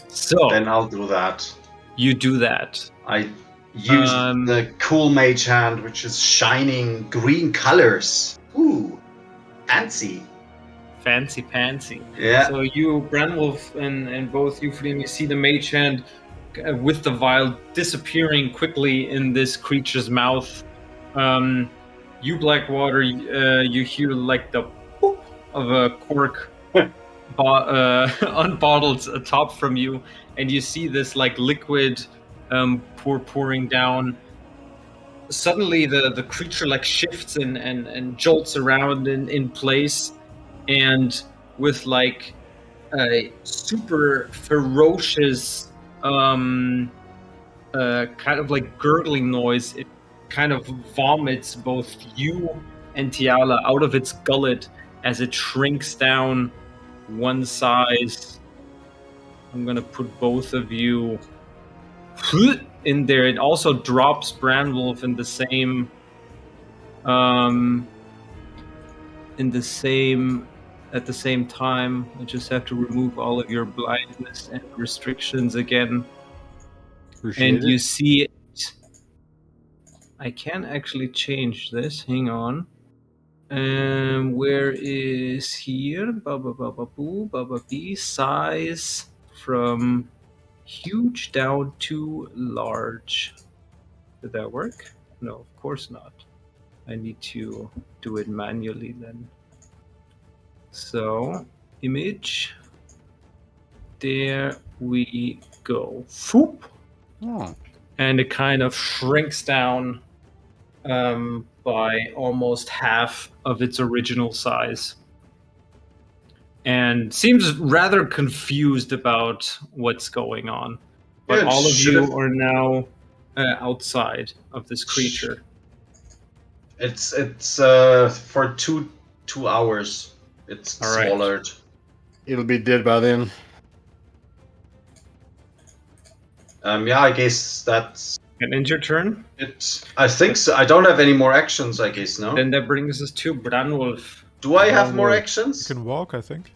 So Then I'll do that. you do that. I use Um, the cool mage hand, which is shining green colors. Ooh, fancy. Fancy pantsy. Yeah. So you, Branwolf, and both you, Flim, you see the mage hand with the vial disappearing quickly in this creature's mouth. You, Blackwater, you hear like the boop of a cork unbottled atop from you, and you see this like liquid pouring down. Suddenly the creature like shifts and jolts around in place, and with like a super ferocious kind of like gurgling noise, it kind of vomits both you and Tiala out of its gullet as it shrinks down one size. I'm gonna put both of you in there. It also drops Branwolf in the same at the same time. I just have to remove all of your blindness and restrictions again. Appreciate And it. you see it. I can actually change this. Hang on. Where is here? Baba B. Size from huge down to large. Did that work? No, of course not. I need to do it manually then. So, image. There we go. Foop. Oh, And it kind of shrinks down by almost half of its original size. And seems rather confused about what's going on. But Good. all of Should you have- are now outside of this creature. It's for two hours. It's All right. swallowed. it'll be dead by then. Yeah, I guess that's And end your turn. it. I think so. I don't have any more actions. I guess no. Then that brings us to Branwolf. Do I have more Branwolf. You actions? can walk, I think.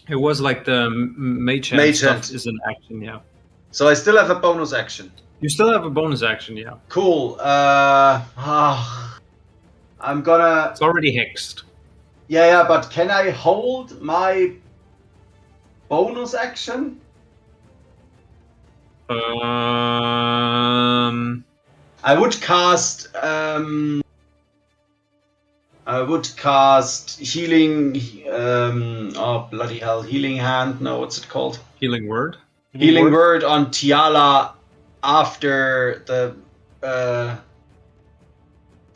It was like the mage hand Mage stuff hand. is an action, yeah. So I still have a bonus action. You still have a bonus action, yeah. Cool. I'm gonna. It's already hexed. Yeah, but can I hold my bonus action? I would cast. I would cast healing. Oh bloody hell! Healing hand. No, what's it called? Healing word. Healing word on Tiala after the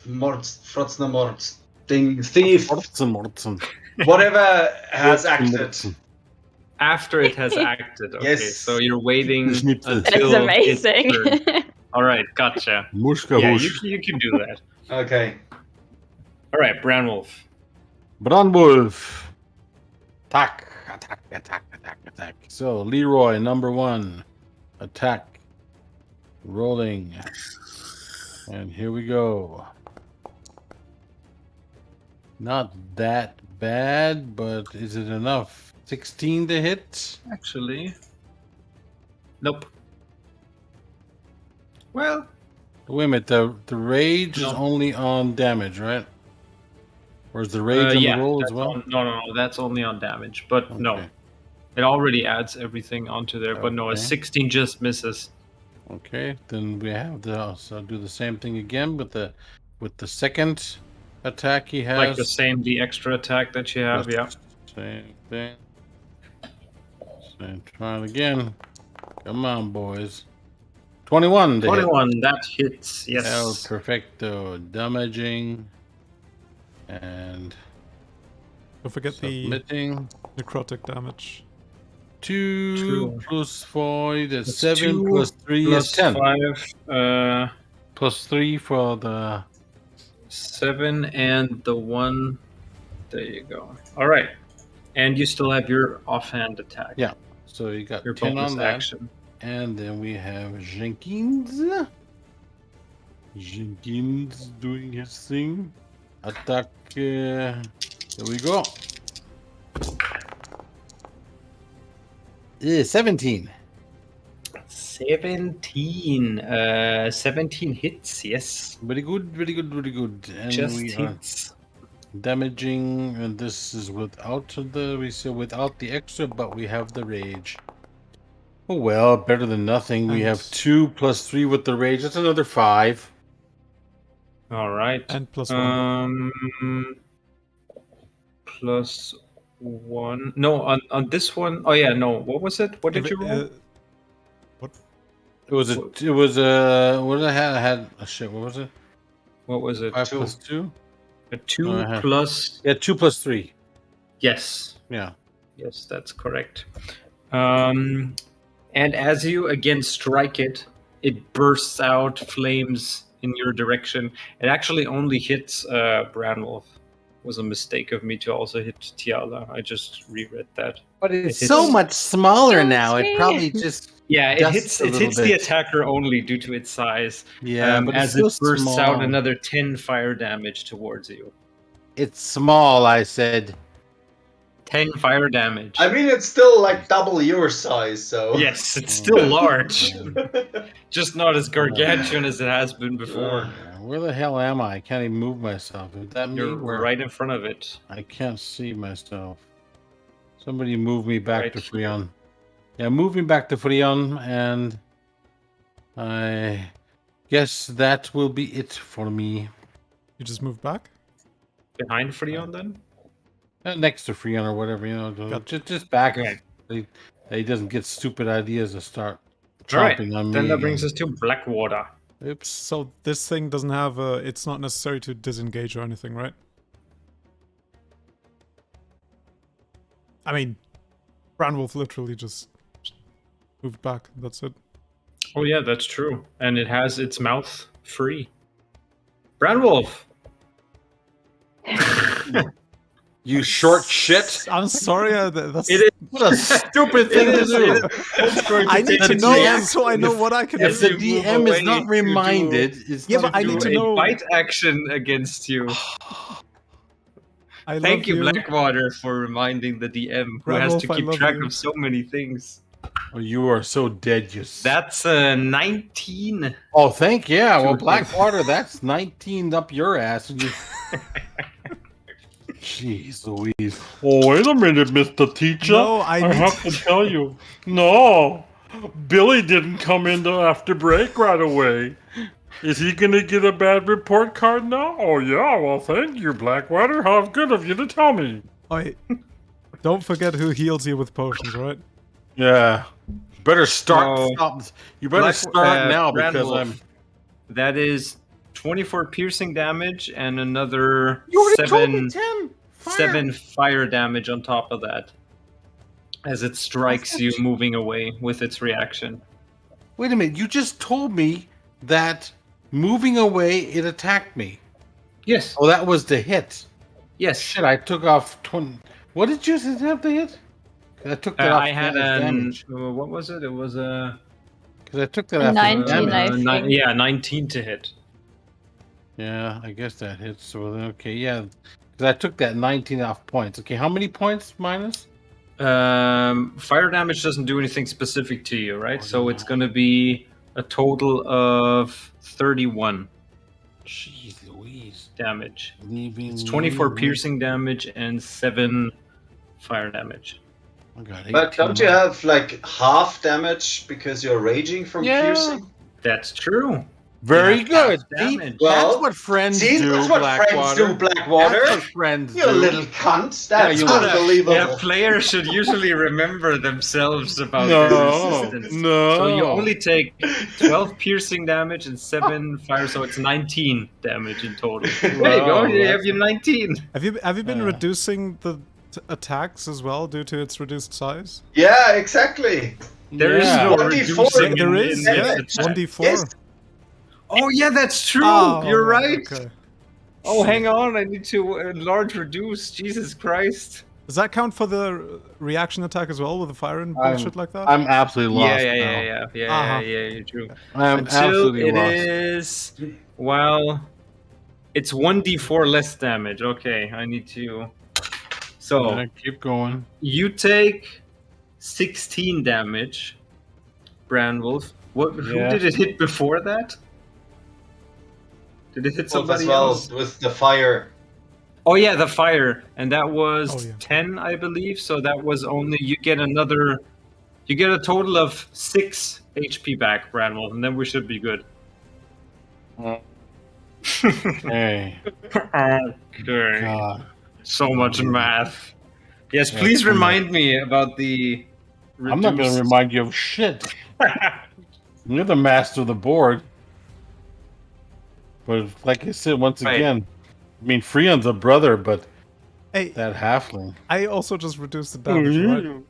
Frotzner Mord thief, Mortzen. whatever has acted. After it has acted. Okay, Yes. so you're waiting Schnitzel. until That's amazing. its turn. All right, gotcha. Mushka Yeah, Hush. you can do that. Okay. All right, Branwolf. Branwolf. Attack. So, Leroy, number 1. Attack. Rolling. And here we go. Not that bad, but is it enough? 16 to hit? Actually, nope. Well, Wait a minute, the rage is No. only on damage, right? Or is the rage on yeah, the roll as that's well? no, that's only on damage. But no, Okay. it already adds everything onto there. But no, a Okay. 16 just misses. Okay, then we have to also do the same thing again with the second attack he has. Like the extra attack that you have. Yeah. Same thing. Same. Try it again. Come on, boys. 21 to hit. 21. That hits. Yes. El Perfecto. Damaging. And Don't forget submitting. the necrotic damage. 2 True. plus 4 is That's 7 2 plus 3 plus is 10. 5. Plus 3 for the 7 and the 1. There you go. All right. And you still have your offhand attack. Yeah. So you got Your 10 bonus on that. action. And then we have Jenkins. Jenkins doing his thing. Attack. Here we go. 17. 17. 17 hits, yes. Very good, very good, very good. And Just we are hits. damaging, and this is without the extra, but we have the rage. Oh well, better than nothing. We And- have 2 plus 3 with the rage. That's another 5. All right. And +1. Plus 1. No, on this one. Oh yeah, no. What was it? What did you roll? What? It was what did I have? I had shit. What was it? What was it? 5 plus 2. A 2 Oh, I have- plus. Yeah, 2 plus 3. Yes. Yeah. Yes, that's correct. And as you again strike it, it bursts out flames in your direction. It actually only hits Branwolf. It was a mistake of me to also hit Tiala. I just reread that. But it's It so hits- much smaller now. It Oopsie. probably just Yeah, it Just hits. a It little hits the bit. attacker only due to its size. yeah, but it's as still it bursts small. out another 10 fire damage towards you. It's small, I said. 10 fire damage. I mean, it's still like double your size, so. Yes, it's still large, just not as gargantuan as it has been before. Where the hell am I? I can't even move myself. Is that me? You're Where? right in front of it. I can't see myself. Somebody move me back Right to here. Freon. Yeah, move me back to Freon, and I guess that will be it for me. You just moved back? Behind Freon, then? Next to Freon or whatever, you know. Gotcha. Just back. Okay. He doesn't get stupid ideas to start All right, chopping on me. then that brings us to Blackwater. Oops. So this thing doesn't have a... It's not necessary to disengage or anything, right? I mean, Branwolf literally just moved back. That's it. Oh yeah, that's true. And it has its mouth free. Branwolf! You short shit. I'm sorry. That's... It is. What a stupid thing to do. I need to the know DM so I know what I can do. If the you move DM is away not to reminded, it's Yeah, but to I do need to a- know- Bite action against you. I Thank love you, Blackwater, for reminding the DM who has to Branwolf, I keep love track you. of so many things. Oh, you are so dead, you. That's 19. Oh, yeah. Well, Sure. Blackwater, that's 19 up your ass. And you... Jeez Louise. Oh, wait a minute, Mr. Teacher. No, I need have to tell you. No, Billy didn't come in after break right away. Is he going to get a bad report card now? Oh, yeah. Well, thank you, Blackwater. How good of you to tell me. Wait, don't forget who heals you with potions, right? Yeah. Better start. So, You better start now because Branwolf, I'm. That is 24 piercing damage and another You already told me 7 10. 7 fire damage on top of that. As it strikes you, moving away with its reaction. Wait a minute. You just told me that moving away, it attacked me. Yes. Oh, that was the hit. Yes. Shit, I took off 20. What did you have to hit? 'Cause I took that off. I had as an. damage. What was it? It was a. Because I took that A off. as 19, damage. I think. Yeah, 19 to hit. Yeah, I guess that hits. So okay, yeah. Because I took that 19 off points. Okay, how many points minus? Fire damage doesn't do anything specific to you, right? So it's going to be a total of 31 Jeez Louise. damage. Leaving. It's 24 me- piercing damage and 7 fire damage. I got But 18 don't you more. have like half damage because you're raging from Yeah. piercing? That's true. Very You have good. half See, damage. Well, that's what friends See, do. that's what Blackwater. friends do, Blackwater. That's what friends You do. little cunt. That's you- unbelievable. Yeah, players should usually remember themselves about No, their resistance. no. So you only take 12 piercing damage and 7 fire, so it's 19 damage in total. There you go, Wow, you have that's- your 19. Have you been Yeah. reducing the attacks as well due to its reduced size? Yeah, exactly. There is Yeah. no 1d4. reducing There in is, this yeah. attack. 1d4. Yes. Oh yeah, that's true. Oh, You're right. Okay. Oh, hang on, I need to enlarge reduce. Jesus Christ. Does that count for the reaction attack as well with the fire and bullshit like that? I'm absolutely lost Yeah, now. yeah, Uh-huh. you're true. I'm Until absolutely it lost. is, well, it's 1d4 less damage. Okay, I need to. So Yeah, keep going. you take 16 damage, Branwolf, What? Who Yeah. did it hit before that? Did it hit Wolf somebody as well else? with the fire. Oh yeah, the fire, and that was Oh, yeah. 10, I believe. So that was only you get a total of 6 HP back, Bramwell, and then we should be good. Hey. Okay. God. So much math. Yes, Yeah, please so much. remind me about the. I'm not going to reduced- remind you of shit. You're the master of the board. But like I said, once Right. again, I mean, Freon's a brother, but Hey, that halfling. I also just reduced the damage, right?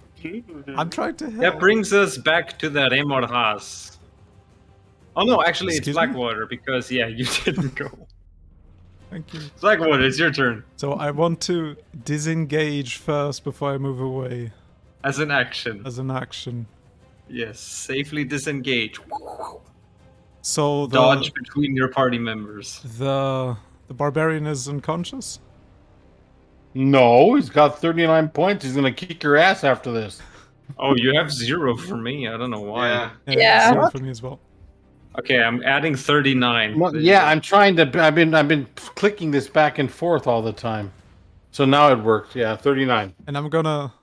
I'm trying to help. That brings us back to that Amorhas. Oh no, actually, Excuse it's me? Blackwater because you didn't go. Thank you. Blackwater, it's your turn So I want to disengage first before I move away as an action. as an action. Yes, safely disengage. So the Dodge between your party members. the barbarian is unconscious. No, he's got 39 points. He's going to kick your ass after this. Oh, you have 0 for me. I don't know why. Yeah. Yeah. Zero for me as well. Okay, I'm adding 39. Well, There you yeah, go. I'm trying to. I've been clicking this back and forth all the time, so now it works. Yeah, 39. And I'm gonna,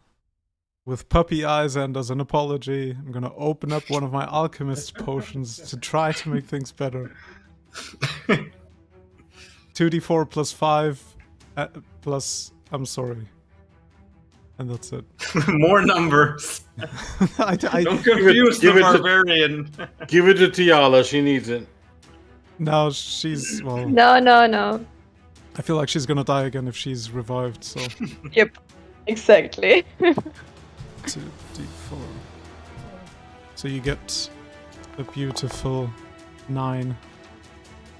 with puppy eyes and as an apology, I'm gonna open up one of my alchemist's potions to try to make things better. 2d4 plus 5 plus. I'm sorry. And that's it. More numbers. I Don't confuse give the it to- barbarian. Give it to Tiala. She needs it. now she's well. No. I feel like she's gonna die again if she's revived. So Yep. Exactly. 2d4. So you get a beautiful 9.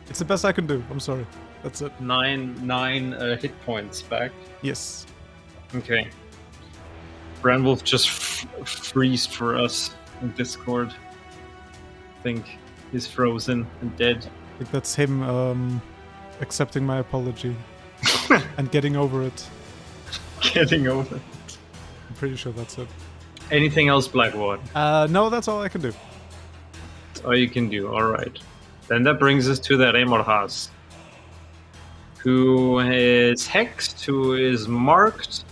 It's the best I can do. I'm sorry. That's it. 9 hit points back. Yes. Okay. Branwolf just freezed for us in Discord. I think he's frozen and dead. I think that's him accepting my apology and getting over it. Getting over. I'm pretty sure that's it. Anything else, Blackwater? No, that's all I can do. That's all you can do. All right. Then that brings us to that Amorhas, who is hexed, who is marked,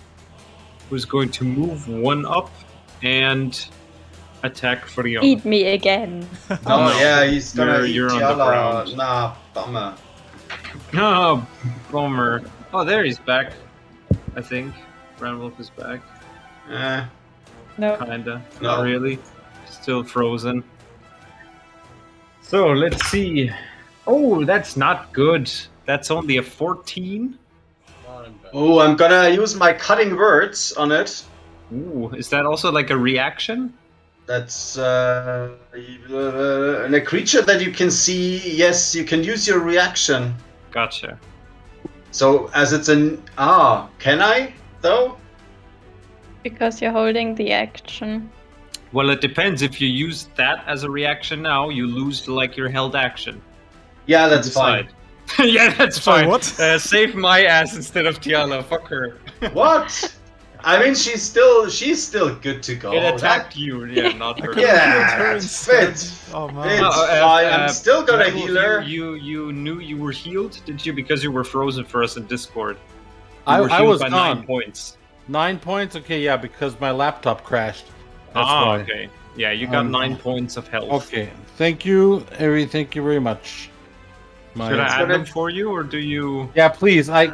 who's going to move 1 up and attack Freon. Eat me again. Oh yeah, he's gonna eat you're on the Tiala. ground. Nah, bummer. Oh, bummer. Oh, there he's back. I think Branwolf is back. No. Kinda. No. Not really. Still frozen. So let's see. Oh, that's not good. That's only a 14. Oh, I'm gonna use my cutting words on it. Ooh, is that also like a reaction? That's a creature that you can see. Yes, you can use your reaction. Gotcha. So as it's can I though? Because you're holding the action. Well, it depends. If you use that as a reaction now, you lose like your held action. Yeah, that's fine. Decide. Yeah, that's Sorry, fine. what? Save my ass instead of Tiala. Fuck her. What? I mean, she's still good to go. It attacked you, yeah, not her. Yeah, It's fit. Oh man. It's fine. I'm still gonna Rebel, heal her. You knew you were healed, did you? Because you were frozen for us in Discord. I were healed was by gone. 9 points. 9 points? Okay, yeah, because my laptop crashed. That's Ah, why. okay. Yeah, you got 9 points of health. Okay, thank you, Ari. Thank you very much. Should I add them for you, or do you Yeah, please. I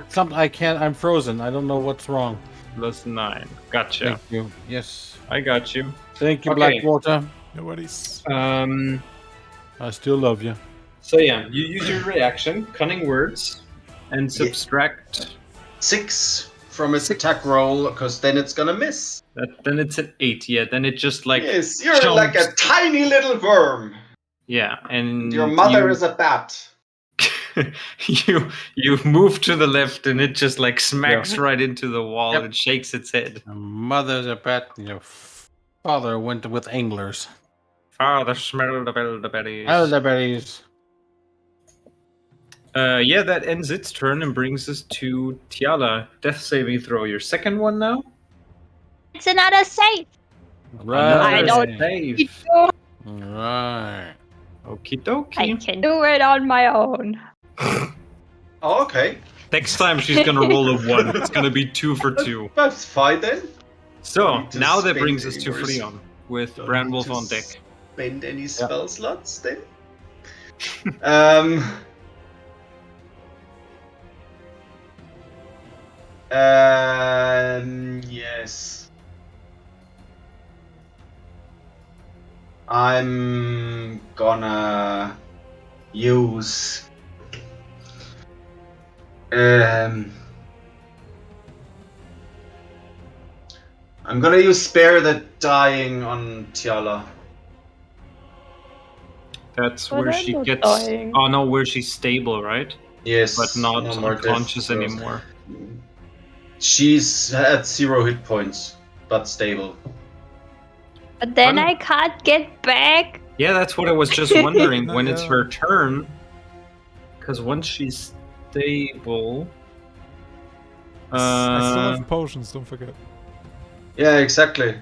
can't. I'm frozen. I don't know what's wrong. plus 9? Gotcha. Thank you. Yes. I got you. Thank you, Okay. Blackwater. No worries. I still love you. So yeah, you use your reaction, cunning words, and subtract. 6 from its attack roll, because then it's gonna miss. Then it's an 8. Yeah, then it just like Yes, you're like a tiny little worm. yeah, and Your mother is a bat. you move to the left, and it just like smacks right into the wall Yep. and shakes its head. Your mother's a bat. Your father went with anglers. Father smelled the berries. Elderberries. Yeah, that ends its turn and brings us to Tiala. Death saving throw. Your second one now. It's another save. Right. I don't- Save. Right. Okie I dokie. can do it on my own. Oh, okay. Next time she's gonna roll a 1. It's gonna be 2 for 2. That's fine then. So, Don't need to now that spend brings us any to more Freon with Don't Branwolf need to on deck. Spend any spell slots then? Um, yes. I'm gonna use I'm gonna use Spare the Dying on Tiala. That's But where I'm she not gets. dying. Oh no, where she's stable, right? Yes, But not no more unconscious death throws. anymore. She's at 0 hit points, but stable. But then Pardon? I can't get back. Yeah, that's what I was just wondering. No, When it's yeah. her turn, because once she's stable. I still have potions, don't forget. Yeah, exactly.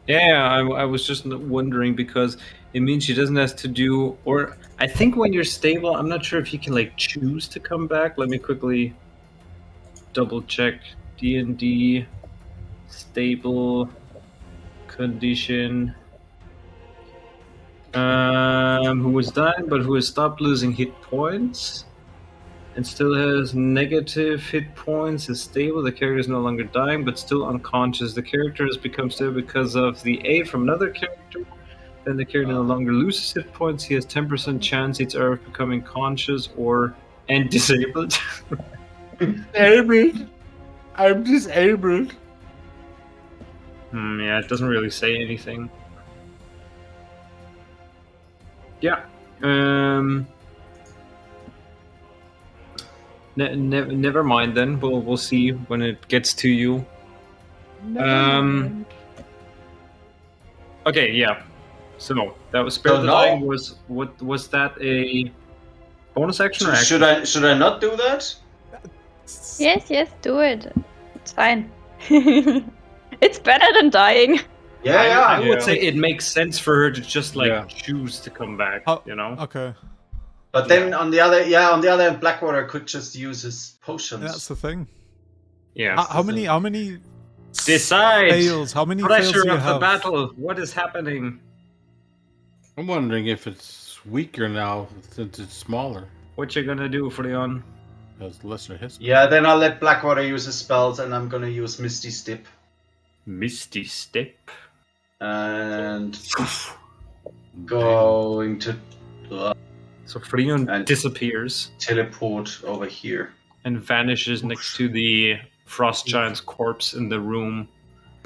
Yeah, I was just wondering because it means she doesn't have to do. Or I think when you're stable, I'm not sure if you can like choose to come back. Let me quickly double check. D&D stable condition. Who was dying but who has stopped losing hit points and still has negative hit points is stable. The character is no longer dying but still unconscious. The character has become stable because of the aid from another character. Then the character no longer loses hit points. He has 10% chance each hour of becoming conscious and disabled. Disabled. I'm disabled. Yeah, it doesn't really say anything. Yeah. Never mind then. We'll see when it gets to you. Okay, yeah. So that was Spare So the now- Dying. Was that a bonus action or action? Should I not do that? Yes, do it. It's fine. It's better than dying. Yeah, I would Yeah. say it makes sense for her to just like Yeah. choose to come back. Oh, You know. Okay, But then on the other hand, Blackwater could just use his potions. that's the thing. Yeah. How many Decide. fails? How many fails Pressure do you of the have? battle. What is happening? I'm wondering if it's weaker now since it's smaller. What you gonna do, Freon? Has lesser hits. Yeah, then I'll let Blackwater use his spells, and I'm gonna use Misty Step. Misty Step. And going to So Freon And- disappears teleport over here. and vanishes next to the Frost Giant's corpse in the room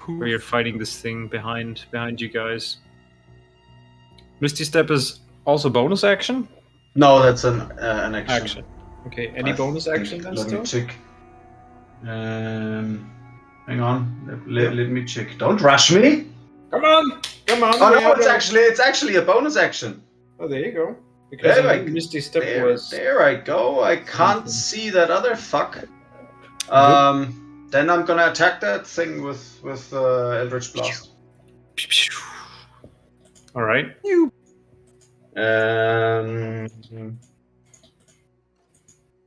where you're fighting this thing behind you guys. Misty Step is also bonus action? No, that's an action. Action. Okay, any I bonus think- action then Let still? me check. Hang on. Let me check. Don't rush me. Come on! Come on! Oh there no, you go. it's actually a bonus action. Oh, there you go. Because There I I think go. Misty Step There, was... there I go. I can't Something. see that other fuck. Then I'm gonna attack that thing with Eldritch Blast. Alright.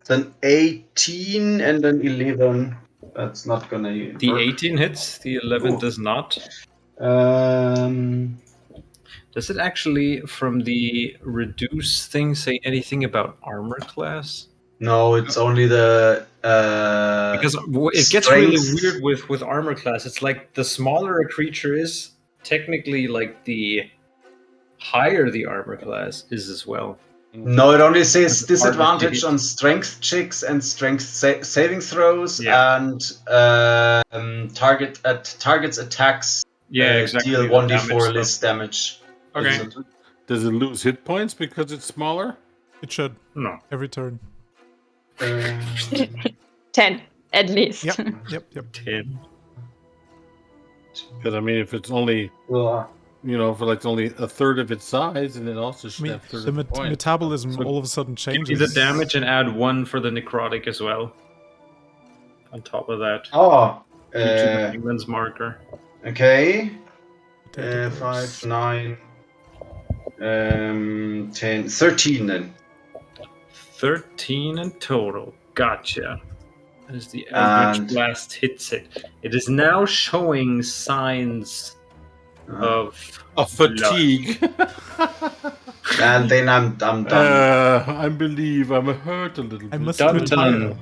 It's an 18 and an 11. That's not gonna The work. 18 hits, the 11 Ooh. does not. Um, Does it actually, from the reduce thing, say anything about armor class? no, it's only the Because it gets really strength. weird with armor class. It's like the smaller a creature is, technically, like the higher the armor class is as well. No, it only says That's hard to disadvantage hit. on strength checks and strength saving throws, Yeah. and targets attacks Yeah, exactly. deal the 1d4 damage less stuff. damage. Okay. Does it lose hit points because it's smaller? It should No. every turn. 10, at least. Yep. 10. Because I mean, if it's only for like only a third of its size, and it also I should mean, have third the of the point. metabolism So all of a sudden Give me changes. the damage and add 1 for the necrotic as well. On top of that. Oh, Due to the England's marker. okay. Potato 5, curse. 9, 10, 13 then. 13 in total. Gotcha. As the And- Eldritch Blast hits it. It is now showing signs of fatigue. And then I'm done. I believe I'm hurt a little I bit. must Done, retire. done.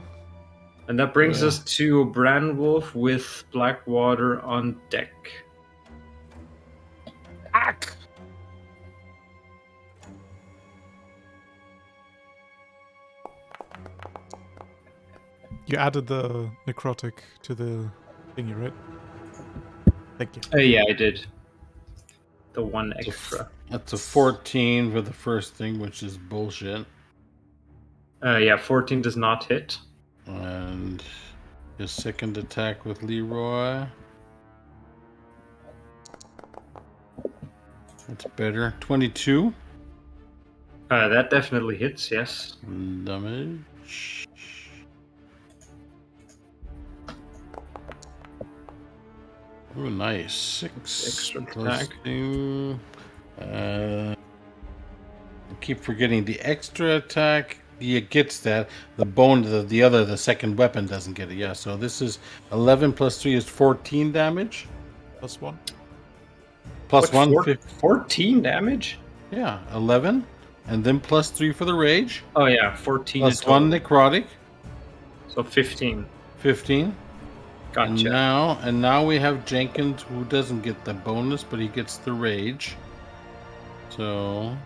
And that brings us to Branwolf with Blackwater on deck. You added the necrotic to the thingy, right? Thank you. Yeah, I did. The one extra. That's a 14 for the first thing, which is bullshit. Yeah, 14 does not hit. And his second attack with Leroy. That's better. 22 That definitely hits, yes. damage. Oh, nice. 6 Extra plus attack. 2. I keep forgetting the extra attack. He gets that. The bone, the second weapon doesn't get it. Yeah, so this is 11 plus 3 is 14 damage. Plus 1. Plus What, 1. 14 damage? Yeah, 11. And then plus 3 for the rage. Oh yeah, 14 Plus in total. 1 necrotic. So 15. 15. Gotcha. And now we have Jenkins, who doesn't get the bonus, but he gets the rage. So,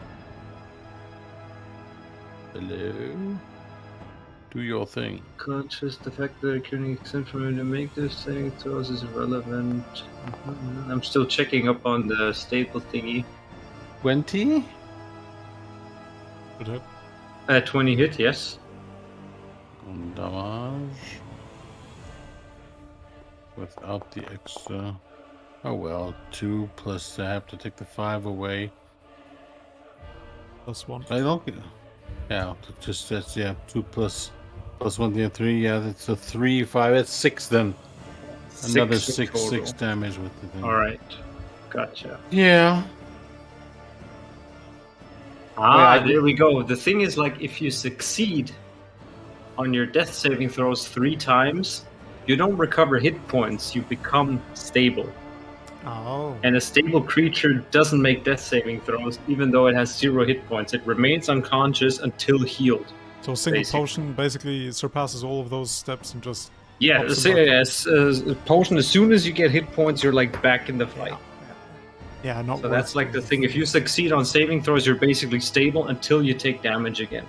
hello. Do your thing. Conscious, the fact that I couldn't extend from him to make this saving throws is irrelevant. I'm still checking up on the staple thingy. 20. 20 hit, yes. Damage. Without the extra. Oh well, 2 plus I have to take the 5 away. Plus 1. I don't get. Yeah, just that's 2 plus 1, 3. Yeah, that's a 3, 5. That's 6 then. Another 6 damage with the thing. All right, gotcha. Yeah. There we go. The thing is, like, if you succeed on your death saving throws 3 times, you don't recover hit points. You become stable. Oh. And a stable creature doesn't make death saving throws, even though it has 0 hit points. It remains unconscious until healed. So a single basically. potion basically surpasses all of those steps and just... Yeah, Pops so, them yes, potion, as soon as you get hit points, you're like back in the fight. Yeah, not So worth that's like the thing. If you succeed on saving throws, you're basically stable until you take damage again.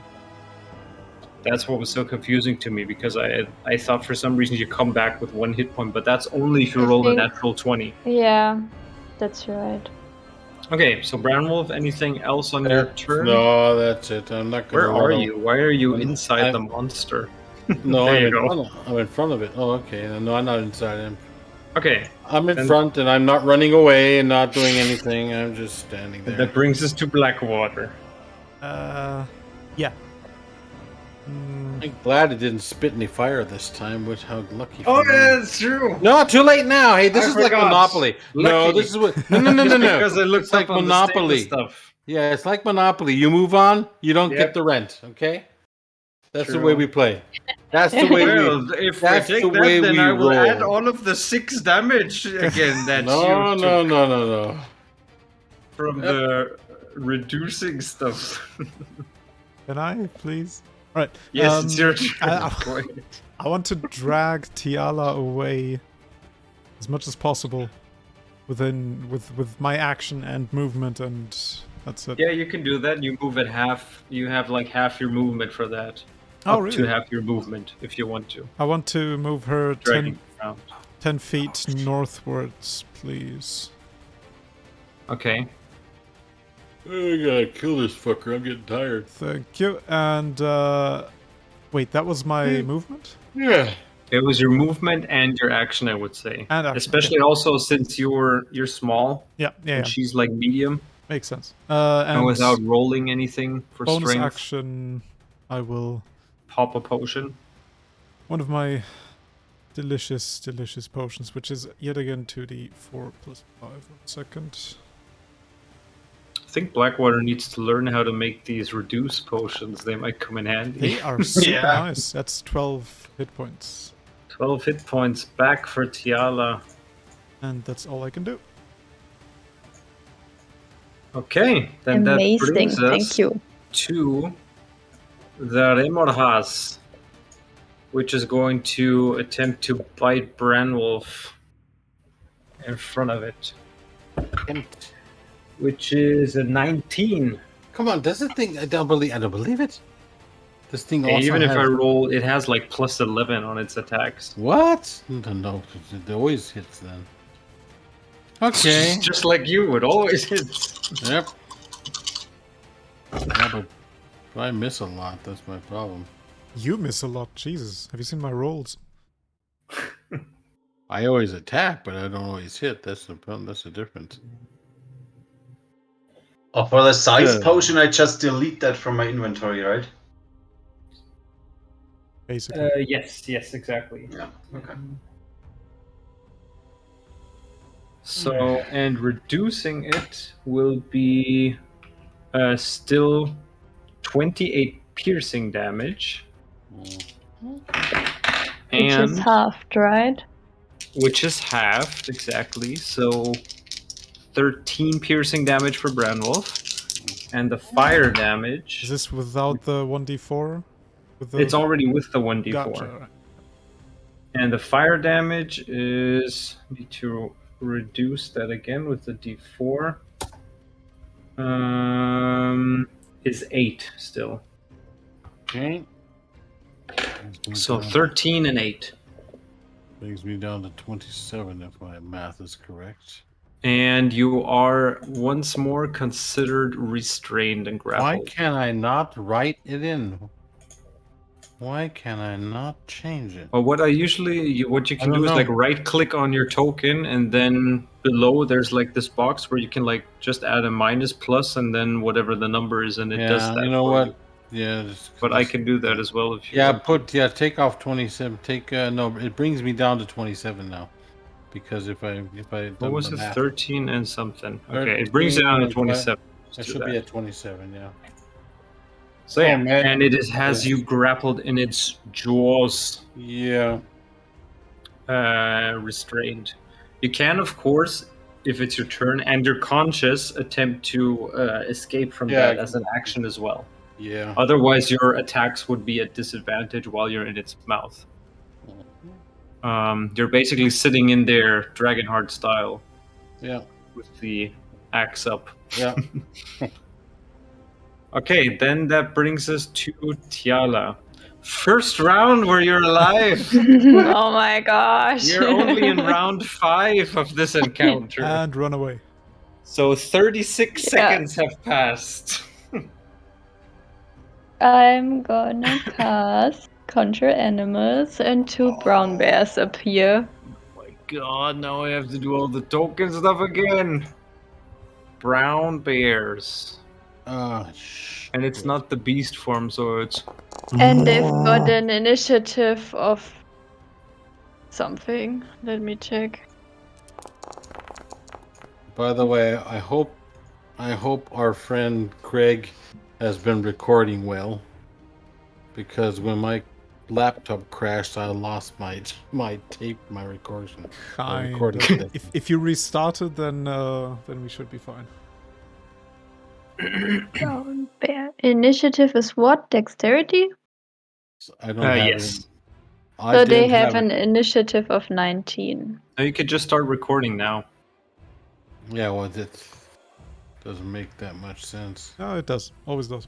That's what was so confusing to me, because I thought for some reason you come back with 1 hit point, but that's only if you roll a natural 20. Yeah, that's right. Okay, so Brownwolf, anything else on your turn? No, that's it. I'm not gonna. Where are you? Why are you I'm- inside I'm- the monster? No, There I'm you in go. front I'm in front of it. Oh, okay. No, I'm not inside. Okay, I'm in And- front, and I'm not running away and not doing anything. I'm just standing there. that brings us to Blackwater. Yeah. I'm glad it didn't spit any fire this time. Which how lucky. Oh, for me. yeah, that's true. No, too late now. Hey, this I is like forgot. Monopoly. No, Lucky. this is what. No. Because I looked It's like up on Monopoly. the staple stuff. Yeah, it's like Monopoly. You move on, you don't Yep. get the rent. Okay, that's the True. way we play. That's the way we. Well, if we That's take the that, way then we I will roll. add all of the 6 damage again that No, you no, took no. from the reducing stuff. Can I, please? Right. Yes, it's your turn. I want to drag Tiala away as much as possible with my action and movement, and that's it. Yeah, you can do that. You move at half. You have like half your movement for that. Oh, Up really? to half your movement if you want to. I want to move her Dragging around. 10 feet northwards, please. Okay. I gotta kill this fucker. I'm getting tired. Thank you. And wait, that was my movement? Yeah. It was your movement and your action, I would say. And action, especially also since you're small Yeah, and she's like medium, makes sense. and And without rolling anything for bonus strength, action, I will. pop a potion. One of my delicious potions, which is yet again 2d4 plus 5. 1 second. think Blackwater needs to learn how to make these reduce potions. They might come in handy. They are super Yeah. nice. That's 12 hit points. 12 hit points back for Tiala. And that's all I can do. Okay, then Amazing, that brings us thank you. to the Remorhaz, which is going to attempt to bite Branwolf in front of it, which is a 19. Come on, does it think? I don't believe it. This thing Okay, also even if has... I roll, it has like plus 11 on its attacks. What? No, it always hits then. Okay. Just like you, it always hits. Yep. Yeah, but I miss a lot. That's my problem. You miss a lot, Jesus. Have you seen my rolls? I always attack, but I don't always hit. That's the problem. That's the difference. Oh, for the size Yeah. potion, I just delete that from my inventory, right? Basically. Yes, exactly. Yeah. Okay. So, and reducing it will be still 28 piercing damage. Which is halved, right? Which is halved, exactly. So 13 piercing damage for Branwolf. And the fire damage... Is this without the 1d4? With the... It's already with the 1d4. Gotcha. And the fire damage is... Need to reduce that again with the d4. Is 8 still. Okay. So 13 and 8. Brings me down to 27 if my math is correct. And you are once more considered restrained and grappled. Why can I not write it in? Why can I not change it? Well, what you can do is like right click on your token, and then below there's like this box where you can like just add a minus plus and then whatever the number is, and it does that. You know for what? you. Yeah, but I can do that as well if you want. take off 27. No, it brings me down to 27 now. Because if I what was it, 13 and something? 13, Okay, it brings it down to 27. I should be at 27, yeah. So yeah, and it has you grappled in its jaws. Yeah. Restrained. You can, of course, if it's your turn and you're conscious, attempt to escape from that as an action as well. Yeah. Otherwise, your attacks would be at disadvantage while you're in its mouth. You're basically sitting in there, Dragonheart style. Yeah. With the axe up. Yeah. Okay, then that brings us to Tiala. First round where you're alive. Oh my gosh. You're only in round 5 of this encounter. And run away. So 36 seconds have passed. I'm gonna cast Conjure Animals and 2 brown bears appear. Oh my god, now I have to do all the token stuff again. Brown bears. And it's not the beast form, so it's... And they've got an initiative of something. Let me check. By the way, I hope our friend Craig has been recording well. Because when my laptop crashed, I lost my tape, my recording. If you restarted, then we should be fine. Brown bear. Initiative is what? Dexterity? I don't have yes. So they have an initiative of 19. Now you could just start recording now. Yeah, well, that doesn't make that much sense. No, it does. Always does.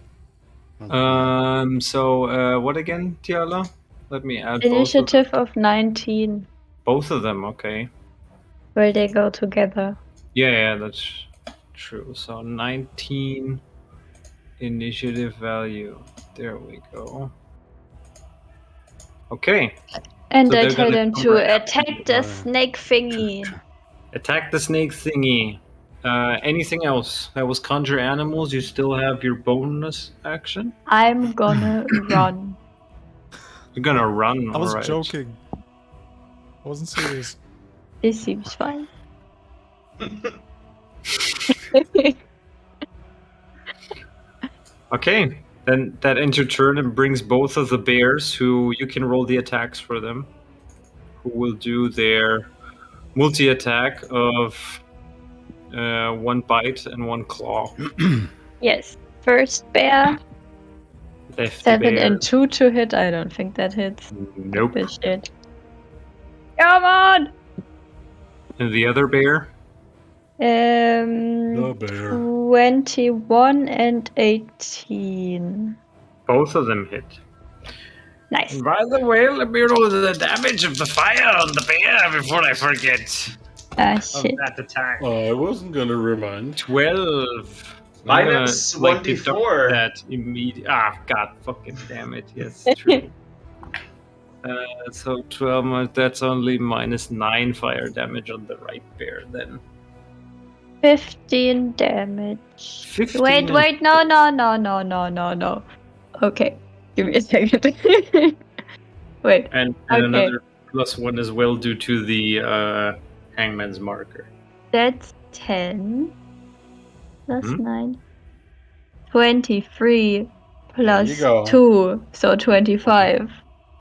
Okay. So what again, Tiala? Let me add Initiative of 19. Both of them, okay. Will they go together? Yeah, that's true. So 19 initiative value. There we go. Okay. And So I they're tell gonna them come to right attack the snake thingy. Attack the snake thingy. Anything else? That was Conjure Animals. You still have your bonus action? I'm gonna run. You're gonna run, I was alright. joking. I wasn't serious. It seems fine. Okay, then that ends your turn and brings both of the bears, who you can roll the attacks for them, who will do their multi-attack of 1 bite and 1 claw. Yes. First bear, Lefty 7 bear. and 2 to hit. I don't think that hits. Nope. This shit. Come on! And the other bear? The bear. 21 and 18. Both of them hit. Nice. And by the way, let me roll the damage of the fire on the bear before I forget. Ah, Of shit. that attack. I wasn't gonna remind. 12. Minus I'm gonna, like, 1d4. deduct that immediate. Ah, god fucking damn it. Yes, true. So 12, that's only minus 9 fire damage on the right bear then. 15 damage. 15 Wait, no. Okay, give me a second. Wait, And Okay. another +1 as well due to the hangman's marker. that's 10 plus Hmm? 9. 23 plus you go. 2, so 25.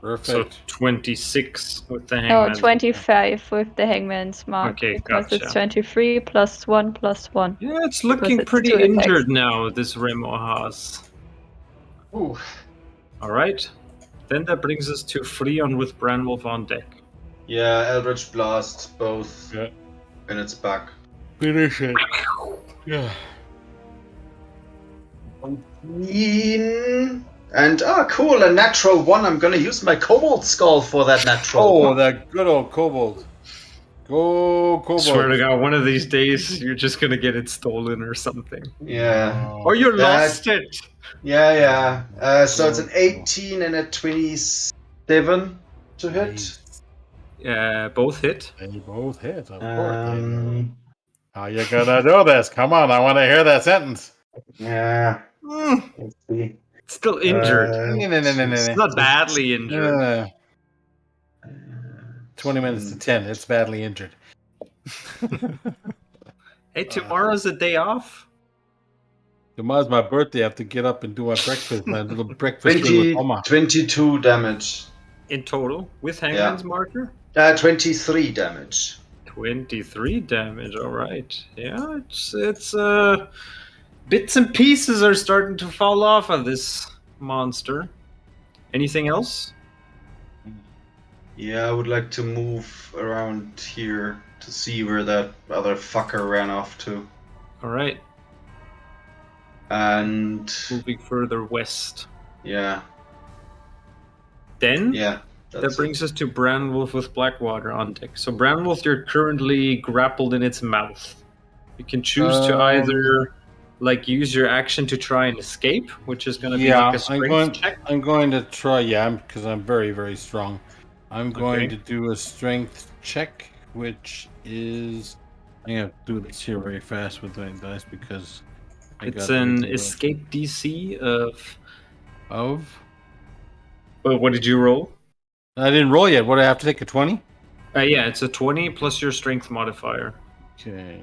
Perfect. So 26 with the No, hangman's 25 with the hangman's mark. Okay, because gotcha. it's 23 plus 1 plus 1. Yeah, it's looking it's pretty 2 attacks. injured now, this Remo has. Ooh. Alright. Then that brings us to Freon with Branwolf on deck. Yeah, Eldritch Blast, both Yeah. in its back. Finish it. Yeah. 19. And, cool, a natural 1. I'm gonna use my Cobalt Skull for that natural Oh, 1. that good old kobold. Go kobold. Swear to God, one of these days you're just gonna get it stolen or something. Yeah. Or you That- lost it! Yeah. So it's an 18 and a 27 to hit. Both hit. They both hit, of course. How you gonna do this? Come on, I want to hear that sentence. Yeah. Mm, Let's see. it's still injured. No. It's not badly injured. 20 minutes to 10. It's badly injured. Hey, tomorrow's a day off. Tomorrow's my birthday. I have to get up and do my breakfast. My little breakfast thing 20, with Oma. 22 damage. In total, with Hangman's marker? 23 damage. 23 damage, alright. Yeah, it's bits and pieces are starting to fall off of this monster. Anything else? Yeah, I would like to move around here to see where that other fucker ran off to. Alright, And moving further west. yeah, Then, that's that brings us to Branwolf with Blackwater on deck. So Branwolf, you're currently grappled in its mouth. You can choose to either use your action to try and escape, which is going to be like a strength check. I'm going to try, because I'm very, very strong. I'm going to do a strength check, which is... I'm going to do this here very fast with my dice because... It's an escape DC of... Well, what did you roll? I didn't roll yet. What, do I have to take a 20? Yeah, it's a 20 plus your strength modifier. Okay.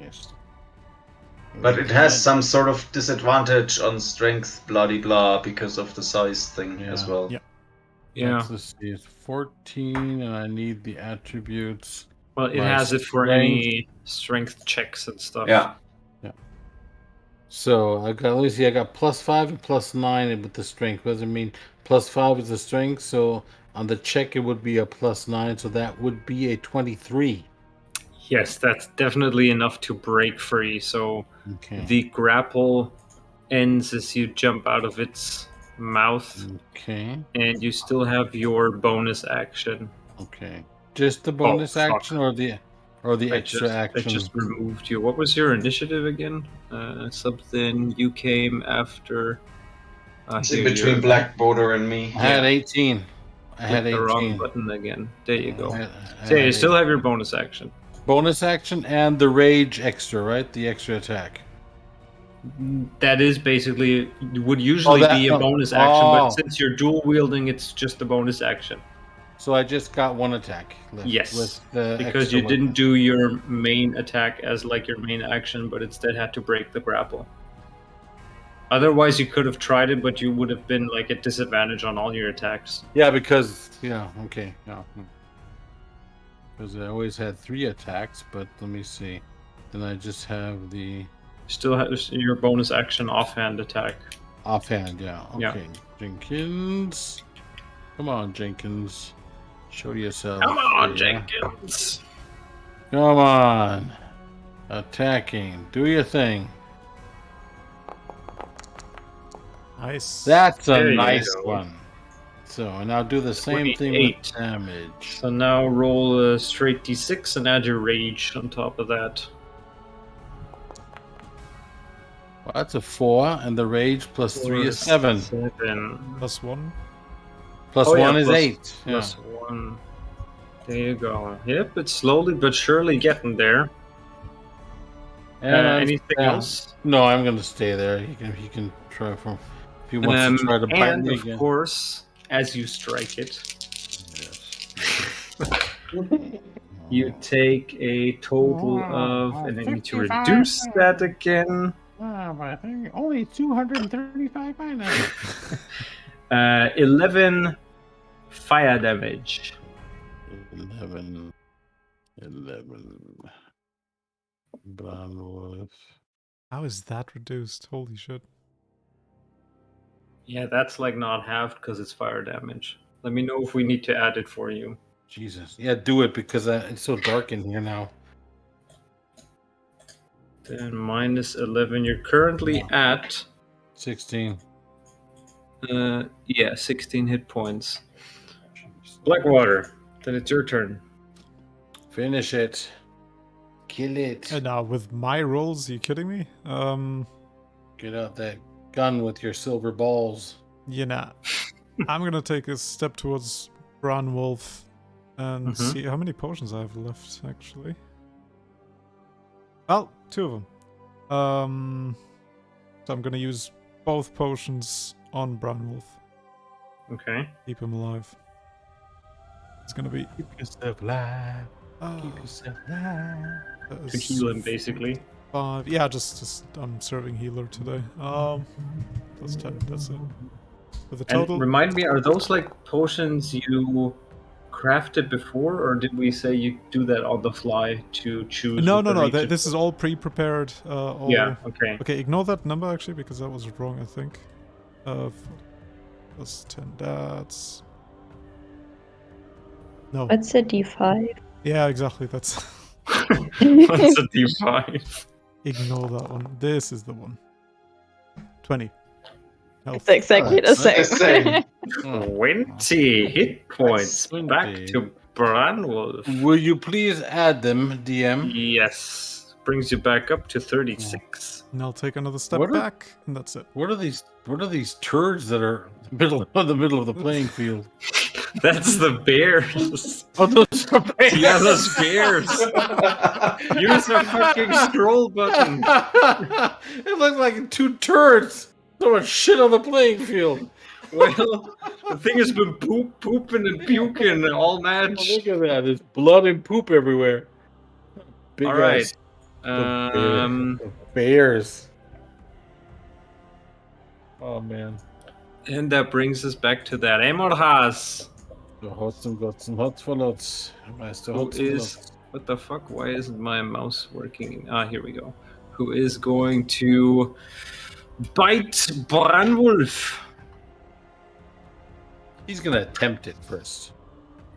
But it has some sort of disadvantage on strength, blah because of the size thing as well. Yeah. Let's see. It's 14, and I need the attributes. Well, it has it for any strength checks and stuff. Yeah. So I got, let me see, I got +5 and +9 with the strength. What does it mean? +5 is the strength, so on the check it would be a +9, so that would be a 23. Yes, that's definitely enough to break free. So Okay. the grapple ends as you jump out of its mouth. Okay. And you still have your bonus action. Okay. Just the bonus action or the extra action? I just removed you. What was your initiative again? Something you came after. It's in between Black Border and me. I had 18. I had 18. The wrong button again. There you go. So you still have your bonus action. Bonus action and the rage extra, right? The extra attack. That is basically would usually be a bonus action, but since you're dual wielding, it's just a bonus action. So I just got one attack left. Yes, with the because you didn't do your main attack as like your main action, but instead had to break the grapple. Otherwise, you could have tried it, but you would have been like at disadvantage on all your attacks. Yeah, because okay, yeah. Because I always had 3 attacks, but let me see. Then I just have the Still has your bonus action offhand attack. offhand. Yeah. Yeah. Okay, Jenkins. Come on, Jenkins. Show yourself. Come on, here. Jenkins. Come on. Attacking. Do your thing. Nice. That's a There you nice go. one. So, and I'll do the same thing with 28. damage. So now roll a straight d6 and add your rage on top of that. Well, that's a 4, and the rage plus 3 is 7. 7. +1. Plus Oh, yeah, 1 is plus- 8. Yeah. Plus 1. There you go. Yep, it's slowly but surely getting there. And Anything else? No, I'm going to stay there. He can try from. If he wants to try to bite and me of again. course, as you strike it, Yes. you take a total of, and I need to reduce that again. I think only 235 minus. 11 fire damage. 11. Brown wolf. How is that reduced? Holy shit. Yeah, that's like not halved because it's fire damage. Let me know if we need to add it for you. Jesus. Yeah, do it because it's so dark in here now. Then minus 11. You're currently at 16. 16 hit points. Blackwater. Then it's your turn. Finish it. Kill it. And now with my rolls, are you kidding me? Get out that gun with your silver balls. You know, I'm gonna take a step towards Brown Wolf and see how many potions I have left, actually. Well, 2 of them. So I'm gonna use both potions on Brown Wolf. Okay. Keep him alive. It's gonna be Keep yourself alive. Keep yourself alive. To heal him, basically. 5. Yeah, just I'm serving healer today. Plus 10. That's it. With a total. And remind me, are those like potions you crafted before, or did we say you do that on the fly to choose? No. the region? This is all pre-prepared. Yeah. Okay. Okay, ignore that number actually because that was wrong. I think. Plus 10. That's. No. What's a D5? Yeah, exactly. That's. What's a D5? Ignore that one. This is the one. 20. Health. It's exactly the same. same. 20 hit points. 20. Back to Branwolf. Will you please add them, DM? Yes. Brings you back up to 36. And I'll take another step What are- back, and that's it. What are these turds that are middle of the playing field? That's the bears. Oh, those are bears. Yeah, those bears. Use the fucking scroll button. It looks like 2 turds throwing shit on the playing field. Well, the thing has been pooping and puking all Oh, match. look at that. There's blood and poop everywhere. Big All right. ass- the bears. Oh, man. And that brings us back to that Amorhas. Got some hot lots. Who is... What the fuck? Why isn't my mouse working? Ah, here we go. Who is going to bite Branwolf? He's gonna attempt it first.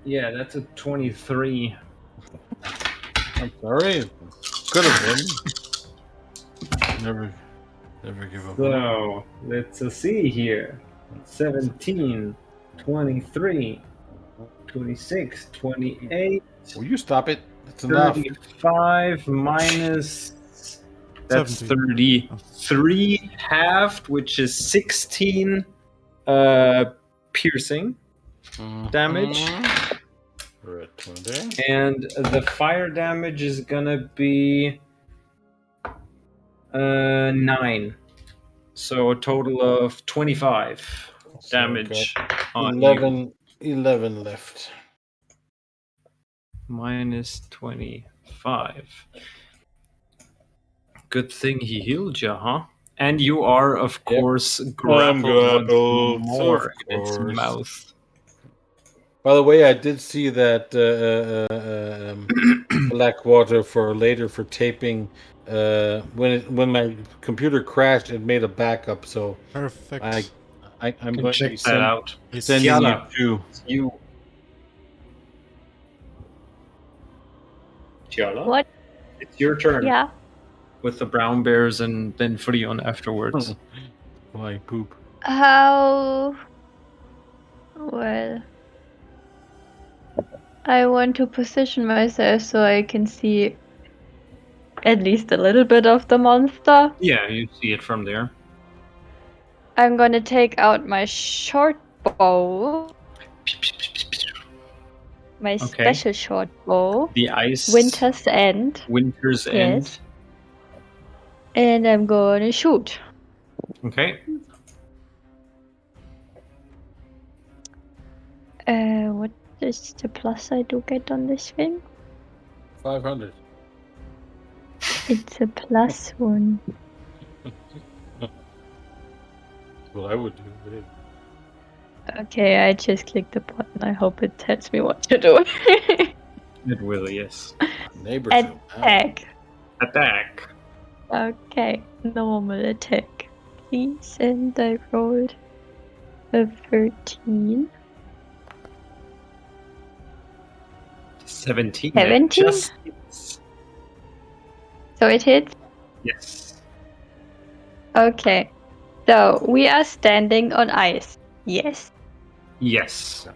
Yeah, that's a 23. I'm sorry. Could have been. Never give up. So, let's see here. 17, 23, 26, 28, Will you stop it? That's enough. 35 minus... That's 17. 33 halved, which is 16 piercing damage. We're at 20. And the fire damage is gonna be 9. So a total of 25 damage on you. 11 left. Minus 25. Good thing he healed you, huh? And you are, of course, grappled once more in its mouth. By the way, I did see that Blackwater for later for taping. When my computer crashed, it made a backup. So Perfect. I'm going to check be that out. sending Tiala, you two. Tiala? What? It's your turn. Yeah. With the brown bears and then Freon afterwards. My poop. How? Well, I want to position myself so I can see at least a little bit of the monster. Yeah, you see it from there. I'm gonna take out my short bow. My special short bow. The ice. Winter's End. Winter's End. And I'm gonna shoot. Okay. What is the plus I do get on this thing? 500. It's a +1. Well, I would do it. Okay, I just clicked the button. I hope it tells me what to do. It will, yes. Attack. Attack. Okay, normal attack. Please, and I rolled a 13. 17. 17? Just hits. So it hits? Yes. Okay. So we are standing on ice. Yes. Yes.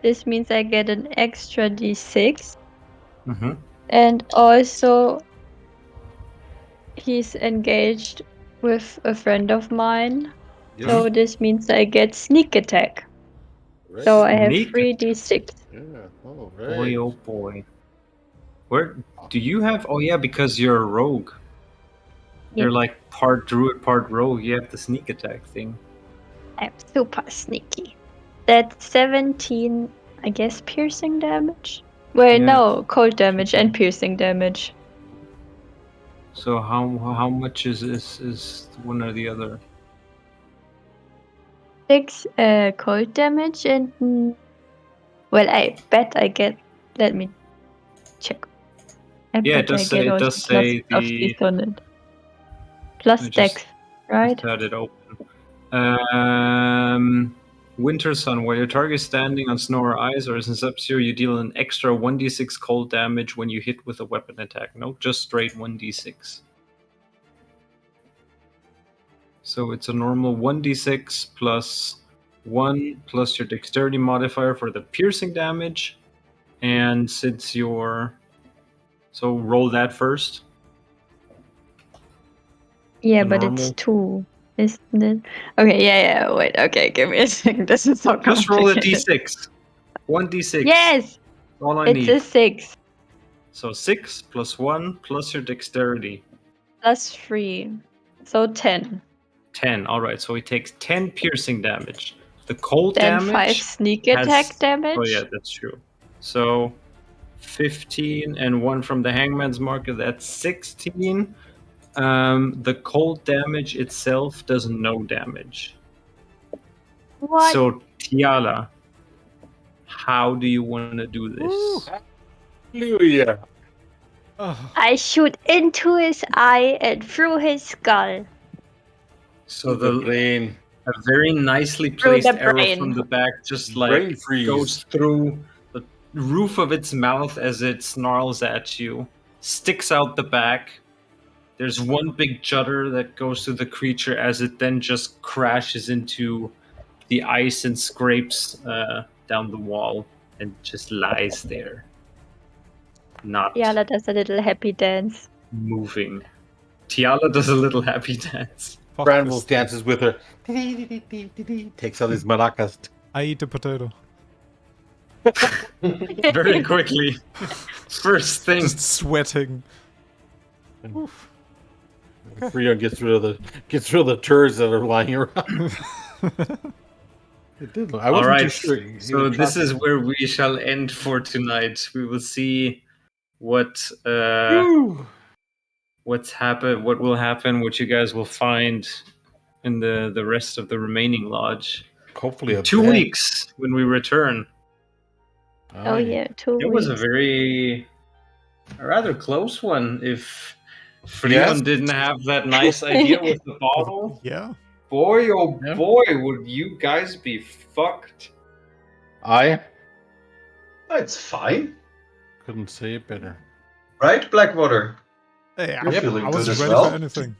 This means I get an extra d6. Mm-hmm. And also, he's engaged with a friend of mine. Yes. So this means I get sneak attack. Right. So I have Sneak 3d6. Yeah. Oh, right. Boy, oh boy. Where do you have? Oh, yeah, because you're a rogue. Yeah. You're like part druid, part rogue. You have the sneak attack thing. I'm super sneaky. That's 17, I guess, piercing damage? Wait, Yeah. no, cold damage and piercing damage. So how much is one or the other? 6 cold damage and... well, I bet I get... Let me check. Yeah, it does say the... on it. Plus dex, right? Just had it open. Winter Sun. While your target is standing on snow or ice or is in Sub-Zero, you deal an extra 1d6 cold damage when you hit with a weapon attack. No, just straight 1d6. So it's a normal 1d6 plus 1 plus your dexterity modifier for the piercing damage. And since you're... So roll that first. Yeah, The but normal. it's 2, isn't it? Okay, yeah, wait, okay, give me a second. This is so complicated. Just roll a d6. 1d6. Yes! All I It's need. a 6. So 6 plus 1 plus your dexterity. Plus 3. So 10. 10. Alright, so he takes 10 piercing damage. The cold Then damage. 5 sneak attack damage. Oh, yeah, that's true. So 15 and 1 from the Hangman's Marker, that's 16. The cold damage itself does no damage. What? So, Tiala, how do you want to do this? Ooh. Hallelujah. Oh, I shoot into his eye and through his skull. So The brain. a very nicely Through placed the arrow brain. from the back just Brain like freeze. goes through the roof of its mouth as it snarls at you, sticks out the back. There's one big judder that goes through the creature as it then just crashes into the ice and scrapes down the wall and just lies there, not Tiala does a little happy dance. moving. Tiala does a little happy dance. fuck Granville this. dances with her. Takes out his maracas. I eat a potato. Very quickly. First thing. Just sweating. Freon gets rid of the turds that are lying around. It did look. I wasn't too Alright, sure. so this is where we shall end for tonight. We will see what what will happen, what you guys will find in the rest of the remaining lodge. Hopefully, a 2 bed. weeks when we return. Oh yeah, 2 weeks. It was a rather close one. If Freon Yes. didn't have that nice idea with the bottle, Yeah. boy, oh Yeah. boy, would you guys be fucked. It's fine, Couldn't say it better. right, Blackwater? Hey, You're I feeling was good as ready well. for anything.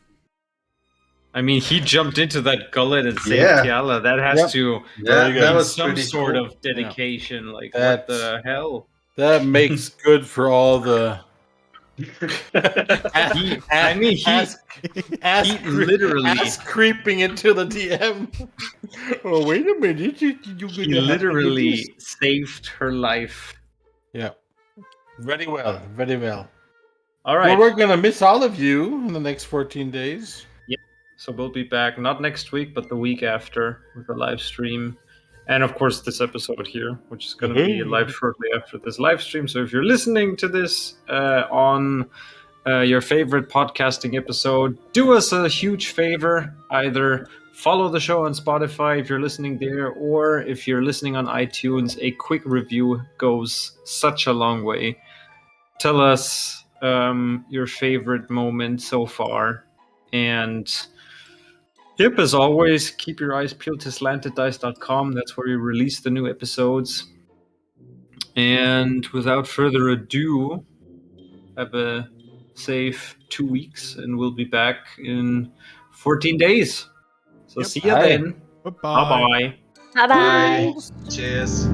I mean, he jumped into that gullet and saved Yeah. Tiala. That has Yep. to Yeah, be that was some pretty sort cool. of dedication. Like, That's- what the hell? That makes good for all the. Literally- creeping into the DM. Oh, wait a minute! He literally saved her life. Yeah, very well, very well. All right. Well, we're gonna miss all of you in the next 14 days. So we'll be back not next week, but the week after with a live stream. And of course, this episode here, which is going to be live shortly after this live stream. So if you're listening to this on your favorite podcasting episode, do us a huge favor. Either follow the show on Spotify if you're listening there, or if you're listening on iTunes, a quick review goes such a long way. Tell us your favorite moment so far. And yep, as always, keep your eyes peeled to slanteddice.com. That's where we release the new episodes. And without further ado, have a safe 2 weeks, and we'll be back in 14 days. So Yep. see you Bye. then. Bye-bye. Bye-bye. Bye bye. Cheers.